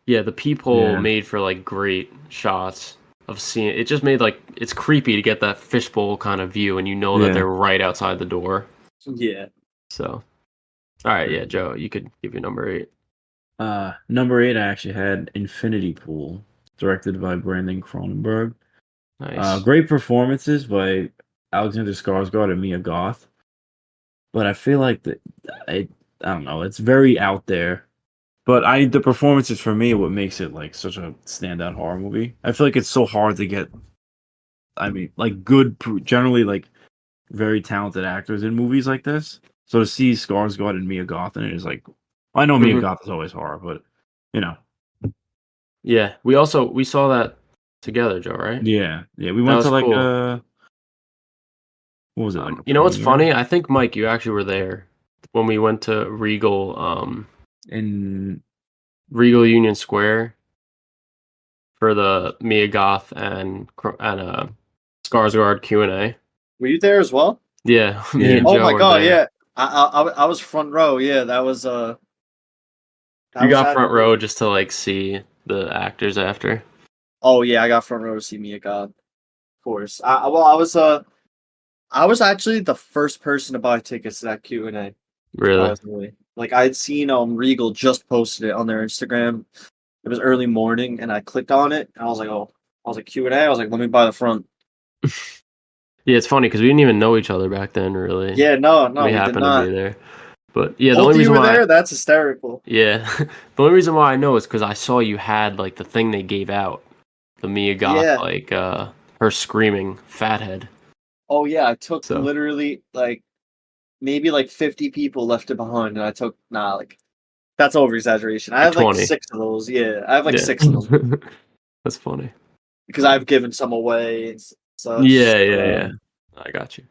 Yeah, the peephole Yeah. made for like great shots of seeing it. Just made like it's creepy to get that fishbowl kind of view, and that Yeah. they're right outside the door. Yeah. So, all right, yeah, Joe, you could give your number 8. Number 8, I actually had Infinity Pool, directed by Brandon Cronenberg. Nice. Great performances by Alexander Skarsgård and Mia Goth, but I feel like I don't know, it's very out there. But the performances for me, what makes it like such a standout horror movie. I feel like it's so hard to get. I mean, like generally like very talented actors in movies like this. So to see Skarsgård and Mia Goth in it is like, I know Mia Mhm. Goth is always horror, but you know, Yeah, we saw that together, Joe, right? yeah, we That went to was like cool. what was it, like a You know what's premiere funny? I think Mike, you actually were there when we went to in Regal Union Square for the Mia Goth and Skarsgård Q&A. Were you there as well? Yeah, me Yeah. and Oh Joe my were god, there. yeah. I was front row. Yeah, that was that You was got at front row just to like see the actors after. Oh yeah, I got front row to see Mia God. Of course. I was actually the first person to buy tickets to that Q&A. Really? Surprisingly. Like I'd seen Regal just posted it on their Instagram. It was early morning and I clicked on it and I was like, oh, I was like Q&A. I was like, let me buy the front. Yeah, it's funny because we didn't even know each other back then, really. Yeah, no, We we did happened to be not. there. But yeah, the Both only of you reason were why there? That's hysterical. yeah, the only reason why I know is because I saw you had like the thing they gave out, the Mia Goth, Yeah. like her screaming fathead. Oh yeah, I took So literally like maybe like 50 people left it behind and I took like that's over exaggeration. I like have like 20. 6 of those. Yeah, I have like Yeah. 6 of them That's funny. because I've given some away and such. Yeah. I got you.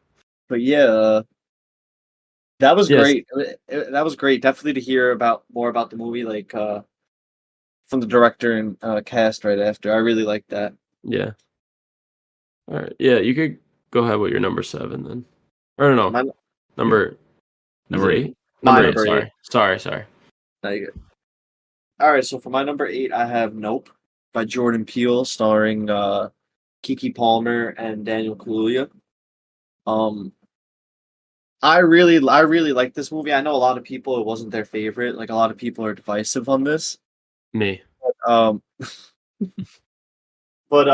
But yeah, that was Yes. great. That was great. Definitely to hear about more about the movie, like from the director and cast right after. I really like that. Yeah. All right. Yeah, you could go ahead with your number 7 then. Or no, My number number is it 8. 8? my Number 8. number 8. Sorry. Now you good. All right, so for my number 8, I have Nope by Jordan Peele, starring Kiki Palmer and Daniel Kaluuya. Um, I really like this movie. I know a lot of people it wasn't their favorite. Like a lot of people are divisive on this. Me. Um, but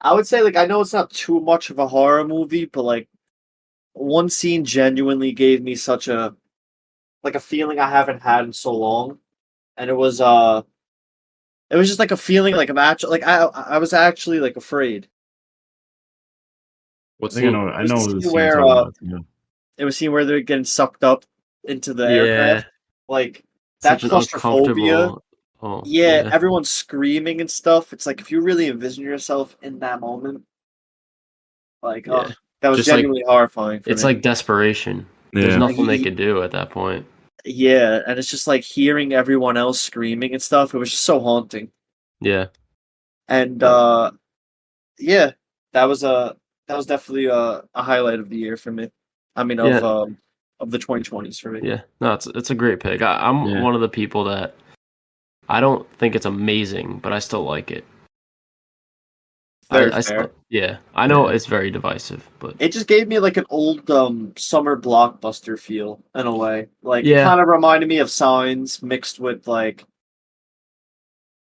I would say like I know it's not too much of a horror movie, but like one scene genuinely gave me such a like a feeling I haven't had in so long, and it was just like a feeling like I'm actually like I was actually like afraid. I What's think I the know. I It was know the the scene scene you're where talking about. Yeah. it was the scene where they're getting sucked up into the yeah, aircraft. Like that such an claustrophobia. uncomfortable. Oh Yeah, yeah, everyone's screaming and stuff. It's like if you really envision yourself in that moment, like yeah. that was Just like genuinely horrifying for it's me. like desperation. There's Yeah. nothing they could do at that point. Yeah, and it's just like hearing everyone else screaming and stuff. It was just so haunting. Yeah, And yeah, that was definitely a highlight of the year for me. I mean yeah, of the 2020s for me. yeah. No, it's a great pick. I'm Yeah. one of the people that I don't think it's amazing, but I still like it. Very I fair. still, yeah. I know Yeah. it's very divisive, but It just gave me like an old summer blockbuster feel in a way. Like it yeah, kind of reminded me of Signs mixed with like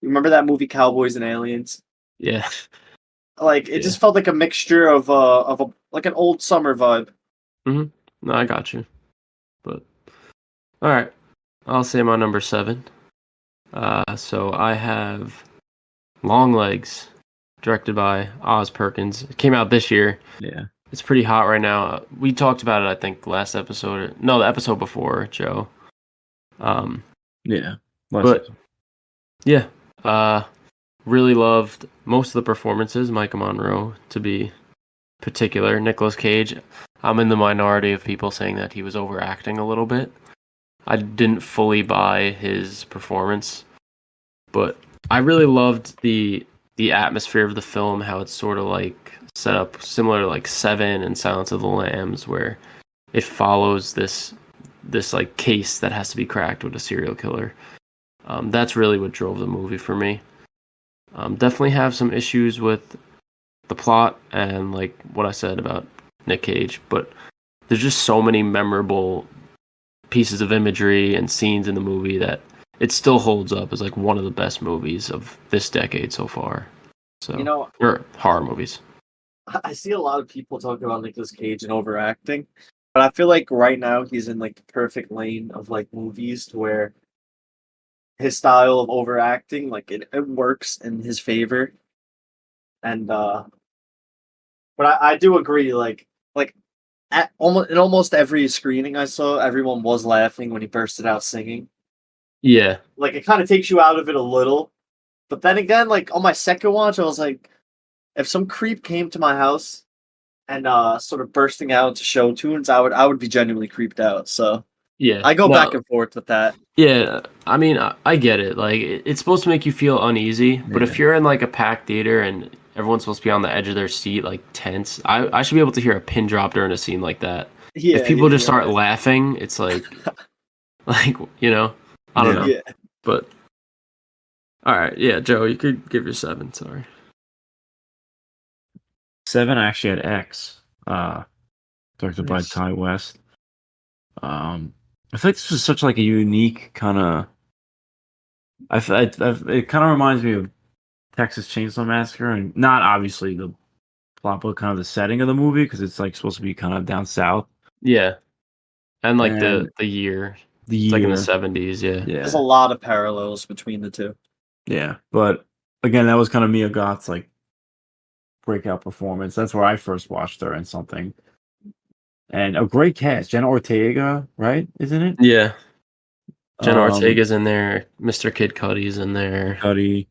you remember that movie Cowboys and Aliens? yeah, Like it yeah. just felt like a mixture of a like an old summer vibe. No, I got you. But all right, I'll say my number 7. So I have Long Legs, directed by Oz Perkins. It came out this year. Yeah. It's pretty hot right now. We talked about it, I think, last episode. No, the episode before, Joe. Yeah. But yeah, really loved most of the performances. Micah Monroe, to be particular. Nicolas Cage. I'm in the minority of people saying that he was overacting a little bit. I didn't fully buy his performance, but I really loved the atmosphere of the film, how it's sort of like set up similar to like Seven and Silence of the Lambs, where it follows this like case that has to be cracked with a serial killer. That's really what drove the movie for me. Definitely have some issues with the plot and like what I said about Nick Cage, but there's just so many memorable pieces of imagery and scenes in the movie that it still holds up as like one of the best movies of this decade so far. So, You know, or horror movies. I see a lot of people talking about Nicolas Cage and overacting, but I feel like right now he's in like the perfect lane of like movies to where his style of overacting like it works in his favor. And but I do agree like at almost every screening I saw, everyone was laughing when he bursted out singing. Yeah, Like it kind of takes you out of it a little. But then again, like on my second watch, I was like, if some creep came to my house and sort of bursting out into show tunes, I would be genuinely creeped out. So yeah. I go No, back and forth with that. yeah, I mean, I get it. Like, it's supposed to make you feel uneasy, but if Yeah. you're in like a packed theater and everyone's supposed to be on the edge of their seat, like tense, I should be able to hear a pin drop during a scene like that. Yeah, If people yeah, just yeah. start laughing, it's like, like I don't Yeah. know. Yeah. But all right, yeah, Joe, you could give your 7. Sorry. 7 I actually had X. Directed by Nice. Ty West. I feel like this was such like a unique kind of. It kind of reminds me of Texas Chainsaw Massacre, and not obviously the plot, but kind of the setting of the movie because it's like supposed to be kind of down south. Yeah, and like And the year, the it's like in the year, 70s. Yeah, yeah, There's a lot of parallels between the two. yeah. But again, that was kind of Mia Goth's like breakout performance. That's where I first watched her in something, and a great cast. Jenna Ortega, right? Isn't it? yeah. Jenna Um, Ortega's in there. Mr. Kid Cudi's in there. Cuddy.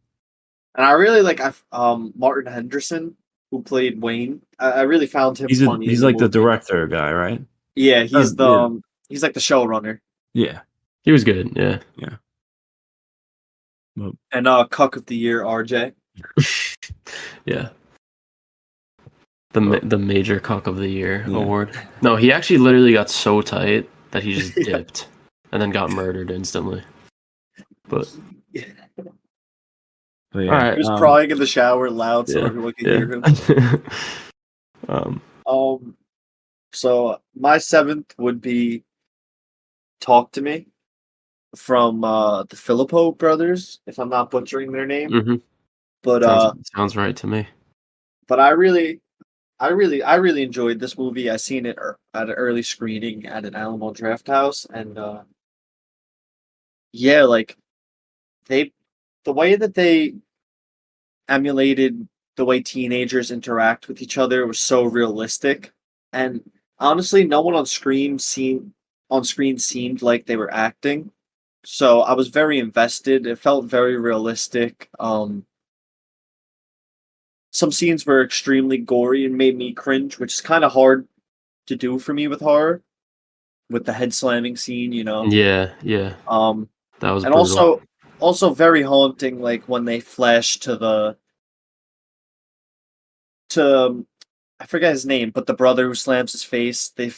And I really like Martin Henderson, who played Wayne. I really found him funny. He's in like the movie. director guy, right? Yeah, he's the Yeah. he's like the showrunner. Yeah. He was good. Yeah. Well, And Cuck of the Year, RJ. Yeah. The major cock of the year Yeah. award. No, he actually literally got so tight that he just Yeah. dipped and then got murdered instantly. But but yeah. all right. He was crying in the shower loud so yeah, everyone could yeah. hear him. So my seventh would be Talk to Me from the Filippo brothers, if I'm not butchering their name. Mm-hmm. But Sounds right to me. but I really enjoyed this movie. I seen it at an early screening at an Alamo Draft House, and yeah, like they, the way that they emulated the way teenagers interact with each other was so realistic, and honestly, no one on screen seemed like they were acting. So I was very invested. It felt very realistic. Some scenes were extremely gory and made me cringe, which is kind of hard to do for me with horror, with the head slamming scene, you know. Yeah. Um, That was and brutal. also very haunting, like when they flash to I forget his name, but the brother who slams his face. They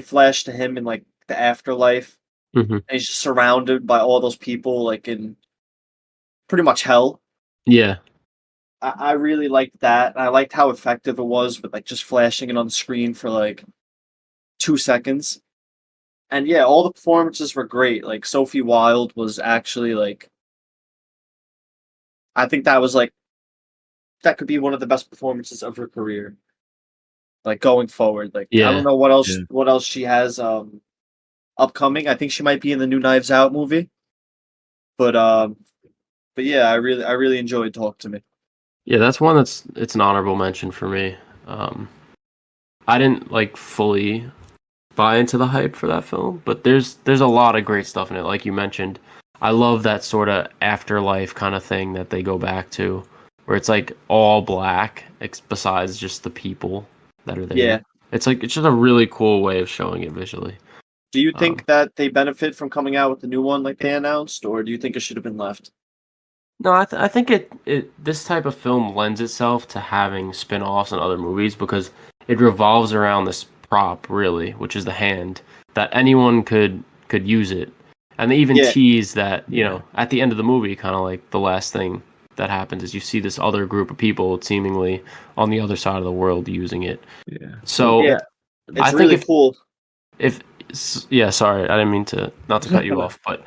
flash to him in like the afterlife, Mm-hmm. and he's just surrounded by all those people, like in pretty much hell. Yeah. I really liked that. I liked how effective it was with like just flashing it on the screen for like 2 seconds. And yeah, all the performances were great. Like Sophie Wilde was actually like, I think that was like, that could be one of the best performances of her career. Like going forward, like I don't Yeah. know what else Yeah. she has upcoming. I think she might be in the new Knives Out movie. But yeah, I really enjoyed Talk to Me. Yeah, that's one it's an honorable mention for me. I didn't like fully buy into the hype for that film, but there's a lot of great stuff in it. Like you mentioned, I love that sort of afterlife kind of thing that they go back to, where it's like all black, besides just the people that are there. Yeah. It's just a really cool way of showing it visually. Do you think that they benefit from coming out with the new one like they announced, or do you think it should have been left? No, I think this type of film lends itself to having spin-offs and other movies because it revolves around this prop really, which is the hand that anyone could use it. And they even Yeah. tease that, at the end of the movie, kind of like the last thing that happens is you see this other group of people seemingly on the other side of the world using it. Yeah. So Yeah, I it's think really cool. yeah, sorry, I didn't mean to not to cut you off, but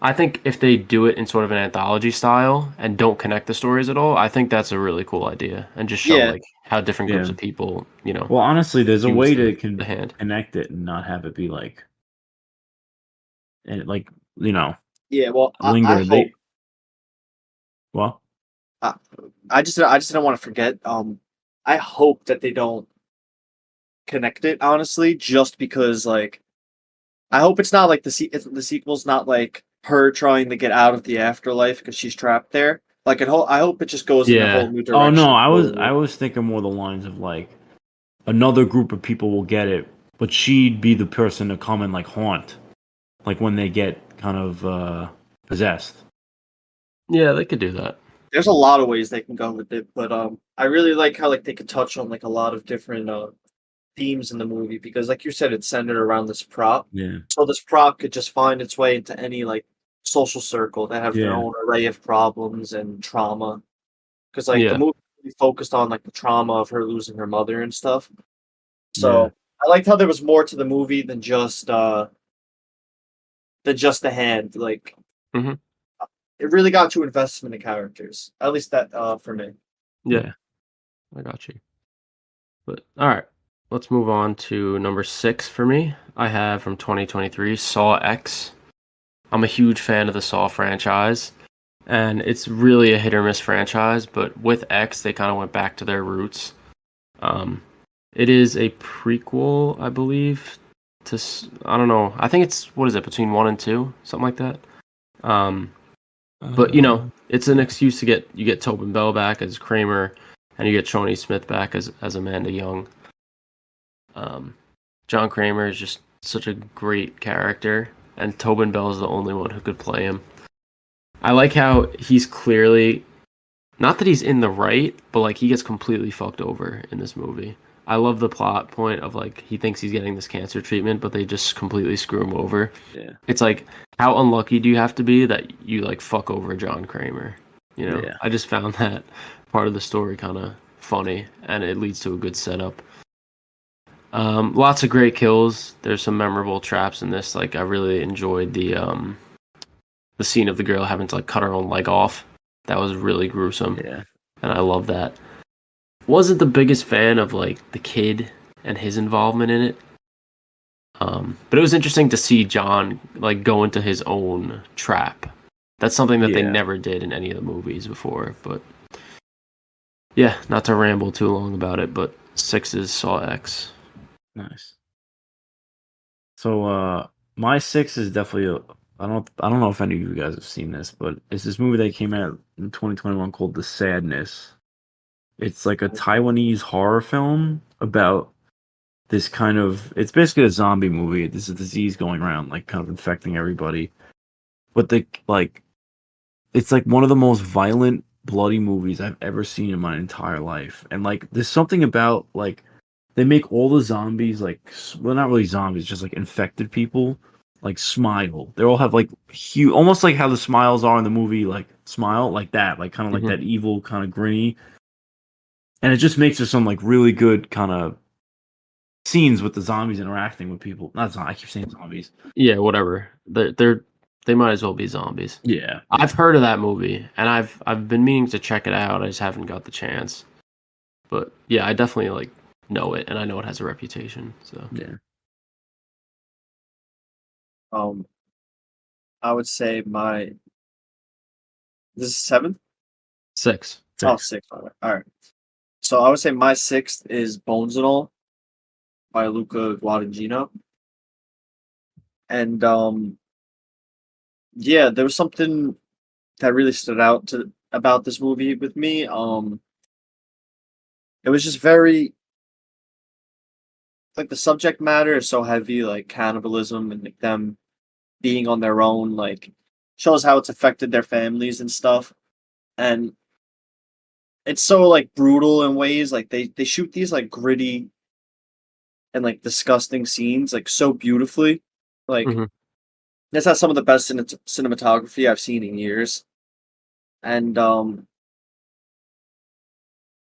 I think if they do it in sort of an anthology style and don't connect the stories at all, I think that's a really cool idea and just show Yeah. like how different groups Yeah. of people, Well, honestly, there's a use way the to hand. connect it and not have it be like, and like Yeah, well, linger. I hope. Well, I just don't want to forget. I hope that they don't connect it. Honestly, just because like I hope it's not like the sequel's not like her trying to get out of the afterlife because she's trapped there. Like I hope it just goes in a Yeah. whole new oh direction. no, I totally. was thinking more the lines of like another group of people will get it, but she'd be the person to come and like haunt, like when they get kind of possessed. Yeah, they could do that. There's a lot of ways they can go with it, but I really like how like they could touch on like a lot of different themes in the movie because like you said, it's centered around this prop. Yeah. So this prop could just find its way into any like social circle that have their Yeah. own array of problems and trauma. Because like the Yeah. movie really focused on like the trauma of her losing her mother and stuff. So Yeah. I liked how there was more to the movie than just the hand. Like Mhm. it really got you invested in the characters. At least that for me. Yeah. I got you. But all right, let's move on to number 6 for me. I have from 2023 Saw X. I'm a huge fan of the Saw franchise, and it's really a hit or miss franchise, but with X, they kind of went back to their roots. It is a prequel, I believe, I don't know, I think it's, what is it, between 1 and 2, something like that. But, it's an excuse to get Tobin Bell back as Kramer, and you get Shawnee Smith back as Amanda Young. John Kramer is just such a great character, and Tobin Bell is the only one who could play him. I like how he's clearly, not that he's in the right, but like he gets completely fucked over in this movie. I love the plot point of like he thinks he's getting this cancer treatment, but they just completely screw him over. Yeah. It's like, how unlucky do you have to be that you like fuck over John Kramer? Yeah. I just found that part of the story kind of funny, and it leads to a good setup. Lots of great kills. There's some memorable traps in this. Like I really enjoyed the scene of the girl having to like cut her own leg off. That was really gruesome, Yeah. and I love that. Wasn't the biggest fan of like the kid and his involvement in it. But it was interesting to see John like go into his own trap. That's something that they Yeah. never did in any of the movies before. But yeah, not to ramble too long about it, but 6 is Saw X. Nice. So my 6 is definitely I don't know if any of you guys have seen this, but it's this movie that came out in 2021 called The Sadness. It's like a Taiwanese horror film about this kind of it's basically a zombie movie. There's a disease going around, like kind of infecting everybody. But it's like one of the most violent, bloody movies I've ever seen in my entire life. And like there's something about like they make all the zombies like well not really zombies, just like infected people like smile. They all have like huge almost like how the smiles are in the movie, like smile, like that, like kind of like that evil kind of grinny. And it just makes for some like really good kind of scenes with the zombies interacting with people. Not zombies, I keep saying zombies. Yeah, whatever. They might as well be zombies. Yeah. I've heard of that movie, and I've been meaning to check it out. I just haven't got the chance. But yeah, I definitely like know it, and I know it has a reputation. So Yeah. I would say this is 7th? 6. Oh, 6. All right. So I would say my 6th is Bones and All by Luca Guadagnino. And yeah, there was something that really stood out about this movie with me. It was just very like the subject matter is so heavy, like cannibalism and like them being on their own, like shows how it's affected their families and stuff. And it's so like brutal in ways. Like they shoot these like gritty and like disgusting scenes like so beautifully. Like Mhm. this has some of the best cinematography I've seen in years. And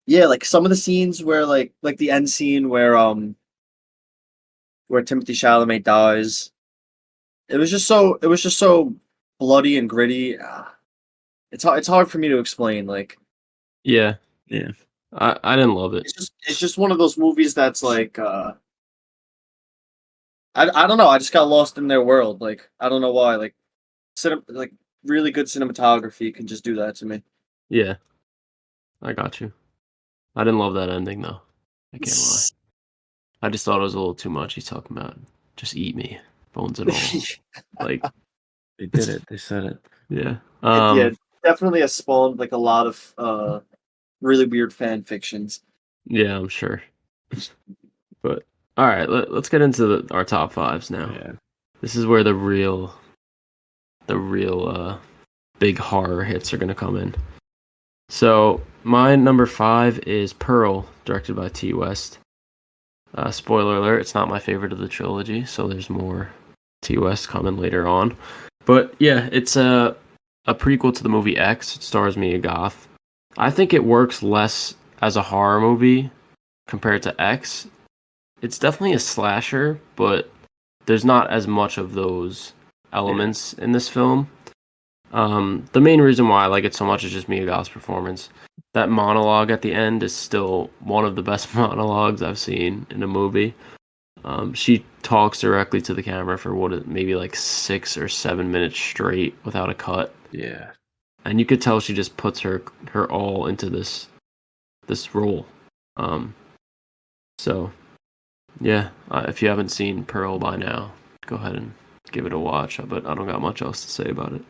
yeah, like some of the scenes where like the end scene where Timothy Chalamet dies. It was just so bloody and gritty. It's hard for me to explain. Like Yeah, Yeah. I didn't love it. it's just one of those movies that's like I don't know. I just got lost in their world. Like I don't know why. Like like really good cinematography can just do that to me. Yeah, I got you. I didn't love that ending though. I can't lie. I just thought it was a little too much. He's talking about just eat me, bones and all. Like They did it. They said it. yeah. Yeah, definitely has spawned like a lot of really weird fan fictions. Yeah, I'm sure. But all right, let's get into our top 5s now. Yeah. This is where the real big horror hits are gonna come in. So my number 5 is Pearl, directed by T. West. Spoiler alert: it's not my favorite of the trilogy, so there's more T. West coming later on. But yeah, it's a prequel to the movie X. It stars Mia Goth. I think it works less as a horror movie compared to X. It's definitely a slasher, but there's not as much of those elements in this film. The main reason why I like it so much is just Mia Goth's performance. That monologue at the end is still one of the best monologues I've seen in a movie. She talks directly to the camera for maybe like 6 or 7 minutes straight without a cut, Yeah. and you could tell she just puts her all into this role. So yeah, if you haven't seen Pearl by now, go ahead and give it a watch. But I don't got much else to say about it.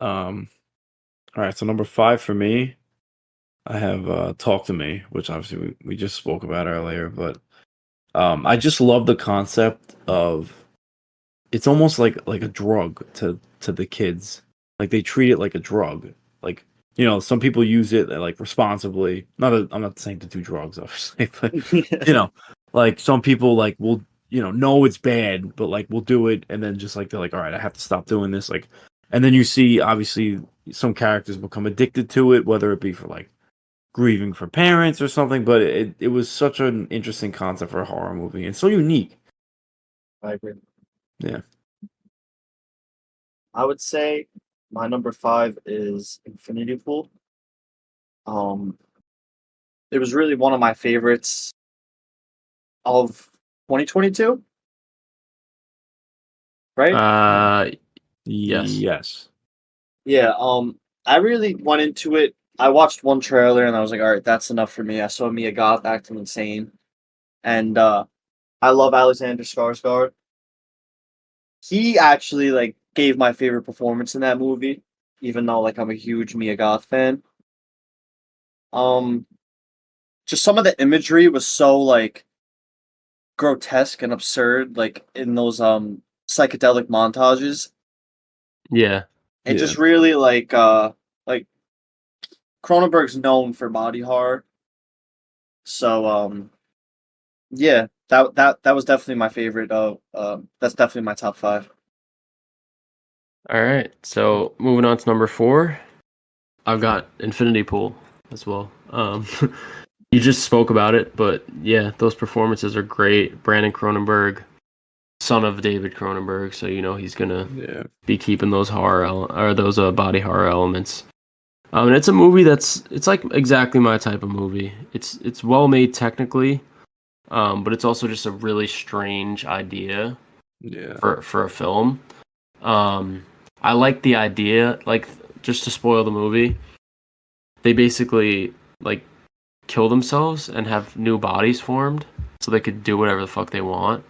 All right, so number 5 for me, I have Talk to Me, which obviously we just spoke about earlier, but I just love the concept of it's almost like a drug to the kids. Like they treat it like a drug. Like, some people use it like responsibly. I'm not saying to do drugs, obviously, but like some people like will know it's bad, but like will do it and then just like they're like, all right, I have to stop doing this. Like, and then you see obviously some characters become addicted to it, whether it be for like grieving for parents or something, but it was such an interesting concept for a horror movie and so unique. I agree. Yeah. I would say my number 5 is Infinity Pool. It was really one of my favorites of 2022, right? Yes. Yes. Yeah, I really went into it. I watched one trailer and I was like, all right, that's enough for me. I saw Mia Goth acting insane. And I love Alexander Skarsgård. He actually like gave my favorite performance in that movie, even though like I'm a huge Mia Goth fan. Um just some of the imagery was so like grotesque and absurd, like in those psychedelic montages. Yeah. It Yeah. just really like Cronenberg's known for body horror. So yeah, that was definitely my favorite of that's definitely my top 5. All right. So moving on to number 4, I've got Infinity Pool as well. You just spoke about it, but yeah, those performances are great. Brandon Cronenberg, son of David Cronenberg, so you know he's gonna Yeah. be keeping those those body horror elements. And it's a movie it's like exactly my type of movie. It's well made technically, but it's also just a really strange idea Yeah. for a film. I like the idea, like just to spoil the movie, they basically like kill themselves and have new bodies formed so they could do whatever the fuck they want,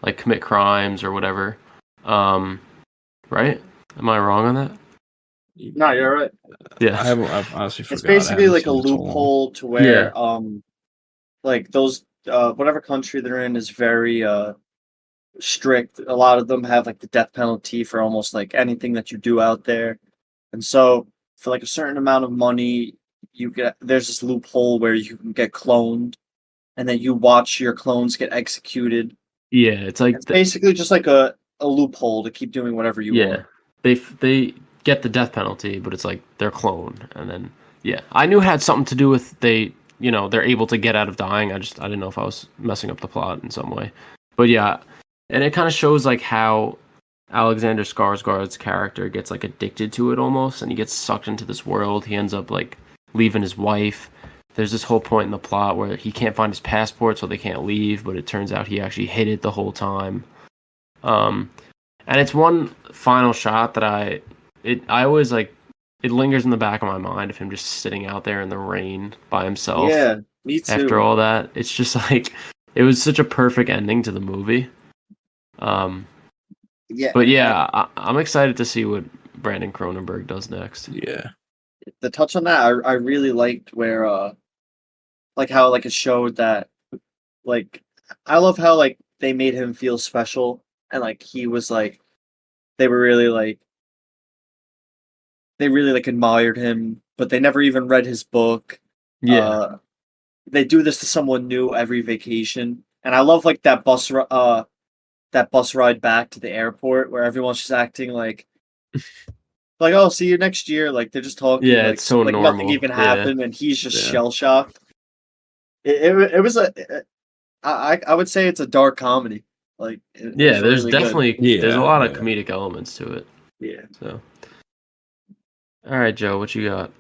like commit crimes or whatever. Right? Am I wrong on that? No, you're right. Yeah. I've honestly forgot. It's I basically haven't like a seen it so long. loophole to where like those whatever country they're in is very strict. A lot of them have like the death penalty for almost like anything that you do out there. And so for like a certain amount of money, there's this loophole where you can get cloned and then you watch your clones get executed. Yeah, it's like It's basically just like a loophole to keep doing whatever you want. they get the death penalty, but it's like their clone, and then I knew it had something to do with they're able to get out of dying. I didn't know if I was messing up the plot in some way, but yeah, and it kind of shows like how Alexander Skarsgård's character gets like addicted to it almost, and he gets sucked into this world. He ends up like leaving his wife. There's this whole point in the plot where he can't find his passport, so they can't leave, but it turns out he actually hid it the whole time. And it's one final shot that I always like, it lingers in the back of my mind of him just sitting out there in the rain by himself. Yeah, me too. After all that, it's just like it was such a perfect ending to the movie. Yeah, But yeah, I'm excited to see what Brandon Cronenberg does next. Yeah. the touch on that, I really liked where like how like it showed that like I love how like they made him feel special and like he was like they were really like they really like admired him, but they never even read his book. Yeah. They do this to someone new every vacation, and I love like that bus ride back to the airport where everyone's just acting like oh, see you next year. Like they're just talking Yeah, like it's so nothing normal. even Yeah. happened, and he's just Yeah. shell shocked. It was I would say it's a dark comedy. Like it Yeah, was there's really good. definitely there's a lot of Yeah. comedic elements to it. Yeah. So, all right, Joe, what you got?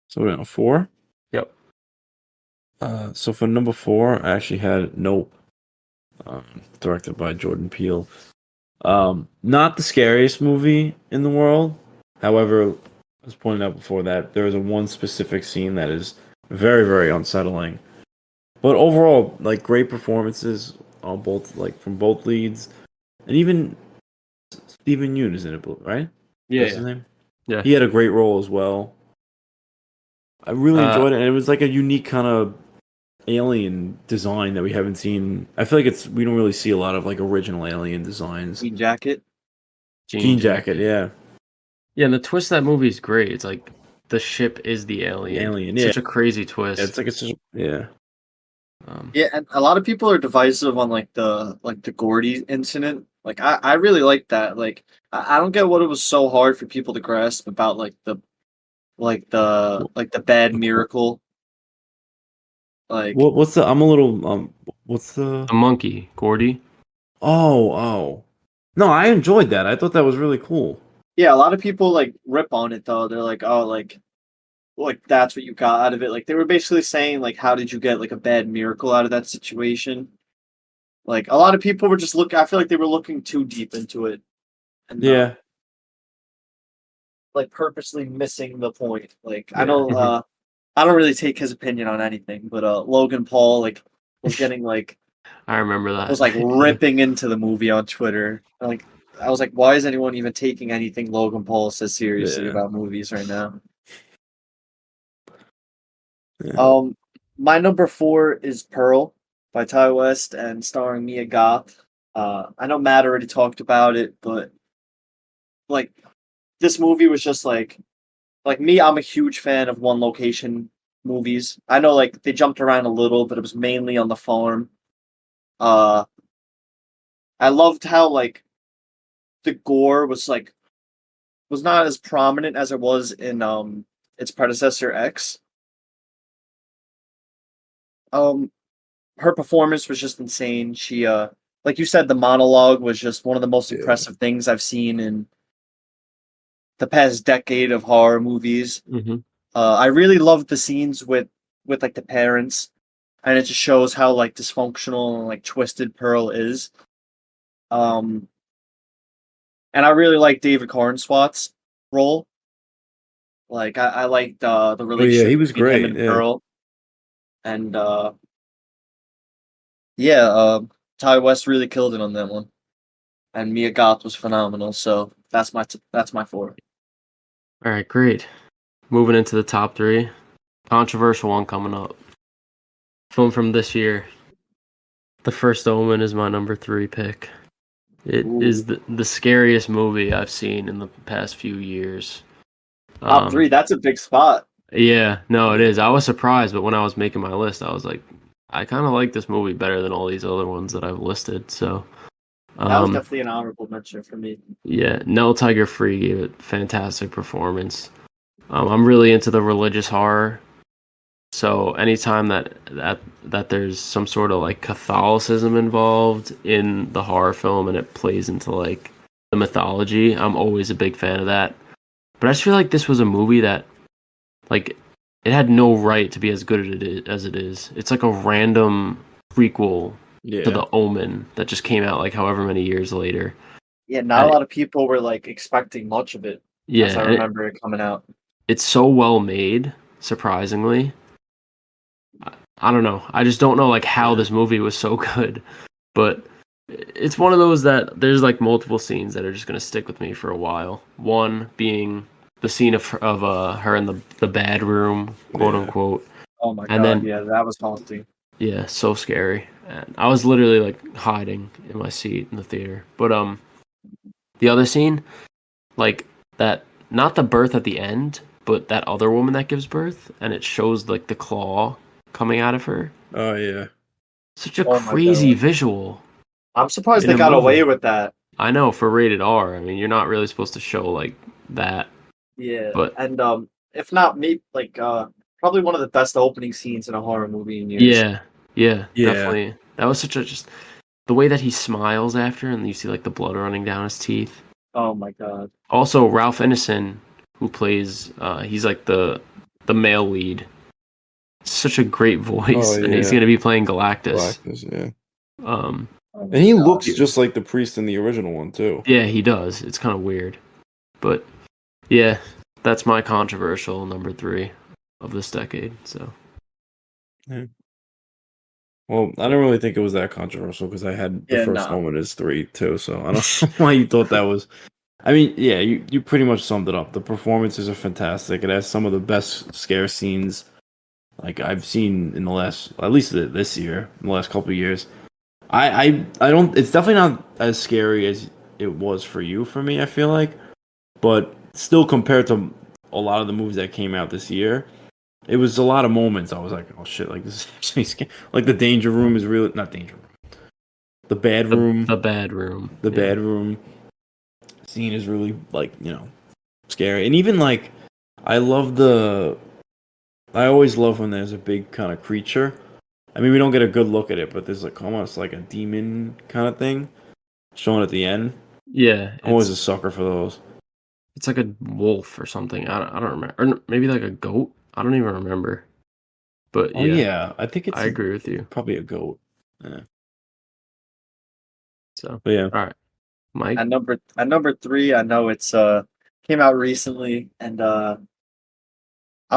So we're on 4. Yep. So for number 4, I actually had Nope, directed by Jordan Peele. Not the scariest movie in the world. However, as pointed out before that, there is a one specific scene that is very, very unsettling. But overall, like great performances on both, like from both leads, and even Steven Yeun is in it, right? Yeah, That's his name. Yeah. He had a great role as well. I really enjoyed it, and it was like a unique kind of alien design that we haven't seen. I feel like we don't really see a lot of like original alien designs. Jean Jacket. Jean Jacket, yeah. Yeah, and the twist of that movie is great. It's like the ship is the alien. Alien, It's yeah. such a crazy twist. It's just, yeah. Yeah, and a lot of people are divisive on like the Gordy incident. Like I really like that. Like I don't get what it was so hard for people to grasp about like the like the bad miracle. Like What's the? I'm a little. What's the? The monkey, Gordy. Oh. No, I enjoyed that. I thought that was really cool. yeah, a lot of people like rip on it though. They're like, oh, like that's what you got out of it. Like they were basically saying like, how did you get like a bad miracle out of that situation? Like a lot of people were just I feel like they were looking too deep into it, and Yeah. like purposely missing the point. Like I Yeah. know, I don't really take his opinion on anything, but Logan Paul like was getting like I remember that. was like ripping into the movie on Twitter. Like I was like, why is anyone even taking anything Logan Paul says seriously Yeah. about movies right now? Yeah. My number 4 is Pearl by Ty West and starring Mia Goth. I know Matt already talked about it, but like this movie was just like me, I'm a huge fan of one location movies. I know like they jumped around a little, but it was mainly on the farm. Uh I loved how like the gore was not as prominent as it was in its predecessor X. Um her performance was just insane. She like you said, the monologue was just one of the most Yeah. impressive things I've seen in the past decade of horror movies. Hmm. I really loved the scenes with like the parents, and it just shows how like dysfunctional and like twisted Pearl is. Um, and I really like David Cornswat's role. Like I liked the Oh yeah, he relationship was between him great. and Yeah. Pearl, and yeah, Ty West really killed it on that one, and Mia Goth was phenomenal. So that's my 4. All right, great. Moving into the top 3. Controversial one coming up. Film from this year. The First Omen is my number 3 pick. It is the scariest movie I've seen in the past few years. Top 3. That's a big spot. Yeah, no, it is. I was surprised, but when I was making my list, I was like, I kind of like this movie better than all these other ones that I've listed. So, That was definitely an honorable mention for me. yeah, Nell Tiger Free gave it fantastic performance. I'm really into the religious horror, so anytime that there's some sort of like Catholicism involved in the horror film and it plays into like the mythology, I'm always a big fan of that. But I just feel like this was a movie that like it had no right to be as good as it is. It's like a random prequel Yeah. to The Omen that just came out like however many years later. Yeah, not a lot of people were like expecting much of it. Yeah, as I and remember it coming out. it's so well made, surprisingly. I don't know. I just don't know like how this movie was so good, but it's one of those that there's like multiple scenes that are just gonna stick with me for a while. One being the scene of her in the bad room, quote Yeah. unquote. Oh my And god, then yeah, that was haunting. yeah, so scary. And I was literally like hiding in my seat in the theater. But the other scene, like that, not the birth at the end, but that other woman that gives birth, and it shows like the claw coming out of her. Oh yeah. Such a Oh my crazy God. visual. I'm surprised In they a got movie. away with that. I know for rated R. I mean, you're not really supposed to show like that. Yeah, But and if not me, like probably one of the best opening scenes in a horror movie in years. yeah, Yeah. definitely. That was such a just the way that he smiles after, and you see like the blood running down his teeth. Oh my god. Also, Ralph Ineson, who plays, he's like the male lead. Such a great voice, Oh, and he's yeah. gonna be playing Galactus. Galactus, yeah. Um, Oh my And he God. looks just like the priest in the original one too. yeah, he does. It's kind of weird, but yeah, that's my controversial number 3 of this decade. So Well, I don't really think it was that controversial because I had the Yeah, first no. moment as 3 too, so I don't know why you thought that was. I mean, yeah, you pretty much summed it up. The performances are fantastic. It has some of the best scare scenes like I've seen in the last, at least this year, in the last couple of years. I don't. It's definitely not as scary as it was for you. For me, I feel like, but still compared to a lot of the movies that came out this year, it was a lot of moments. I was like, oh shit, like this is actually scary. Like the danger room is really not danger room. The bad room. the bad room. The yeah. bad room scene is really like scary, and even like I love the. I always love when there's a big kind of creature. I mean, we don't get a good look at it, but there's like almost like a demon kind of thing shown at the end. Yeah, I'm always a it's sucker for those. it's like a wolf or something. I don't remember. Or maybe like a goat. I don't even remember. But Oh yeah, yeah, I think I agree with you. probably a goat. Yeah. So, But yeah, all right, Mike. At number three, I know it's came out recently, and I'll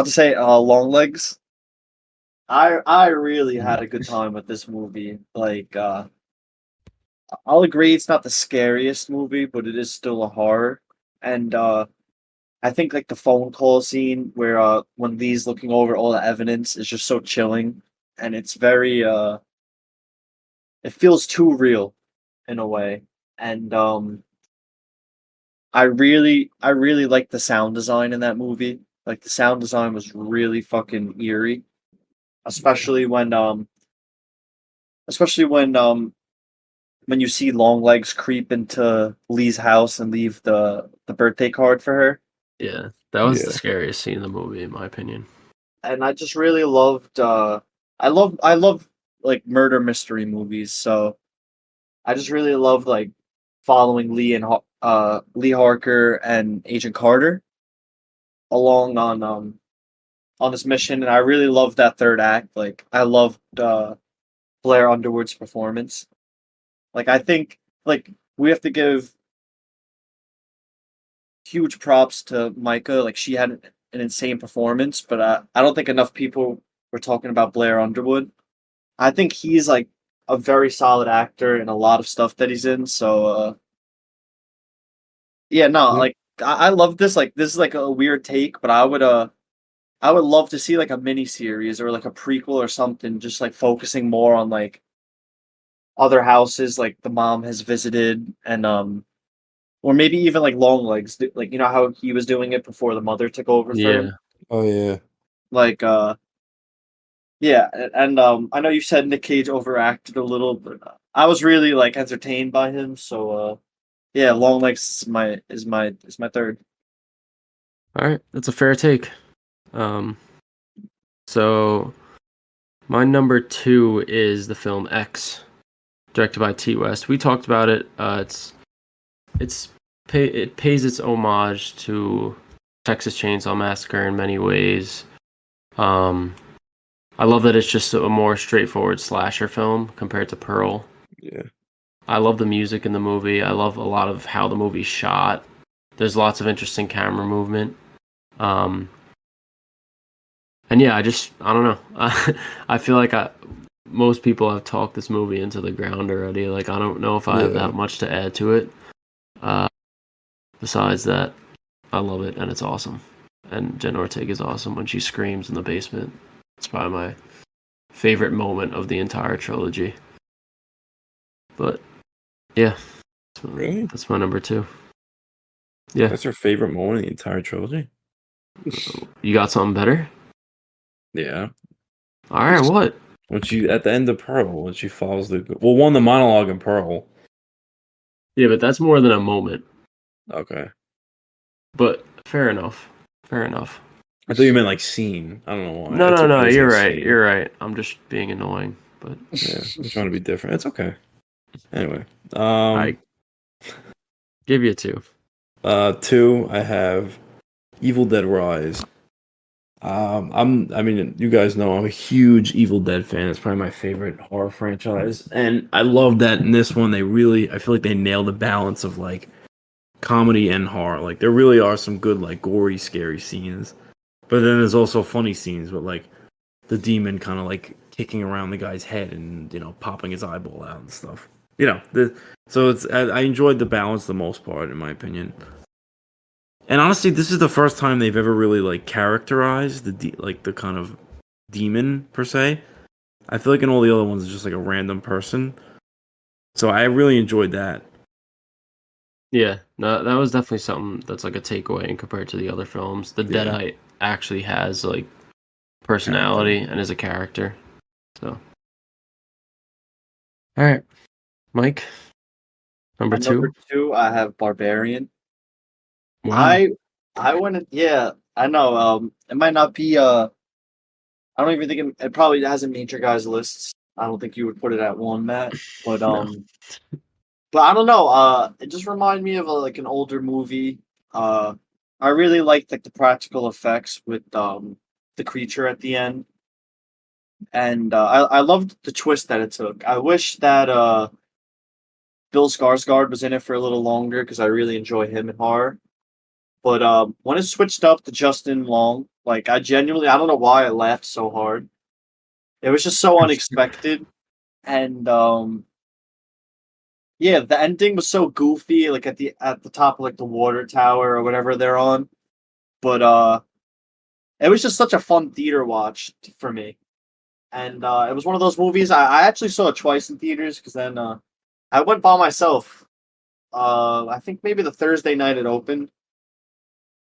just say Long Legs. I really had a good time with this movie. Like I'll agree it's not the scariest movie, but it is still a horror. And I think like the phone call scene where when Lee's looking over all the evidence is just so chilling, and it's very it feels too real in a way. And I really like the sound design in that movie. Like the sound design was really fucking eerie, especially when you see Longlegs creep into Lee's house and leave the birthday card for her. Yeah, that was the Yeah. scariest scene in the movie, in my opinion. And I just really loved I love like murder mystery movies, so I just really love like following Lee Harker and Agent Carter along on this mission, and I really loved that third act. Like I loved Blair Underwood's performance. Like I think like we have to give huge props to Micah. Like she had an insane performance, but I don't think enough people were talking about Blair Underwood. I think he's like a very solid actor in a lot of stuff that he's in. So yeah, no, Yeah. like I love this. Like this is like a weird take, but I would love to see like a mini series or like a prequel or something, just like focusing more on like other houses like the mom has visited and or maybe even like Longlegs, like you know how he was doing it before the mother took over for Yeah, him. Oh yeah. Like yeah, and I know you said Nick Cage overacted a little, but I was really like entertained by him. So yeah, Longlegs is my third. all right, that's a fair take. Um, so my number two is the film X, directed by T. West. We talked about it. It pays its homage to Texas Chainsaw Massacre in many ways. Um, I love that it's just a more straightforward slasher film compared to Pearl. Yeah. I love the music in the movie. I love a lot of how the movie's shot. There's lots of interesting camera movement. Um, and yeah, I don't know. I feel like most people have talked this movie into the ground already. Like I don't know if I have Yeah. that much to add to it. Uh, besides that, I love it and it's awesome. And Jen Ortega is awesome when she screams in the basement. It's probably my favorite moment of the entire trilogy. But yeah, Really? that's my number two. Yeah, That's her favorite moment in the entire trilogy. you got something better? Yeah. All right, what? When she at the end of Pearl, when she follows the the monologue in Pearl. Yeah, but that's more than a moment. Okay. But fair enough. Fair enough. I thought you meant like scene. I don't know why. No, I no, took no. it as You're like right. scene. You're right. I'm just being annoying. But Yeah, I'm trying to be different. It's okay. Anyway, I give you two. two. I have Evil Dead Rise. I mean, you guys know I'm a huge Evil Dead fan. It's probably my favorite horror franchise, and I love that in this one I feel like they nailed the balance of like comedy and horror. Like there really are some good like gory, scary scenes, but then there's also funny scenes with like the demon kind of like kicking around the guy's head and popping his eyeball out and stuff. So I enjoyed the balance the most part in my opinion. And honestly, this is the first time they've ever really like characterized like the kind of demon per se. I feel like in all the other ones, it's just like a random person. So I really enjoyed that. Yeah, no, that was definitely something that's like a takeaway in compared to the other films. The Yeah. Deadite actually has like personality and is a character. So, all right, Mike, number At two. number two, I have Barbarian. Wow. I went yeah, I know. It might not be. I don't even think it probably hasn't made your guys' lists. I don't think you would put it at one, Matt. But No. but I don't know. It just reminded me of like an older movie. I really liked like the practical effects with the creature at the end, and I loved the twist that it took. I wish that Bill Skarsgård was in it for a little longer because I really enjoy him in horror. But when it switched up to Justin Long, like I don't know why I laughed so hard. It was just so unexpected, and yeah, the ending was so goofy, like at the top of like the water tower or whatever they're on. But it was just such a fun theater watch for me, and it was one of those movies I actually saw it twice in theaters because then I went by myself. I think maybe the Thursday night it opened,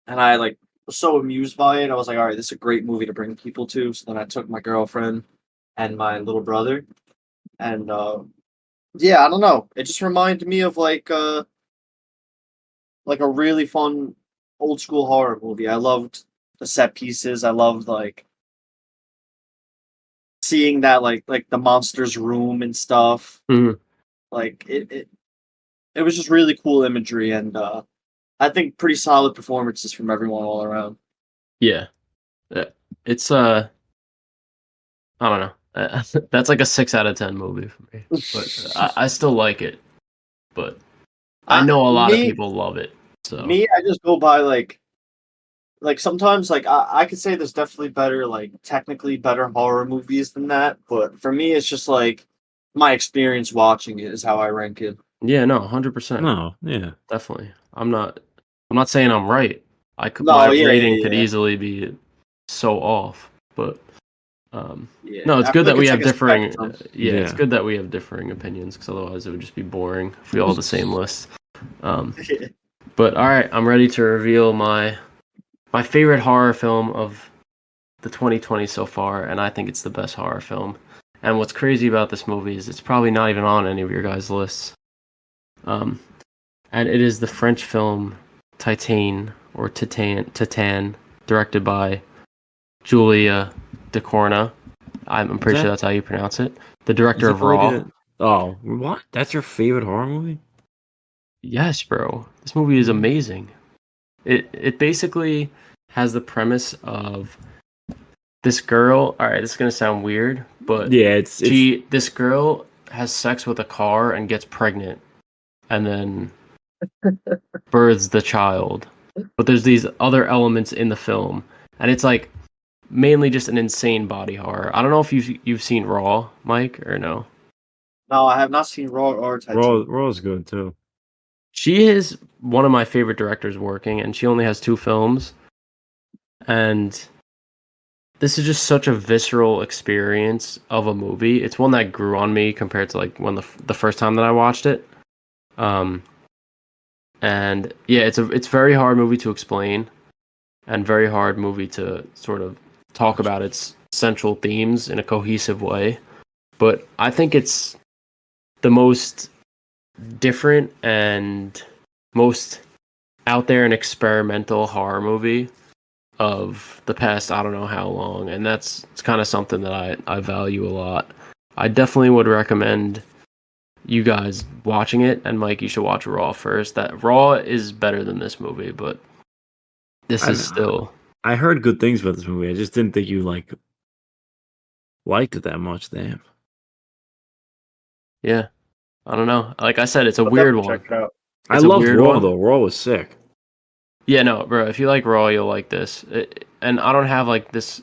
and I like was so amused by it. I was like, all right, this is a great movie to bring people to. So then I took my girlfriend and my little brother, and yeah, I don't know. It just reminded me of like a really fun old school horror movie. I loved the set pieces. I loved like seeing that like the monster's room and stuff. Mhm. Like it was just really cool imagery and I think pretty solid performances from everyone all around. Yeah. It's I don't know. That's like a 6 out of 10 movie for me. But I still like it. But I know a lot of Me, people love it. So I just go by like sometimes like I could say there's definitely better like technically better horror movies than that, but for me it's just like my experience watching it is how I rank it. yeah, no, 100%. No, yeah. Definitely. I'm not saying I'm right. My No, yeah, rating yeah, could yeah. easily be so off, but Yeah. no, it's I good feel that like we it's have like a differing. spectrum. Yeah, it's Yeah. good that we have differing opinions because otherwise it would just be boring if we all had the same list. But all right, I'm ready to reveal my favorite horror film of the 2020 so far, and I think it's the best horror film. And what's crazy about this movie is it's probably not even on any of your guys' lists. Um, and it is the French film Titan, directed by Julia Ducournau. I'm pretty sure that's how you pronounce it. The director Is of that the lady Raw. that? Oh, what? That's your favorite horror movie? Yes, bro. This movie is amazing. It basically has the premise of this girl. All right, this is gonna sound weird, but Yeah, it's this girl has sex with a car and gets pregnant, and then births the child. But there's these other elements in the film, and it's like mainly just an insane body horror. I don't know if you've seen Raw, Mike, or no. No, I have not seen Raw or Raw. Titan. Raw's good too. She is one of my favorite directors working, and she only has 2 films. And this is just such a visceral experience of a movie. It's one that grew on me compared to like when the first time that I watched it. Um, and yeah, it's very hard movie to explain, and very hard movie to sort of talk about its central themes in a cohesive way. But I think it's the most different and most out there and experimental horror movie of the past I don't know how long, and it's kind of something that I value a lot. I definitely would recommend you guys watching it, and Mike, you should watch Raw first. That Raw is better than this movie, but this is still I heard good things about this movie. I just didn't think you liked it that much. Damn. yeah. I don't know. Like I said, it's a I'll weird definitely one. check it out. I It's a loved weird Raw one. though. Raw was sick. Yeah, no, bro. If you like Raw, you'll like this. And I don't have like this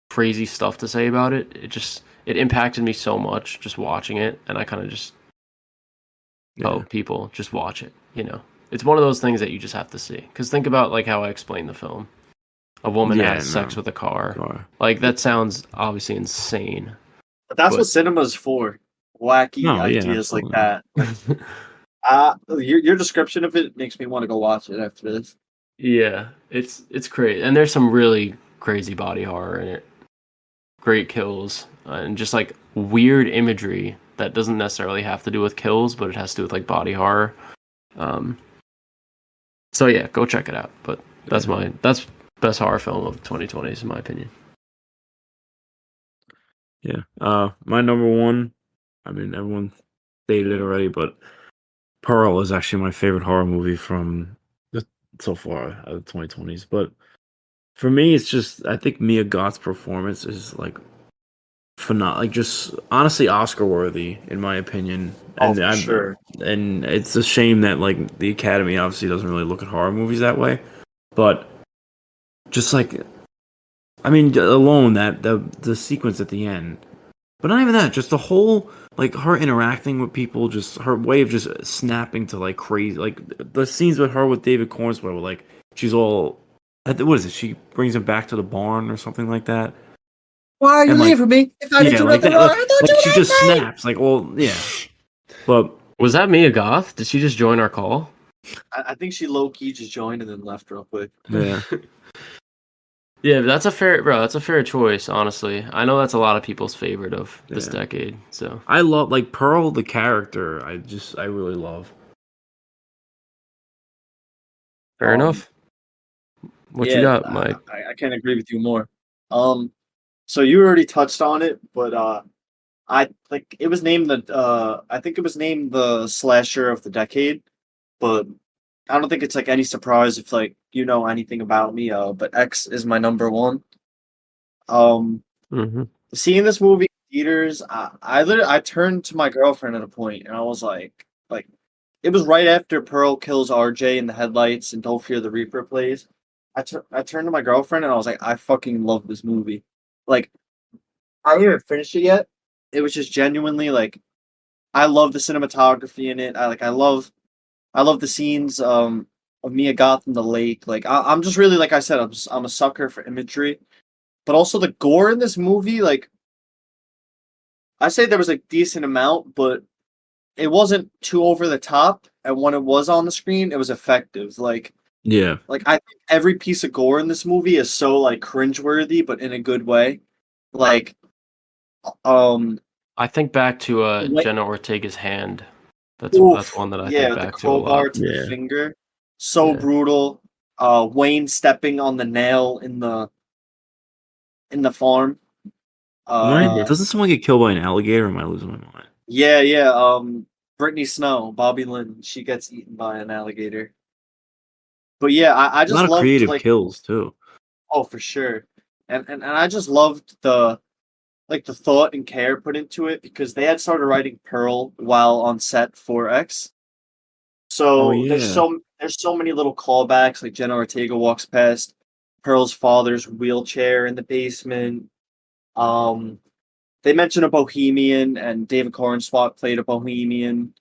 crazy stuff to say about it. It impacted me so much just watching it, and I kind of just Yeah. people just watch it. It's one of those things that you just have to see. Because think about like how I explained the film. A woman Yeah, has sex no. with a car. Car. Like that sounds obviously insane. But that's But- what cinema's for. Wacky No, yeah, ideas like absolutely. that. Your description of it makes me want to go watch it after this. Yeah, it's crazy, and there's some really crazy body horror in it. Great kills, and just like weird imagery that doesn't necessarily have to do with kills, but it has to do with like body horror. So yeah, go check it out. But that's best horror film of 2020s, in my opinion. Yeah. My number one. I mean, everyone stated it already, but Pearl is actually my favorite horror movie from so far out of the 2020s. But for me, it's just I think Mia Goth's performance is like phenomenal, like just honestly Oscar worthy in my opinion. Oh, for sure. And it's a shame that like the Academy obviously doesn't really look at horror movies that way. But just like I mean, alone that the sequence at the end, but not even that, just the whole like her interacting with people, just her way of just snapping to like crazy, like the scenes with her with David Cornswell, where like she's all, what is it? She brings him back to the barn or something like that. Why are you And, like, leaving me? If I did Yeah, you like nothing that, wrong, I thought like you she liked just me. snaps, like well, yeah, but Was that Mia Goth? Did she just join our call? I think she low key just joined and then left real quick. yeah, Yeah, that's a fair choice, honestly. I know that's a lot of people's favorite of this Yeah. decade. So I love like Pearl the character. I really love. fair enough. What you got, Mike? I can't agree with you more. So you already touched on it, but I like it was named the I think it was named the slasher of the decade, but I don't think it's like any surprise if like you know anything about me. But X is my number one. Um, Mm-hmm. Seeing this movie in theaters, I literally I turned to my girlfriend at a point and I was like it was right after Pearl kills RJ in the headlights and Don't Fear the Reaper plays. I turned to my girlfriend and I was like, I fucking love this movie. Like I haven't finished it yet. It was just genuinely like I love the cinematography in it. I love the scenes of Mia Goth in the lake. Like I'm just really like I said, I'm a sucker for imagery. But also the gore in this movie, like I say there was a decent amount, but it wasn't too over the top. And when it was on the screen, it was effective. Yeah, Like I think every piece of gore in this movie is so like cringeworthy, but in a good way. Like um I think back to Wait, Jenna Ortega's hand. That's oof, one that I think yeah, the back to a crowbar lot. to the Yeah. finger. So Yeah. brutal. Wayne stepping on the nail in the farm. Doesn't someone get killed by an alligator? Or am I losing my mind? Yeah. Brittany Snow, Bobby Lynn, she gets eaten by an alligator. But yeah, I A just lot of loved creative like kills too. oh for sure. And I just loved the like the thought and care put into it because they had started writing Pearl while on set for X. Oh So yeah, there's so many little callbacks. Like Jenna Ortega walks past Pearl's father's wheelchair in the basement. Um, they mention a Bohemian, and David Cornswat played a Bohemian.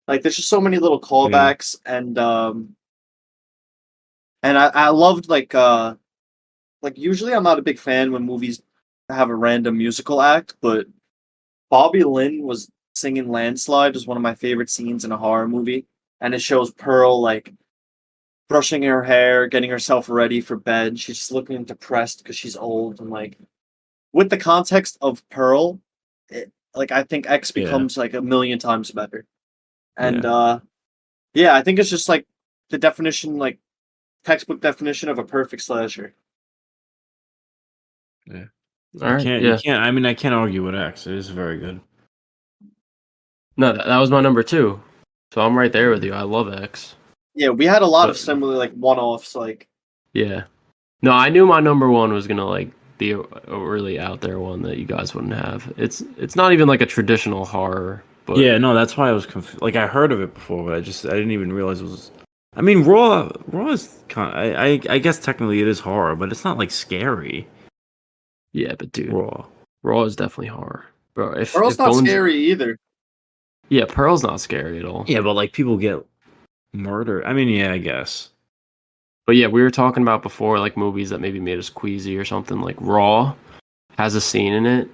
Like there's just so many little yeah, callbacks, and I loved like usually I'm not a big fan when movies have a random musical act, but Bobby Lynn was singing "Landslide" is one of my favorite scenes in a horror movie, and it shows Pearl like brushing her hair, getting herself ready for bed. She's just looking depressed because she's old, and like with the context of Pearl, like I think X yeah, becomes like a million times better. And yeah. yeah, I think it's just like the definition, like textbook definition of a perfect slasher. Yeah. All You right. can't. You Yeah. can't. I mean, I can't argue with X. It is very good. No, that was my number two. So I'm right there with you. I love X. Yeah, we had a lot of But similar like one-offs. Like yeah. No, I knew my number one was gonna like be a really out there one that you guys wouldn't have. It's not even like a traditional horror, but Yeah, no, that's why I was confused. Like I heard of it before, but I didn't even realize it was. I mean, Raw is kind. I guess technically it is horror, but it's not like scary. yeah, but dude, Raw. Raw is definitely horror, bro. Pearl's If not Bones, scary either. yeah, Pearl's not scary at all. Yeah, but like people get murdered. I mean, yeah, I guess. But yeah, we were talking about before like movies that maybe made us queasy or something. Like Raw has a scene in it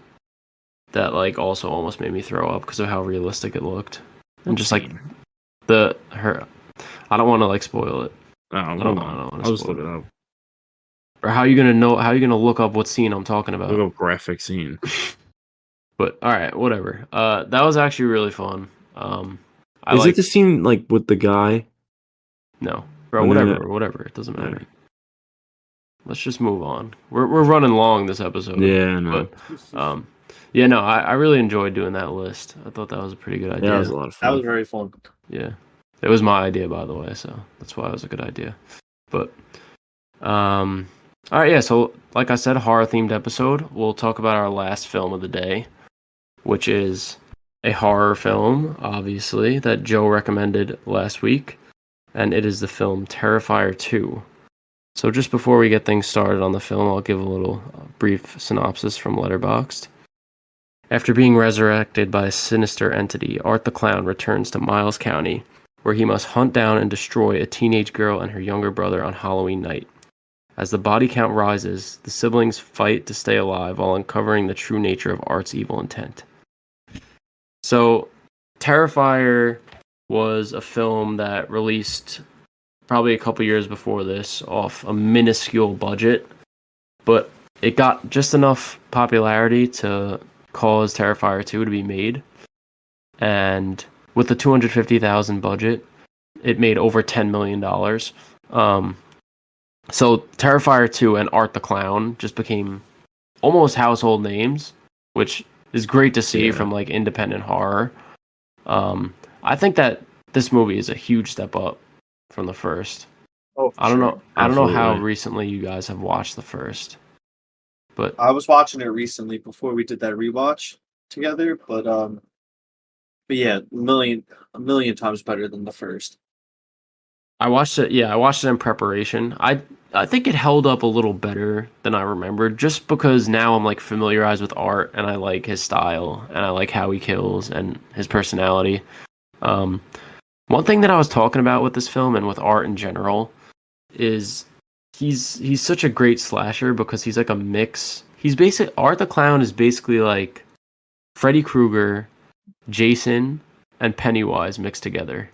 that like also almost made me throw up because of how realistic it looked, and just like Scene? her. I don't want to like spoil it. Oh, I hold don't on. want I'll to just spoil look it it. up. Or how you gonna know? How you gonna look up what scene I'm talking about? Look up graphic scene. But all right, whatever. That was actually really fun. I Is it like the scene like with the guy? no, bro. When they're in Whatever. It doesn't matter. Alright. let's just move on. We're running long this episode. Yeah, I know. But yeah, no, I really enjoyed doing that list. I thought that was a pretty good idea. Yeah, it was a lot of That was fun. very fun. Yeah. It was my idea, by the way, so that's why it was a good idea. But all right, yeah, so like I said, horror themed episode. We'll talk about our last film of the day, which is a horror film, obviously, that Joe recommended last week, and it is the film Terrifier 2. So just before we get things started on the film, I'll give a little brief synopsis from Letterboxd. After being resurrected by a sinister entity, Art the Clown returns to Miles County, where he must hunt down and destroy a teenage girl and her younger brother on Halloween night. As the body count rises, the siblings fight to stay alive while uncovering the true nature of Art's evil intent. So, Terrifier was a film that released probably a couple years before this off a minuscule budget, but it got just enough popularity to cause Terrifier 2 to be made. And with the $250,000 budget, it made over $10 million. So Terrifier 2 and Art the Clown just became almost household names, which is great to see from like independent horror. I think that this movie is a huge step up from the first. Oh, I don't know. I don't know how Absolutely. recently you guys have watched the first, but I was watching it recently before we did that rewatch together, but yeah, a million times better than the first. I watched it. Yeah, I watched it in preparation. I think it held up a little better than I remembered, just because now I'm like familiarized with Art and I like his style and I like how he kills and his personality. One thing that I was talking about with this film and with Art in general is he's such a great slasher because he's like a mix. Art the Clown is basically like Freddy Krueger, Jason, and Pennywise mixed together.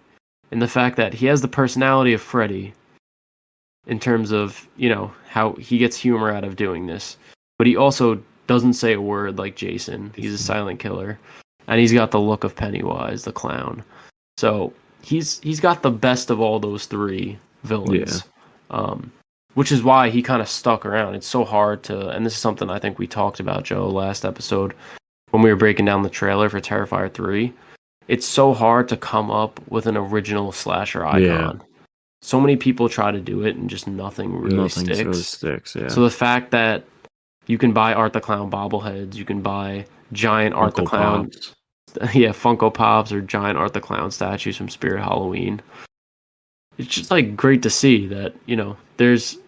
And the fact that he has the personality of Freddy in terms of, you know, how he gets humor out of doing this. But he also doesn't say a word like Jason. He's a silent killer. And he's got the look of Pennywise, the clown. So he's got the best of all those three villains. Which is why he kind of stuck around. It's so hard to, and this is something I think we talked about, Joe, last episode when we were breaking down the trailer for Terrifier 3. It's so hard to come up with an original slasher icon. So many people try to do it and just nothing really sticks. Yeah. So the fact that you can buy Art the Clown bobbleheads, you can buy giant Art the Funko Clown, Pops. yeah, Funko Pops or giant Art the Clown statues from Spirit Halloween. It's just like great to see that, you know, there's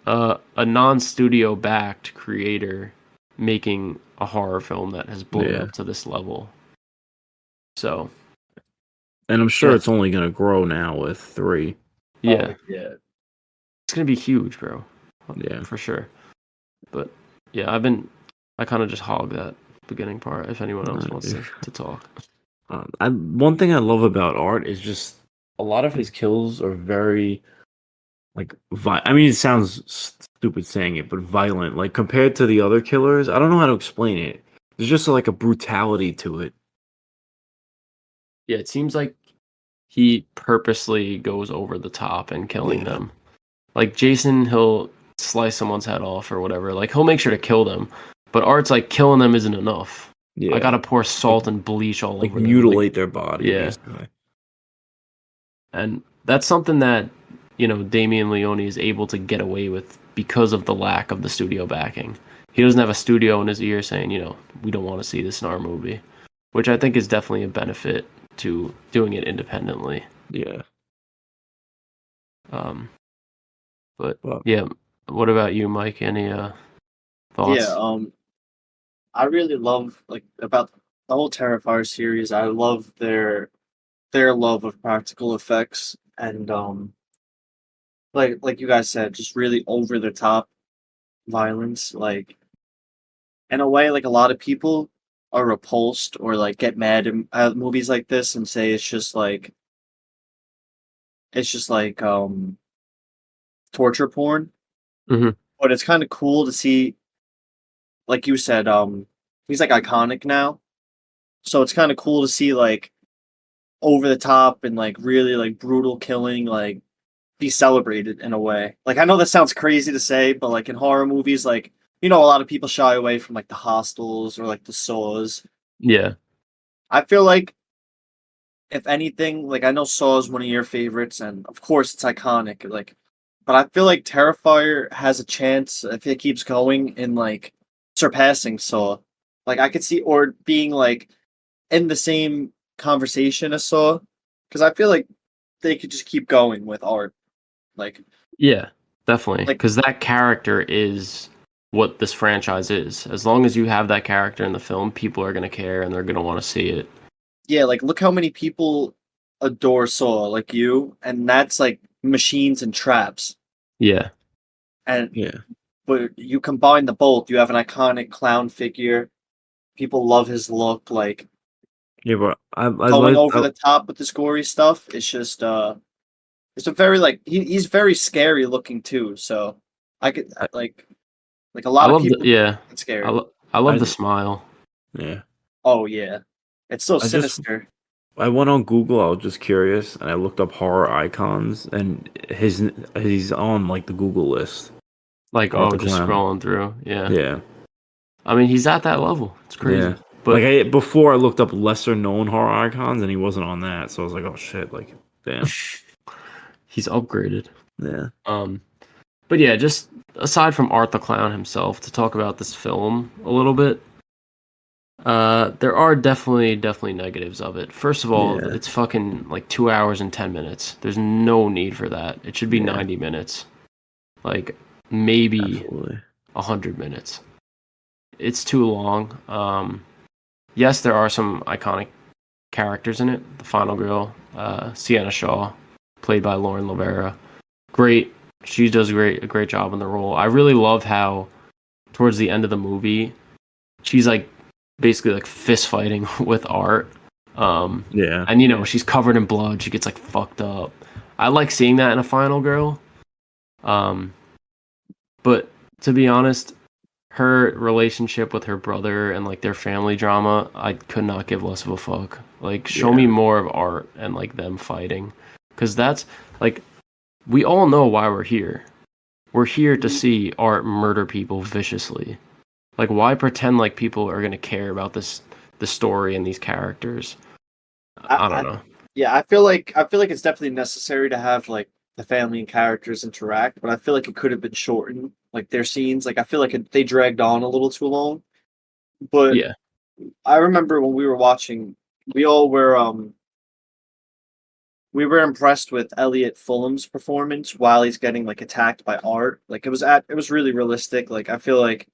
a non-studio backed creator making a horror film that has blown up to this level. So, and I'm sure it's only gonna grow now with 3. Yeah. Yeah. It's gonna be huge, bro. Yeah. For sure. But yeah, I kind of just hog that beginning part if anyone else wants to talk. One thing I love about Art is just a lot of his kills are very like I mean, it sounds stupid saying it, but violent. Like compared to the other killers, I don't know how to explain it. There's just like a brutality to it. Yeah, it seems like he purposely goes over the top in killing them. Like Jason, he'll slice someone's head off or whatever. Like he'll make sure to kill them. But Art's like killing them isn't enough. Yeah. I gotta pour salt and bleach all like over them. mutilate their body. Yeah. Basically. And that's something that, you know, Damien Leone is able to get away with because of the lack of the studio backing. He doesn't have a studio in his ear saying, you know, we don't want to see this in our movie, which I think is definitely a benefit to doing it independently. Yeah. But yeah, what about you, Mike? Any thoughts? Yeah, I really love like about the whole Terrifier series. I love their love of practical effects and like you guys said, just really over the top violence. Like in a way, like a lot of people are repulsed or like get mad at movies like this and say it's just like torture porn. Mhm. But it's kind of cool to see, like you said, he's like iconic now. So it's kind of cool to see like over the top and like really like brutal killing, like be celebrated in a way. Like I know that sounds crazy to say, but like in horror movies, like a lot of people shy away from like the Hostels or like the Saws. Yeah. I feel like if anything, like I know Saw is one of your favorites, and of course it's iconic. Like, but I feel like Terrifier has a chance if it keeps going in like surpassing Saw. Like I could see or being like in the same conversation as Saw, because I feel like they could just keep going with art. Like, Yeah, definitely. like Because that character is what this franchise is. As long as you have that character in the film, people are going to care and they're going to want to see it. yeah, like look how many people adore Saw, like you, and that's like machines and traps. Yeah. And Yeah. but you combine the both, you have an iconic clown figure. People love his look, like Yeah, but I going like over the top with this gory stuff. It's just it's a very like he's very scary looking too. So I could like a I lot of love people yeah. get scared. I love I the just- smile. yeah. Oh yeah, it's so I just sinister. I went on Google. I was just curious, and I looked up horror icons, and he's on like the Google list. Like, Art the just Clown. scrolling through. Yeah. Yeah, I mean, he's at that level. It's crazy. yeah. But Like before, I looked up lesser known horror icons, and he wasn't on that. So I was like, oh shit, like damn. he's upgraded. Yeah, But yeah, just aside from Art the Clown himself, to talk about this film a little bit, there are definitely negatives of it. First of all, Yeah. it's fucking like 2 hours and 10 minutes. There's no need for that. It should be Yeah. 90 minutes. Like, maybe absolutely. 100 minutes. It's too long. Yes, there are some iconic characters in it. The final girl, Sienna Shaw, played by Lauren Lavera. Great. She does a great job in the role. I really love how towards the end of the movie, she's like basically like fist fighting with Art. Yeah, And she's covered in blood. She gets like fucked up. I like seeing that in a final girl. But to be honest, her relationship with her brother and like their family drama, I could not give less of a fuck. Like, show me more of Art and like them fighting, because that's like we all know why we're here. We're here to see Art murder people viciously. Like, why pretend like people are gonna care about the story and these characters? I don't know. Yeah, I feel like it's definitely necessary to have like the family and characters interact, but I feel like it could have been shortened. Like their scenes, like I feel like they dragged on a little too long. But Yeah, I remember when we were watching, we all we were impressed with Elliot Fulham's performance while he's getting like attacked by Art. Like it was really realistic. Like I feel like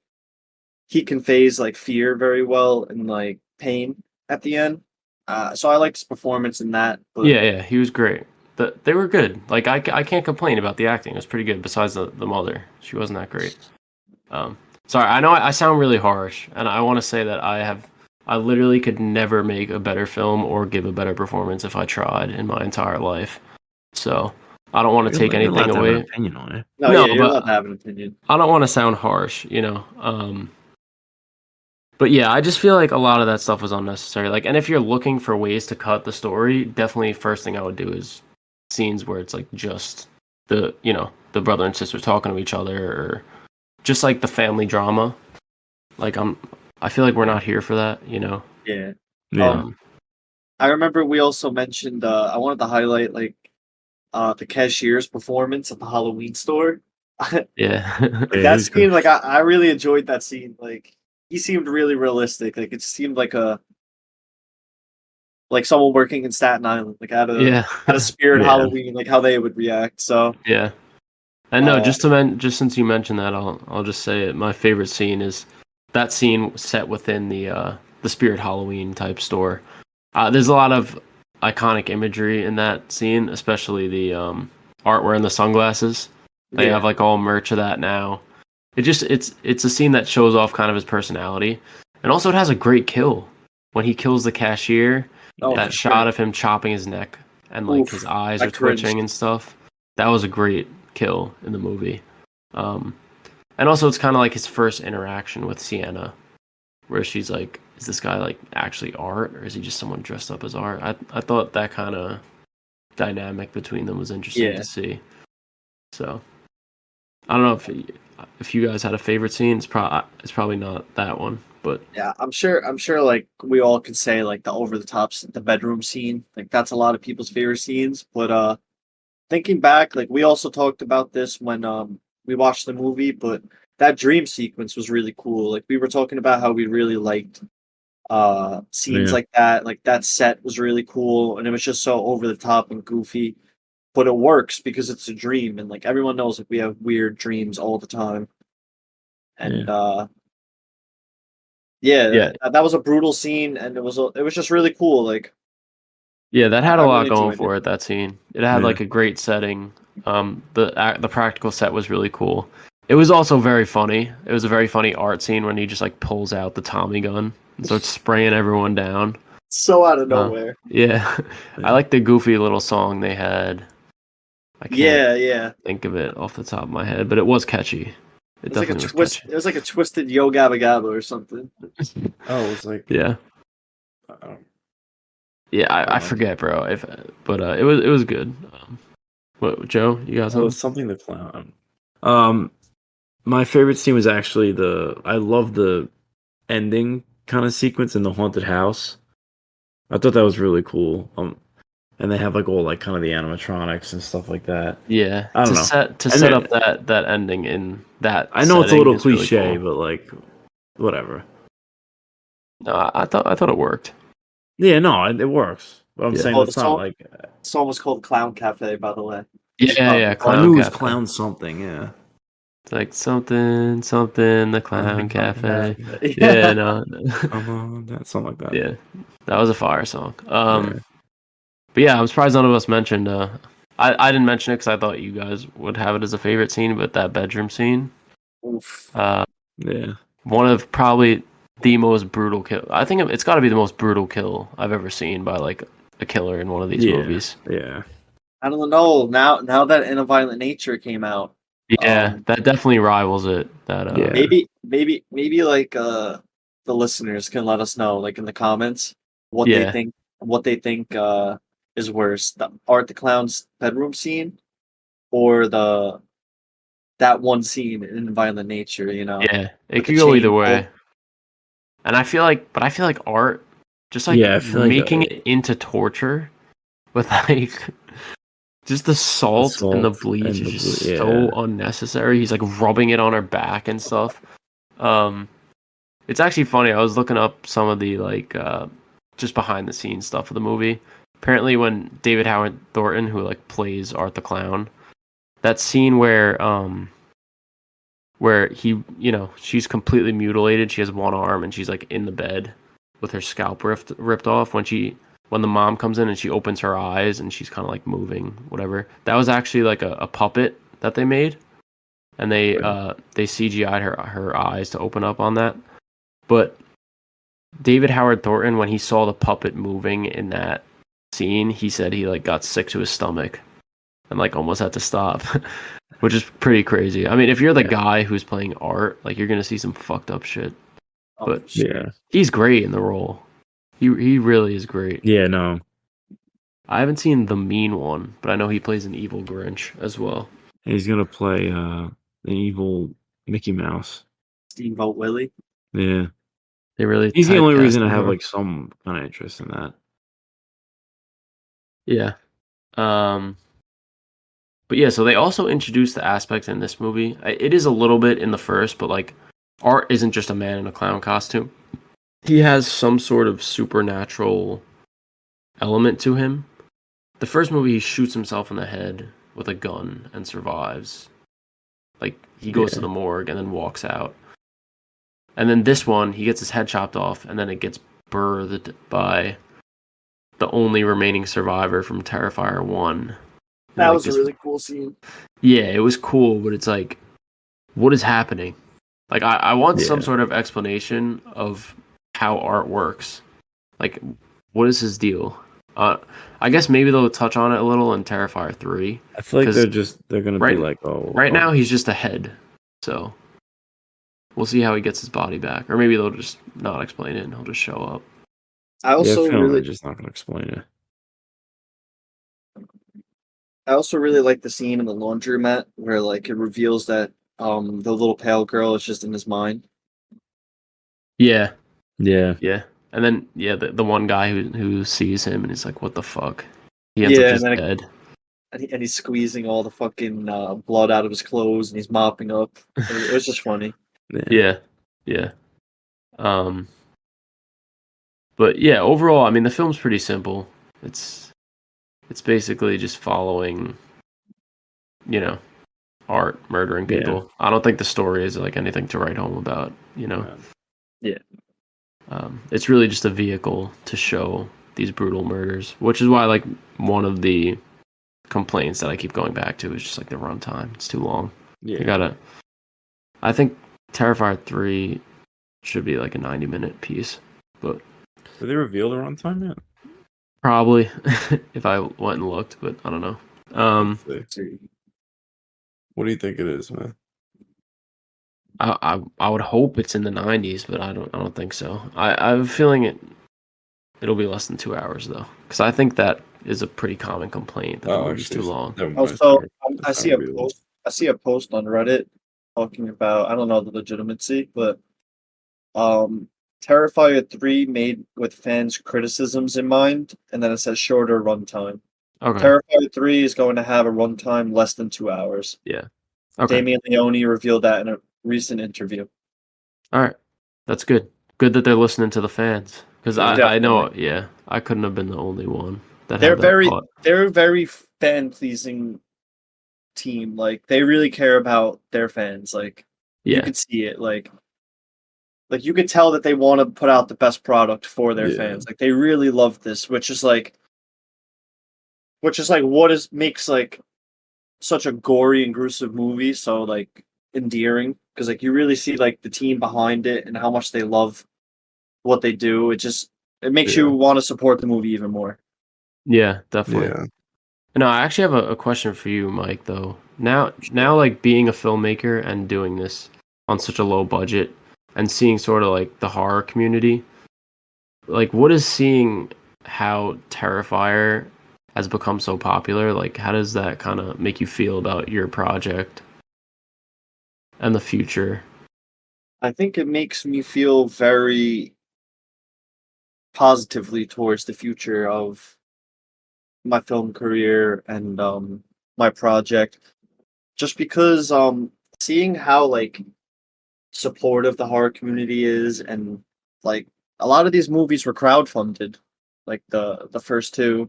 he conveys like fear very well and like pain at the end. So I liked his performance in that. But yeah, he was great. They were good. Like, I can't complain about the acting. It was pretty good. Besides the mother, she wasn't that great. Sorry, I know I sound really harsh, and I want to say that I literally could never make a better film or give a better performance if I tried in my entire life. So I don't want to take You're allowed anything to have an away. opinion on it. no, No, yeah, you're but- allowed to have an opinion. I don't want to sound harsh, But yeah, I just feel like a lot of that stuff was unnecessary. Like, and if you're looking for ways to cut the story, definitely first thing I would do is scenes where it's like just the brother and sister talking to each other, or just like the family drama. Like, I feel like we're not here for that, Yeah. Yeah, I remember we also mentioned I wanted to highlight like the cashier's performance at the Halloween store. Yeah. Yeah, That he's scene, good. like I really enjoyed that scene. Like he seemed really realistic. Like it seemed like someone working in Staten Island, like Yeah. at a Spirit Yeah. Halloween, like how they would react. So Yeah. And no, Uh, just since you mentioned that, I'll just say it. My favorite scene is that scene set within the Spirit Halloween type store. There's a lot of iconic imagery in that scene, especially the Art wearing the sunglasses. They yeah. have like all merch of that now. It's a scene that shows off kind of his personality, and also it has a great kill when he kills the cashier. Oh, That for shot sure. of him chopping his neck and like Oof, his eyes I are twitching cringed. and stuff. That was a great kill in the movie. And also it's kind of like his first interaction with Sienna, where she's like, is this guy like actually Art, or is he just someone dressed up as Art? I thought that kind of dynamic between them was interesting Yeah. to see. So I don't know if you guys had a favorite scene. It's probably not that one, but Yeah, I'm sure like we all could say like the over the tops the bedroom scene. Like that's a lot of people's favorite scenes. But thinking back, like we also talked about this when we watched the movie, but that dream sequence was really cool. Like we were talking about how we really liked scenes Yeah. like that set was really cool and it was just so over the top and goofy. But it works because it's a dream and like everyone knows like we have weird dreams all the time. And yeah, yeah, that was a brutal scene, and it was just really cool. Like yeah, that had I a lot really going enjoyed it. for it. That scene, it had Yeah. like a great setting. The practical set was really cool. It was also very funny. It was a very funny art scene when he just like pulls out the Tommy gun and starts spraying everyone down. So out of Uh, nowhere. yeah, I like the goofy little song they had. I can't Yeah. think of it off the top of my head, but it was catchy. It It was like a definitely was twist. catchy. It was like a twisted Yo Gabba Gabba or something. Oh, it was like Yeah, uh, yeah, I um, forget, bro. But it was good. What, Joe? You got Oh, something? something the clown. My favorite scene was actually I love the ending kind of sequence in the haunted house. I thought that was really cool. And they have like all like kind of the animatronics and stuff like that. Yeah, I don't to know. And set up that ending in that I know it's a setting little is really cliche, cool. but like whatever. No, I thought it worked. Yeah, no, it works. But I'm Yeah. saying Oh, the it's not song like. song was called Clown Cafe, by the way. Yeah, yeah, Oh, I Clown knew it was Cafe. clown something. Yeah. It's like something, the Clown Cafe. Yeah, Yeah. no, Come on, that something like that. yeah, that was a fire song. Yeah. But yeah, I'm surprised none of us mentioned. I didn't mention it because I thought you guys would have it as a favorite scene, but that bedroom scene, Oof. Yeah. one of probably the most brutal kill. I think it's got to be the most brutal kill I've ever seen by like a killer in one of these Yeah. movies. Yeah. I don't know. Now that In a Violent Nature came out, Yeah, that definitely rivals it. That Yeah. maybe like the listeners can let us know like in the comments yeah, what they think is worse, the Art the Clown's bedroom scene or the that one scene in Violent Nature, yeah, it with the could go either chain pull. way. And I feel like art, just like Yeah. I feel like making it into torture with like just the the salt and the salt bleach and is the blue. just so Yeah. unnecessary. He's like rubbing it on her back and stuff. Um, it's actually funny. I was looking up some of the like just behind the scenes stuff of the movie. Apparently, when David Howard Thornton, who like plays Art the Clown, that scene where he, she's completely mutilated. She has one arm and she's like in the bed with her scalp ripped off when the mom comes in and she opens her eyes and she's kind of like moving, whatever. That was actually like a puppet that they made, and they CGI'd her eyes to open up on that. But David Howard Thornton, when he saw the puppet moving in that scene, he said he like got sick to his stomach and like almost had to stop, which is pretty crazy. I mean, if you're the Yeah. guy who's playing art, like you're gonna see some fucked up shit. Oh, But for sure. Yeah. he's great in the role. He really is great. Yeah. No. I haven't seen The Mean One, but I know he plays an evil Grinch as well. He's gonna play an evil Mickey Mouse. Steamboat Willie. Yeah. They really He's the only typecast reason I him have well. like some kind of interest in that. Yeah. But yeah, so they also introduced the aspect in this movie. It is a little bit in the first, but like Art isn't just a man in a clown costume. He has some sort of supernatural element to him. The first movie, he shoots himself in the head with a gun and survives. Like he goes to Yeah. the morgue and then walks out. And then this one, he gets his head chopped off, and then it gets birthed by the only remaining survivor from Terrifier 1. That Like was a this, really cool scene. yeah, it was cool, but it's like, what is happening? Like, I want some Yeah. sort of explanation of how art works. Like, what is his deal? I guess maybe they'll touch on it a little in Terrifier 3. I feel like 'Cause they're gonna right- be like, oh, Right oh, now, he's just a head. So, we'll see how he gets his body back. Or maybe they'll just not explain it and he'll just show up. I yeah, also film. They're really just not gonna explain it. I also really like the scene in the laundromat where like it reveals that the little pale girl is just in his mind. Yeah, Yeah. yeah. And then the one guy who sees him and he's like, "What the fuck?" He ends up Yeah, and just then dead. he's squeezing all the fucking blood out of his clothes and he's mopping up. It was just funny. Yeah, yeah. Um, but yeah, overall, I mean, the film's pretty simple. It's basically just following, you know, art murdering Yeah. people. I don't think the story is like anything to write home about. Yeah. It's really just a vehicle to show these brutal murders, which is why like one of the complaints that I keep going back to is just like the runtime. It's too long. Yeah. I think Terrifier 3 should be like a 90-minute piece, but Did they reveal the runtime yet? probably if I went and looked, but I don't know. Let's see. What do you think it is, man? I would hope it's in the 90s, but I don't think so. I have a feeling it'll be less than 2 hours though, because I think that is a pretty common complaint that the movie's too long. Never mind. Also, I That's see not a real. post. I see a post on Reddit talking about I don't know the legitimacy, but um, Terrifier 3 made with fans' criticisms in mind, and then it says shorter runtime. Okay. Terrifier 3 is going to have a runtime less than 2 hours. Yeah. Okay. Damien Leone revealed that in a recent interview. All right. That's good. Good that they're listening to the fans, because I know, Definitely. I couldn't have been the only one that They're had that very thought. they're a very fan pleasing team. Like they really care about their fans. Like you Yeah. could see it. Like you could tell that they want to put out the best product for their Yeah. fans. Like they really love this, which is like what is makes like such a gory and gruesome movie so like endearing because like you really see like the team behind it and how much they love what they do. It makes you Yeah. want to support the movie even more. Yeah, definitely. Yeah. No, I actually have a question for you, Mike, though. Now, like being a filmmaker and doing this on such a low budget and seeing sort of like the horror community, like what is seeing how Terrifier has become so popular? Like, how does that kind of make you feel about your project and the future? I think it makes me feel very positively towards the future of my film career and my project just because seeing how like supportive the horror community is and like a lot of these movies were crowdfunded like the first two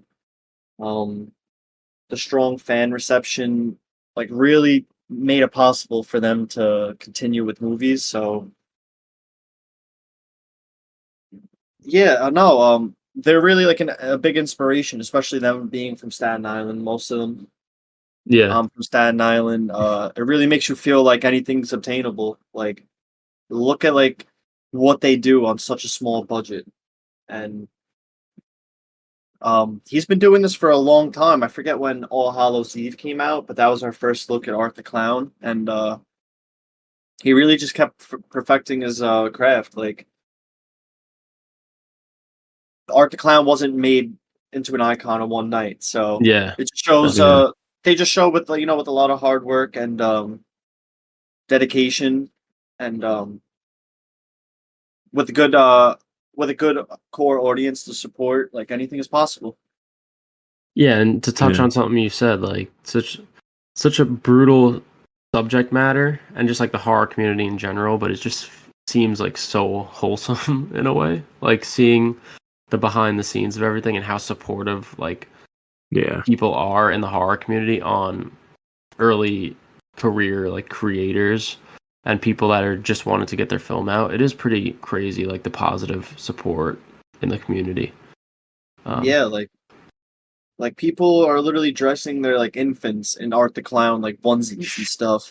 um the strong fan reception like really made it possible for them to continue with movies so yeah no they're really like a big inspiration especially them being from Staten Island most of them Yeah. from Staten Island. It really makes you feel like anything's obtainable. Like, look at like what they do on such a small budget, and he's been doing this for a long time. I forget when All Hallows Eve came out, but that was our first look at Art the Clown, and he really just kept perfecting his craft. Like, Art the Clown wasn't made into an icon in one night, so Yeah. it just shows. Yeah. They just show with with a lot of hard work and dedication and with a good core audience to support, like anything is possible. Yeah, and to touch Yeah. on something you said, like such a brutal subject matter and just like the horror community in general, but it just seems like so wholesome in a way. Like seeing the behind the scenes of everything and how supportive like Yeah. people are in the horror community on early career like creators and people that are just wanting to get their film out. It is pretty crazy like the positive support in the community. Yeah, like people are literally dressing their like infants in Art the Clown like onesies and stuff.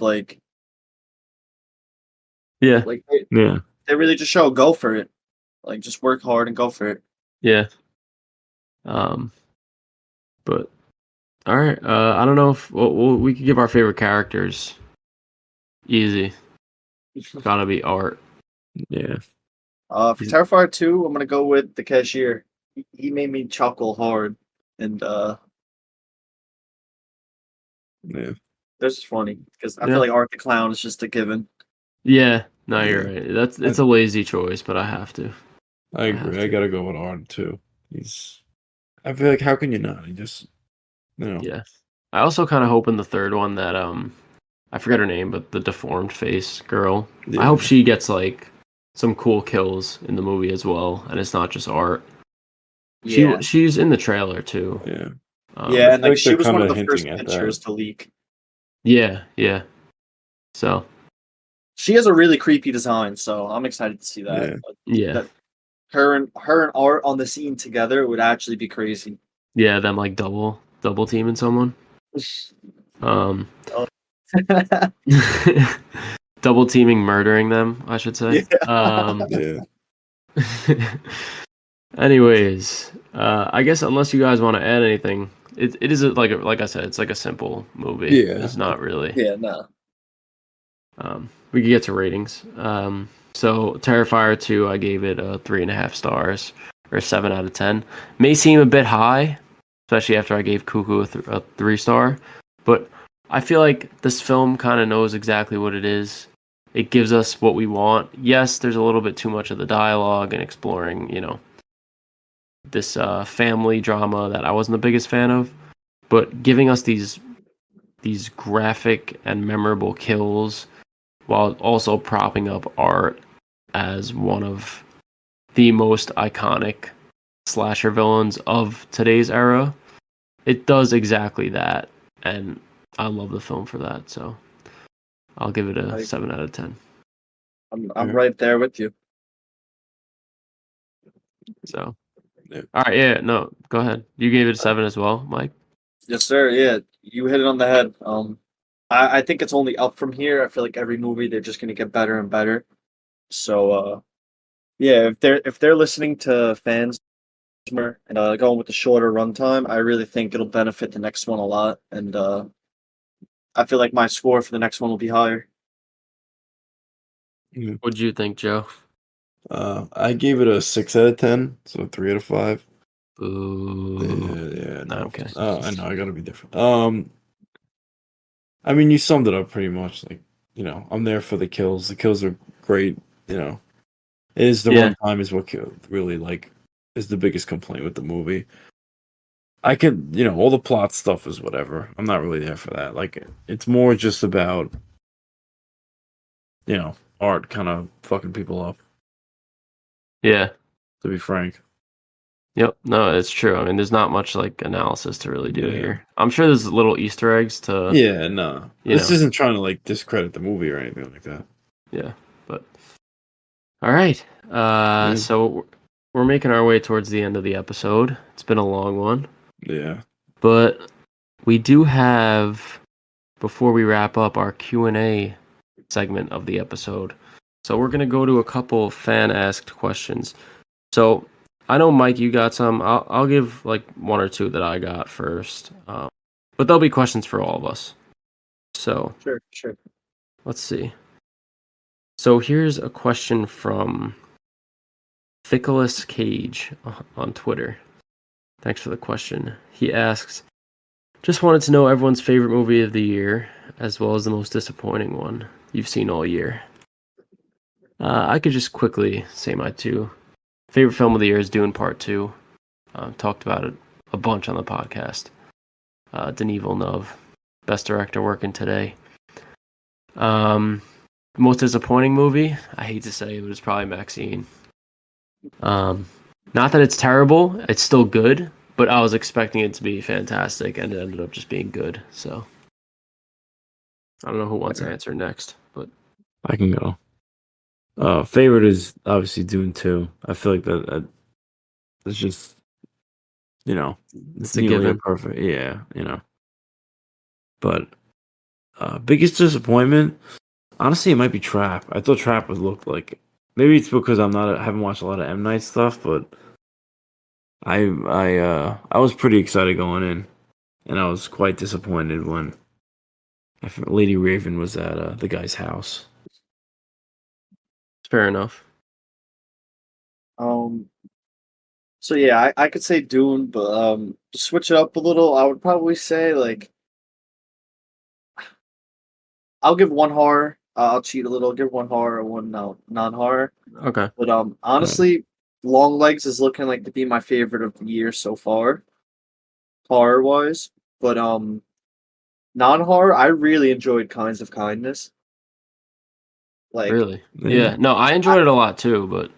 Yeah. Like Yeah. they really just show go for it. Like just work hard and go for it. Yeah. Um but all right. I don't know if we could give our favorite characters. Easy. Gotta be Art. Yeah. For Terrifier 2, I'm gonna go with the cashier. He made me chuckle hard, and Yeah. This is funny because I Yeah. feel like Art the Clown is just a given. Yeah, no, you're Yeah. right. It's a lazy choice, but I have to. I have agree. I to. gotta go with Art too. I feel like how can you not? He just Yeah. I also kind of hope in the third one that I forget her name, but the deformed face girl. I hope Yeah. she gets like some cool kills in the movie as well, and it's not just art. Yeah, She's in the trailer too. Yeah. yeah, I and feel like like she they're was one kinda of the hinting first at pictures that. to leak. Yeah. So She has a really creepy design, so I'm excited to see that. Yeah. yeah, That her and Art on the scene together would actually be crazy. yeah, them like double teaming someone. Um, Oh. double teaming, murdering them, I should say. Yeah. Yeah. Anyways, I guess unless you guys want to add anything, it is like I said, it's like a simple movie. Yeah. It's not really. Yeah, no. We could get to ratings. So Terrifier 2, I gave it 3.5 stars or 7 out of 10. May seem a bit high, especially after I gave Cuckoo a 3 star, but I feel like this film kind of knows exactly what it is. It gives us what we want. Yes, there's a little bit too much of the dialogue and exploring, this family drama that I wasn't the biggest fan of, but giving us these graphic and memorable kills while also propping up Art as one of the most iconic slasher villains of today's era. It does exactly that, and I love the film for that. So I'll give it a 7 out of 10. I'm right there with you. So, Yeah. all right, yeah, no, go ahead. You gave it a 7 as well, Mike. Yes, sir. Yeah, you hit it on the head. I think it's only up from here. I feel like every movie they're just gonna get better and better. So yeah, if they're listening to fans and going with the shorter runtime, I really think it'll benefit the next one a lot. And I feel like my score for the next one will be higher. What'd you think, Joe? I gave it a 6 out of 10, so 3 out of 5. Boo. Yeah, no. Okay. I know, I gotta be different. I mean, you summed it up pretty much. Like, I'm there for the kills. The kills are great. It is the Yeah. runtime is what really like is the biggest complaint with the movie. I could, all the plot stuff is whatever. I'm not really there for that. Like, it's more just about, Art kind of fucking people up. Yeah. To be frank. Yep. No, it's true. I mean, there's not much like analysis to really do Yeah. here. I'm sure there's little Easter eggs to. Yeah, no. This know. isn't trying to like discredit the movie or anything like that. Yeah, but all right. So we're making our way towards the end of the episode. It's been a long one, Yeah. but we do have, before we wrap up, our Q&A segment of the episode. So we're gonna go to a couple fan asked questions. So I know, Mike, you got some. I'll give like one or two that I got first, but there'll be questions for all of us. So Sure. let's see. So here's a question from Fickleus Cage on Twitter. Thanks for the question. He asks, just wanted to know everyone's favorite movie of the year, as well as the most disappointing one you've seen all year. I could just quickly say my two. Favorite film of the year is Dune Part 2. Talked about it a bunch on the podcast. Denis Villeneuve, best director working today. Most disappointing movie, I hate to say it, but it's probably Maxine. Not that it's terrible, it's still good, but I was expecting it to be fantastic, and it ended up just being good. So I don't know who wants to answer next, but I can go. Favorite is obviously Dune 2. I feel like that it's just, it's a nearly given. perfect. Yeah, But biggest disappointment, honestly, it might be Trap. I thought Trap would look like. Maybe it's because I haven't watched a lot of M Night stuff, but I was pretty excited going in, and I was quite disappointed when Lady Raven was at the guy's house. Fair enough. So yeah, I could say Dune, but to switch it up a little, I would probably say like I'll give one horror. I'll cheat a little. Give one horror and one non-horror. Okay. But honestly, Long Legs is looking like to be my favorite of the year so far, horror wise. But non-horror, I really enjoyed Kinds of Kindness. Like, Really? Yeah. No, I enjoyed it a lot too, but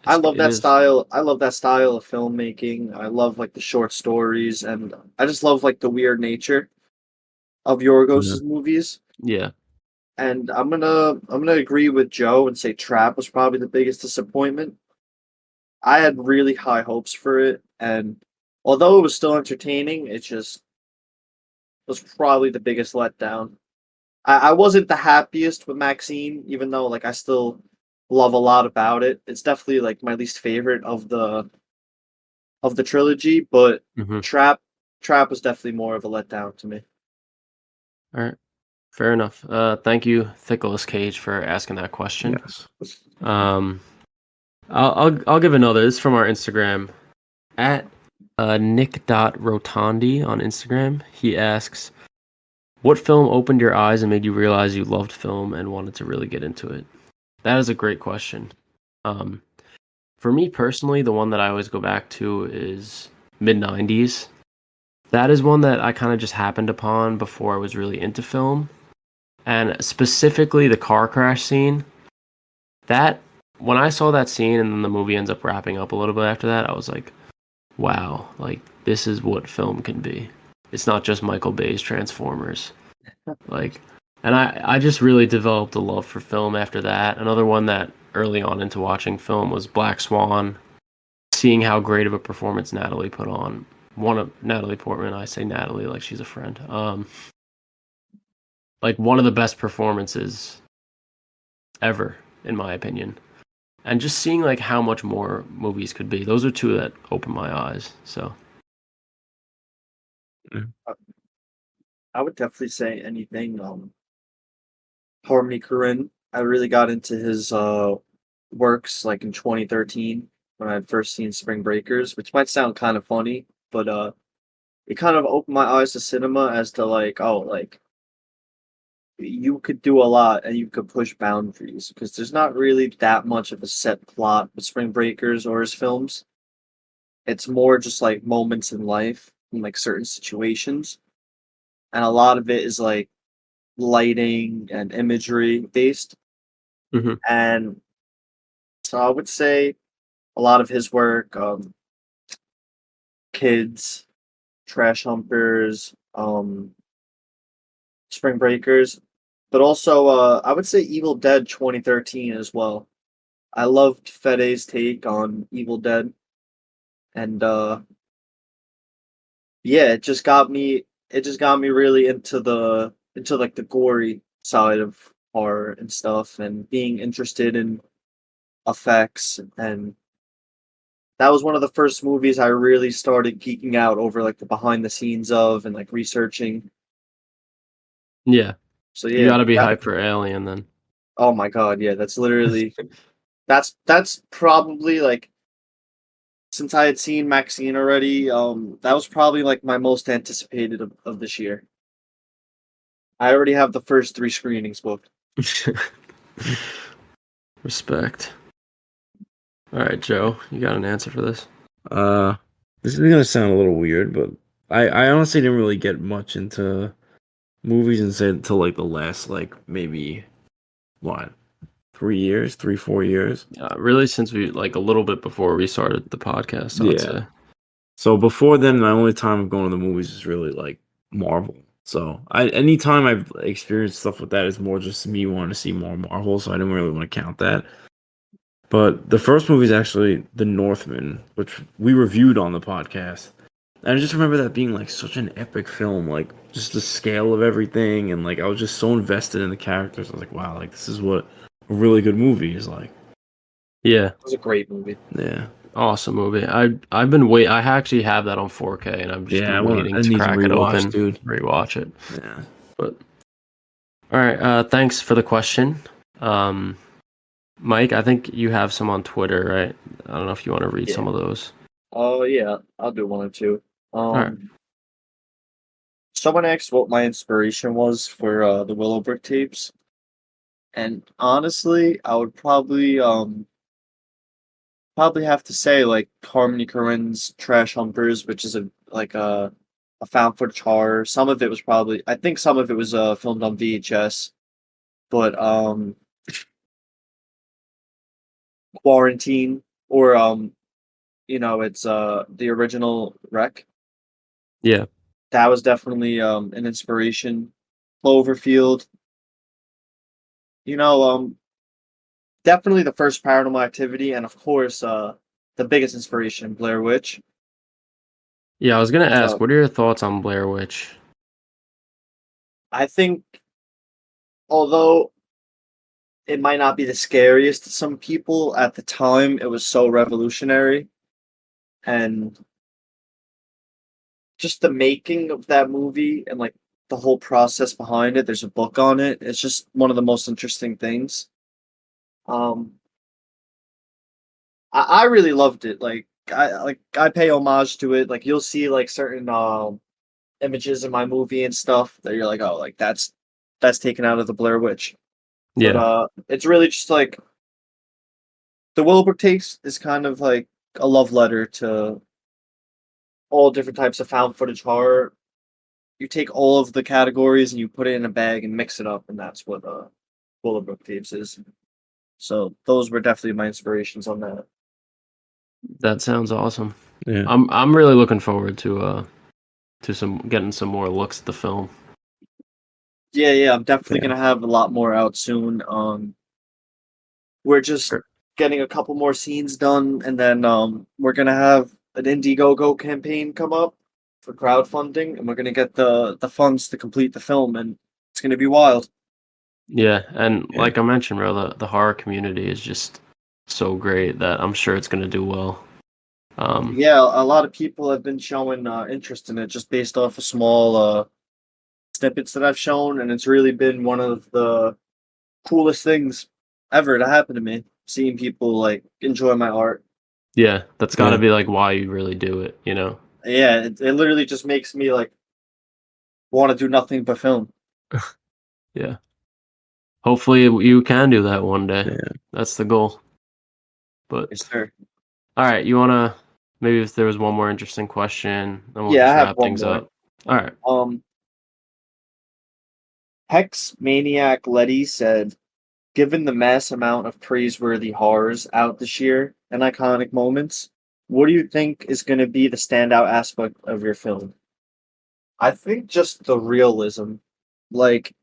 I love it that is- style. I love that style of filmmaking. I love like the short stories, and I just love like the weird nature of Yorgos's movies. Yeah. And I'm gonna agree with Joe and say Trap was probably the biggest disappointment. I had really high hopes for it, and although it was still entertaining, it just was probably the biggest letdown. I wasn't the happiest with Maxine, even though like I still love a lot about it. It's definitely like my least favorite of the trilogy, but Mhm. Trap was definitely more of a letdown to me. All right. Fair enough. Thank you, Thickless Cage, for asking that question. Yes. Um, I'll give another. This is from our Instagram at Nick.Rotondi on Instagram. He asks, "What film opened your eyes and made you realize you loved film and wanted to really get into it?" That is a great question. Um, for me personally, the one that I always go back to is mid '90s. That is one that I kind of just happened upon before I was really into film. And specifically the car crash scene, that when I saw that scene and then the movie ends up wrapping up a little bit after that, I was like, wow, like this is what film can be. It's not just Michael Bay's Transformers. Like, and I just really developed a love for film after that. Another one that early on into watching film was Black Swan, seeing how great of a performance Natalie put on. One of Natalie Portman, I say Natalie like she's a friend. Like one of the best performances ever, in my opinion. And just seeing like how much more movies could be. Those are two that opened my eyes. So I would definitely say anything. Harmony Korine. I really got into his works like in 2013 when I had first seen Spring Breakers, which might sound kind of funny, but it kind of opened my eyes to cinema as to like, oh, like you could do a lot and you could push boundaries because there's not really that much of a set plot with Spring Breakers or his films. It's more just like moments in life and like certain situations. And a lot of it is like lighting and imagery based. Mhm. And so I would say a lot of his work, Kids, Trash Humpers, Spring Breakers, but also I would say Evil Dead 2013 as well. I loved Fede's take on Evil Dead, and yeah, it just got me really into like the gory side of horror and stuff, and being interested in effects, and that was one of the first movies I really started geeking out over like the behind the scenes of and like researching. yeah, So you yeah, got to be that, hyped for Alien then. oh my god, yeah, that's literally that's probably like since I had seen Maxine already, that was probably like my most anticipated of this year. I already have the first 3 screenings booked. Respect. All right, Joe, you got an answer for this? This is gonna sound a little weird, but I honestly didn't really get much into movies until like the last like maybe what 3 years, 3 4 years. Really, since we like a little bit before we started the podcast, I'd Yeah. say. So before then, my only time of going to the movies is really like Marvel. So anytime I've experienced stuff with that is more just me wanting to see more Marvel. So I didn't really want to count that. But the first movie is actually The Northman, which we reviewed on the podcast. And I just remember that being like such an epic film, like just the scale of everything, and like I was just so invested in the characters. I was like, wow, like this is what a really good movie is like. Yeah, It was a great movie. Yeah. awesome movie. I've been wait. I actually have that on 4K, and I've just Yeah, been waiting I to need to crack it rewatch, open, dude. rewatch it. Yeah. But all right, thanks for the question. Mike, I think you have some on Twitter, right? I don't know if you want to read some of those. Oh yeah, I'll do one or two. right. Someone asked what my inspiration was for the Willowbrook tapes, and honestly, I would probably have to say like Harmony Korine's Trash Humpers, which is a found footage horror. Some of it was probably I think some of it was filmed on VHS, but Quarantine or it's the original Wreck. Yeah. That was definitely an inspiration. Cloverfield, you know, definitely the first Paranormal Activity, and of course, the biggest inspiration, Blair Witch. Yeah, I was gonna ask, So what are your thoughts on Blair Witch? I think, although it might not be the scariest to some people, at the time it was so revolutionary, and just the making of that movie and like the whole process behind it. There's a book on it. It's just one of the most interesting things. Um, I really loved it. I pay homage to it. Like you'll see like certain images in my movie and stuff that you're like, oh, like that's taken out of the Blair Witch. But Yeah. it's really just like the Willowbrook Tapes is kind of like a love letter to all different types of found footage horror. You take all of the categories and you put it in a bag and mix it up, and that's what Willowbrook Tapes is. So those were definitely my inspirations on that. That sounds awesome. Yeah. I'm really looking forward to some getting some more looks at the film. Yeah, I'm definitely Yeah. gonna have a lot more out soon. We're just Sure. getting a couple more scenes done, and then we're gonna have an Indiegogo campaign come up for crowdfunding, and we're gonna get the funds to complete the film, and it's gonna be wild. Yeah, and Yeah. like I mentioned, bro, the horror community is just so great that I'm sure it's gonna do well. Yeah, a lot of people have been showing interest in it just based off of small snippets that I've shown, and it's really been one of the coolest things ever to happen to me. Seeing people like enjoy my art. Yeah, that's got to Yeah. be like why you really do it, you know? Yeah, it literally just makes me like want to do nothing but film. Yeah. Hopefully you can do that one day. Yeah. That's the goal. But Yes, sir. all right, you wanna maybe if there was one more interesting question, then we'll Yeah, I just have wrap one things more. up. All right. Hex Maniac Letty said, given the mass amount of praiseworthy horrors out this year and iconic moments, what do you think is going to be the standout aspect of your film? I think just the realism. Like,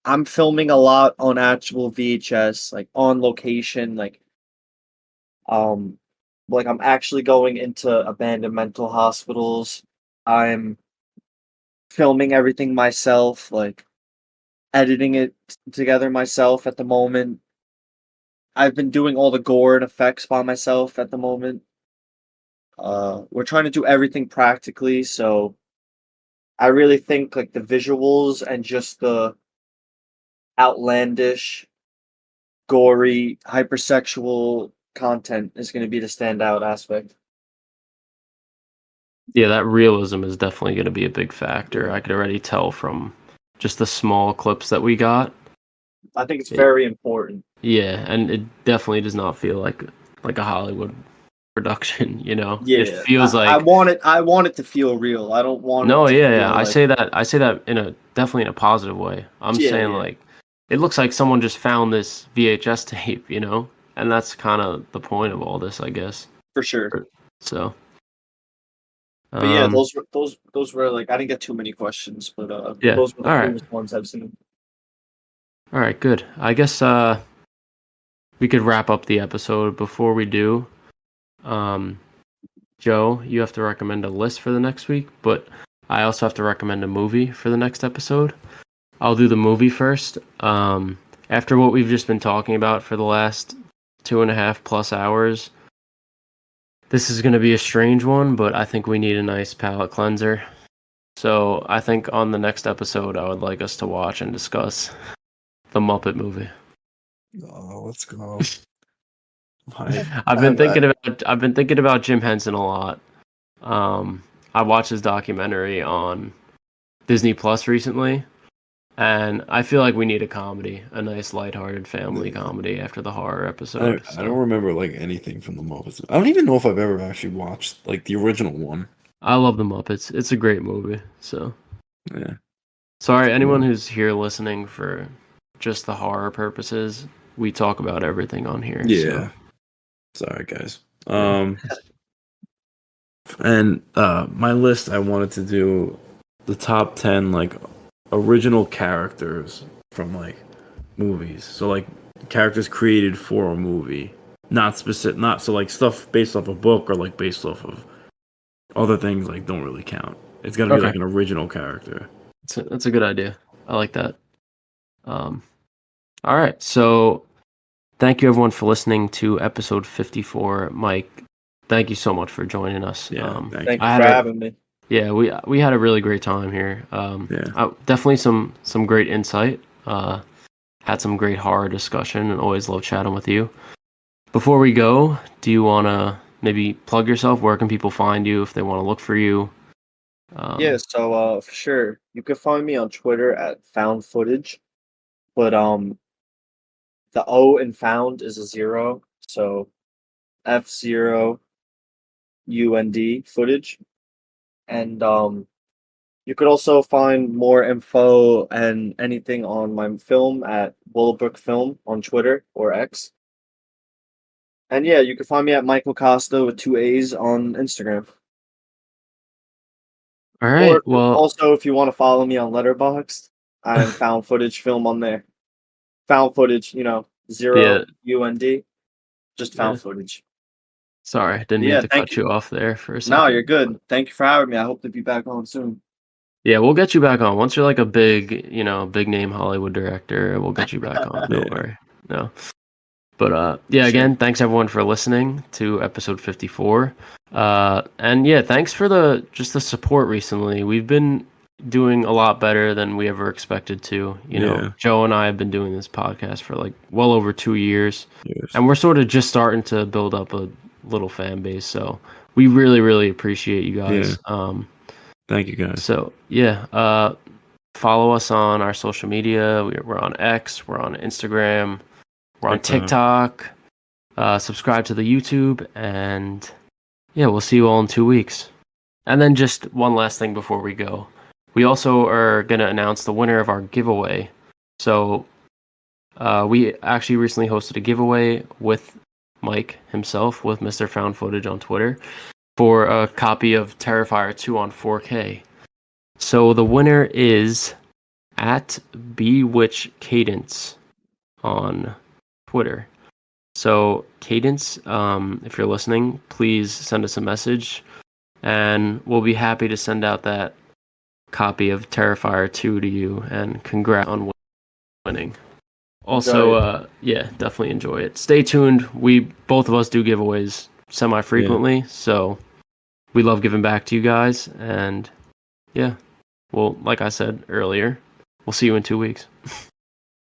I'm filming a lot on actual VHS, like on location, um, like I'm actually going into abandoned mental hospitals. I'm filming everything myself, like editing it together myself at the moment. I've been doing all the gore and effects by myself at the moment. We're trying to do everything practically, so I really think like the visuals and just the outlandish, gory, hypersexual content is going to be the standout aspect. Yeah, that realism is definitely going to be a big factor. I could already tell from just the small clips that we got. I think it's It- very important. Yeah, and it definitely does not feel like a Hollywood production, you know? It Yeah, feels I like want it. I want it to feel real. I don't want it no, to yeah. feel I like say that in a definitely in a positive way. I'm saying yeah, like it looks like someone just found this VHS tape, you know? And that's kind of the point of all this, I guess. for sure. So, But yeah, um those were like I didn't get too many questions, but yeah. those were the All right. coolest ones I've seen. All right, good. I guess we could wrap up the episode. Before we do, um Joe, you have to recommend a list for the next week, but I also have to recommend a movie for the next episode. I'll do the movie first. After what we've just been talking about for the last 2.5+ hours, this is going to be a strange one, but I think we need a nice palate cleanser. So I think on the next episode, I would like us to watch and discuss the Muppet movie. Oh, let's go. I, I've been thinking about Jim Henson a lot. I watched his documentary on Disney Plus recently, and I feel like we need a comedy, a nice lighthearted family comedy after the horror episode. I don't remember like anything from the Muppets. I don't even know if I've ever actually watched like the original one. I love the Muppets. It's a great movie. So Yeah. sorry, anyone who's here listening for just the horror purposes. We talk about everything on here. Yeah. So. Sorry, guys. And my list, I wanted to do the top 10 like original characters from like movies. So like characters created for a movie, not specific, not so like stuff based off a book or like based off of other things like don't really count. It's got to be Okay. like an original character. That's a good idea. I like that. All right. So thank you everyone for listening to episode 54. Mike, thank you so much for joining us. Yeah, Thank you I for had having me. Yeah, we had a really great time here. Definitely some great insight. Had some great horror discussion, and always love chatting with you. Before we go, do you want to maybe plug yourself? Where can people find you if they want to look for you? Yeah, so for sure, you can find me on Twitter at found footage, but the O in found is a 0, so F0 UND footage, and you could also find more info and anything on my film at Willowbrook Film on Twitter or X. And yeah, you can find me at Michael Costa with 2 A's on Instagram. All right. Or Well, also, if you want to follow me on Letterboxd, I am found footage film on there. Found footage, 0 UND, just found footage. sorry, didn't mean Yeah, to thank cut you off there for a No, second. you're good. Thank you for having me. I hope to be back on soon. Yeah, we'll get you back on once you're like a big name Hollywood director. We'll get you back on. Don't worry. No. But Sure. again, thanks everyone for listening to episode 54. And yeah, thanks for the support recently. We've been doing a lot better than we ever expected to. You know, Joe and I have been doing this podcast for like well over 2 years. And we're sort of just starting to build up a little fan base. So we really, really appreciate you guys. Thank you guys. So yeah, follow us on our social media. We're on X, we're on Instagram, we're on TikTok. Subscribe to the YouTube, and yeah, we'll see you all in 2 weeks. And then just one last thing before we go. We also are going to announce the winner of our giveaway. So we actually recently hosted a giveaway with Mike himself, with Mr. Found Footage on Twitter, for a copy of Terrifier 2 on 4K. So the winner is at Bewitch Cadence on Twitter. So Cadence, if you're listening, please send us a message, and we'll be happy to send out that copy of Terrifier 2 to you, and congrats on winning. Also, yeah, definitely enjoy it. Stay tuned. Both of us do giveaways semi-frequently, so we love giving back to you guys, and yeah, well, like I said earlier, we'll see you in 2 weeks.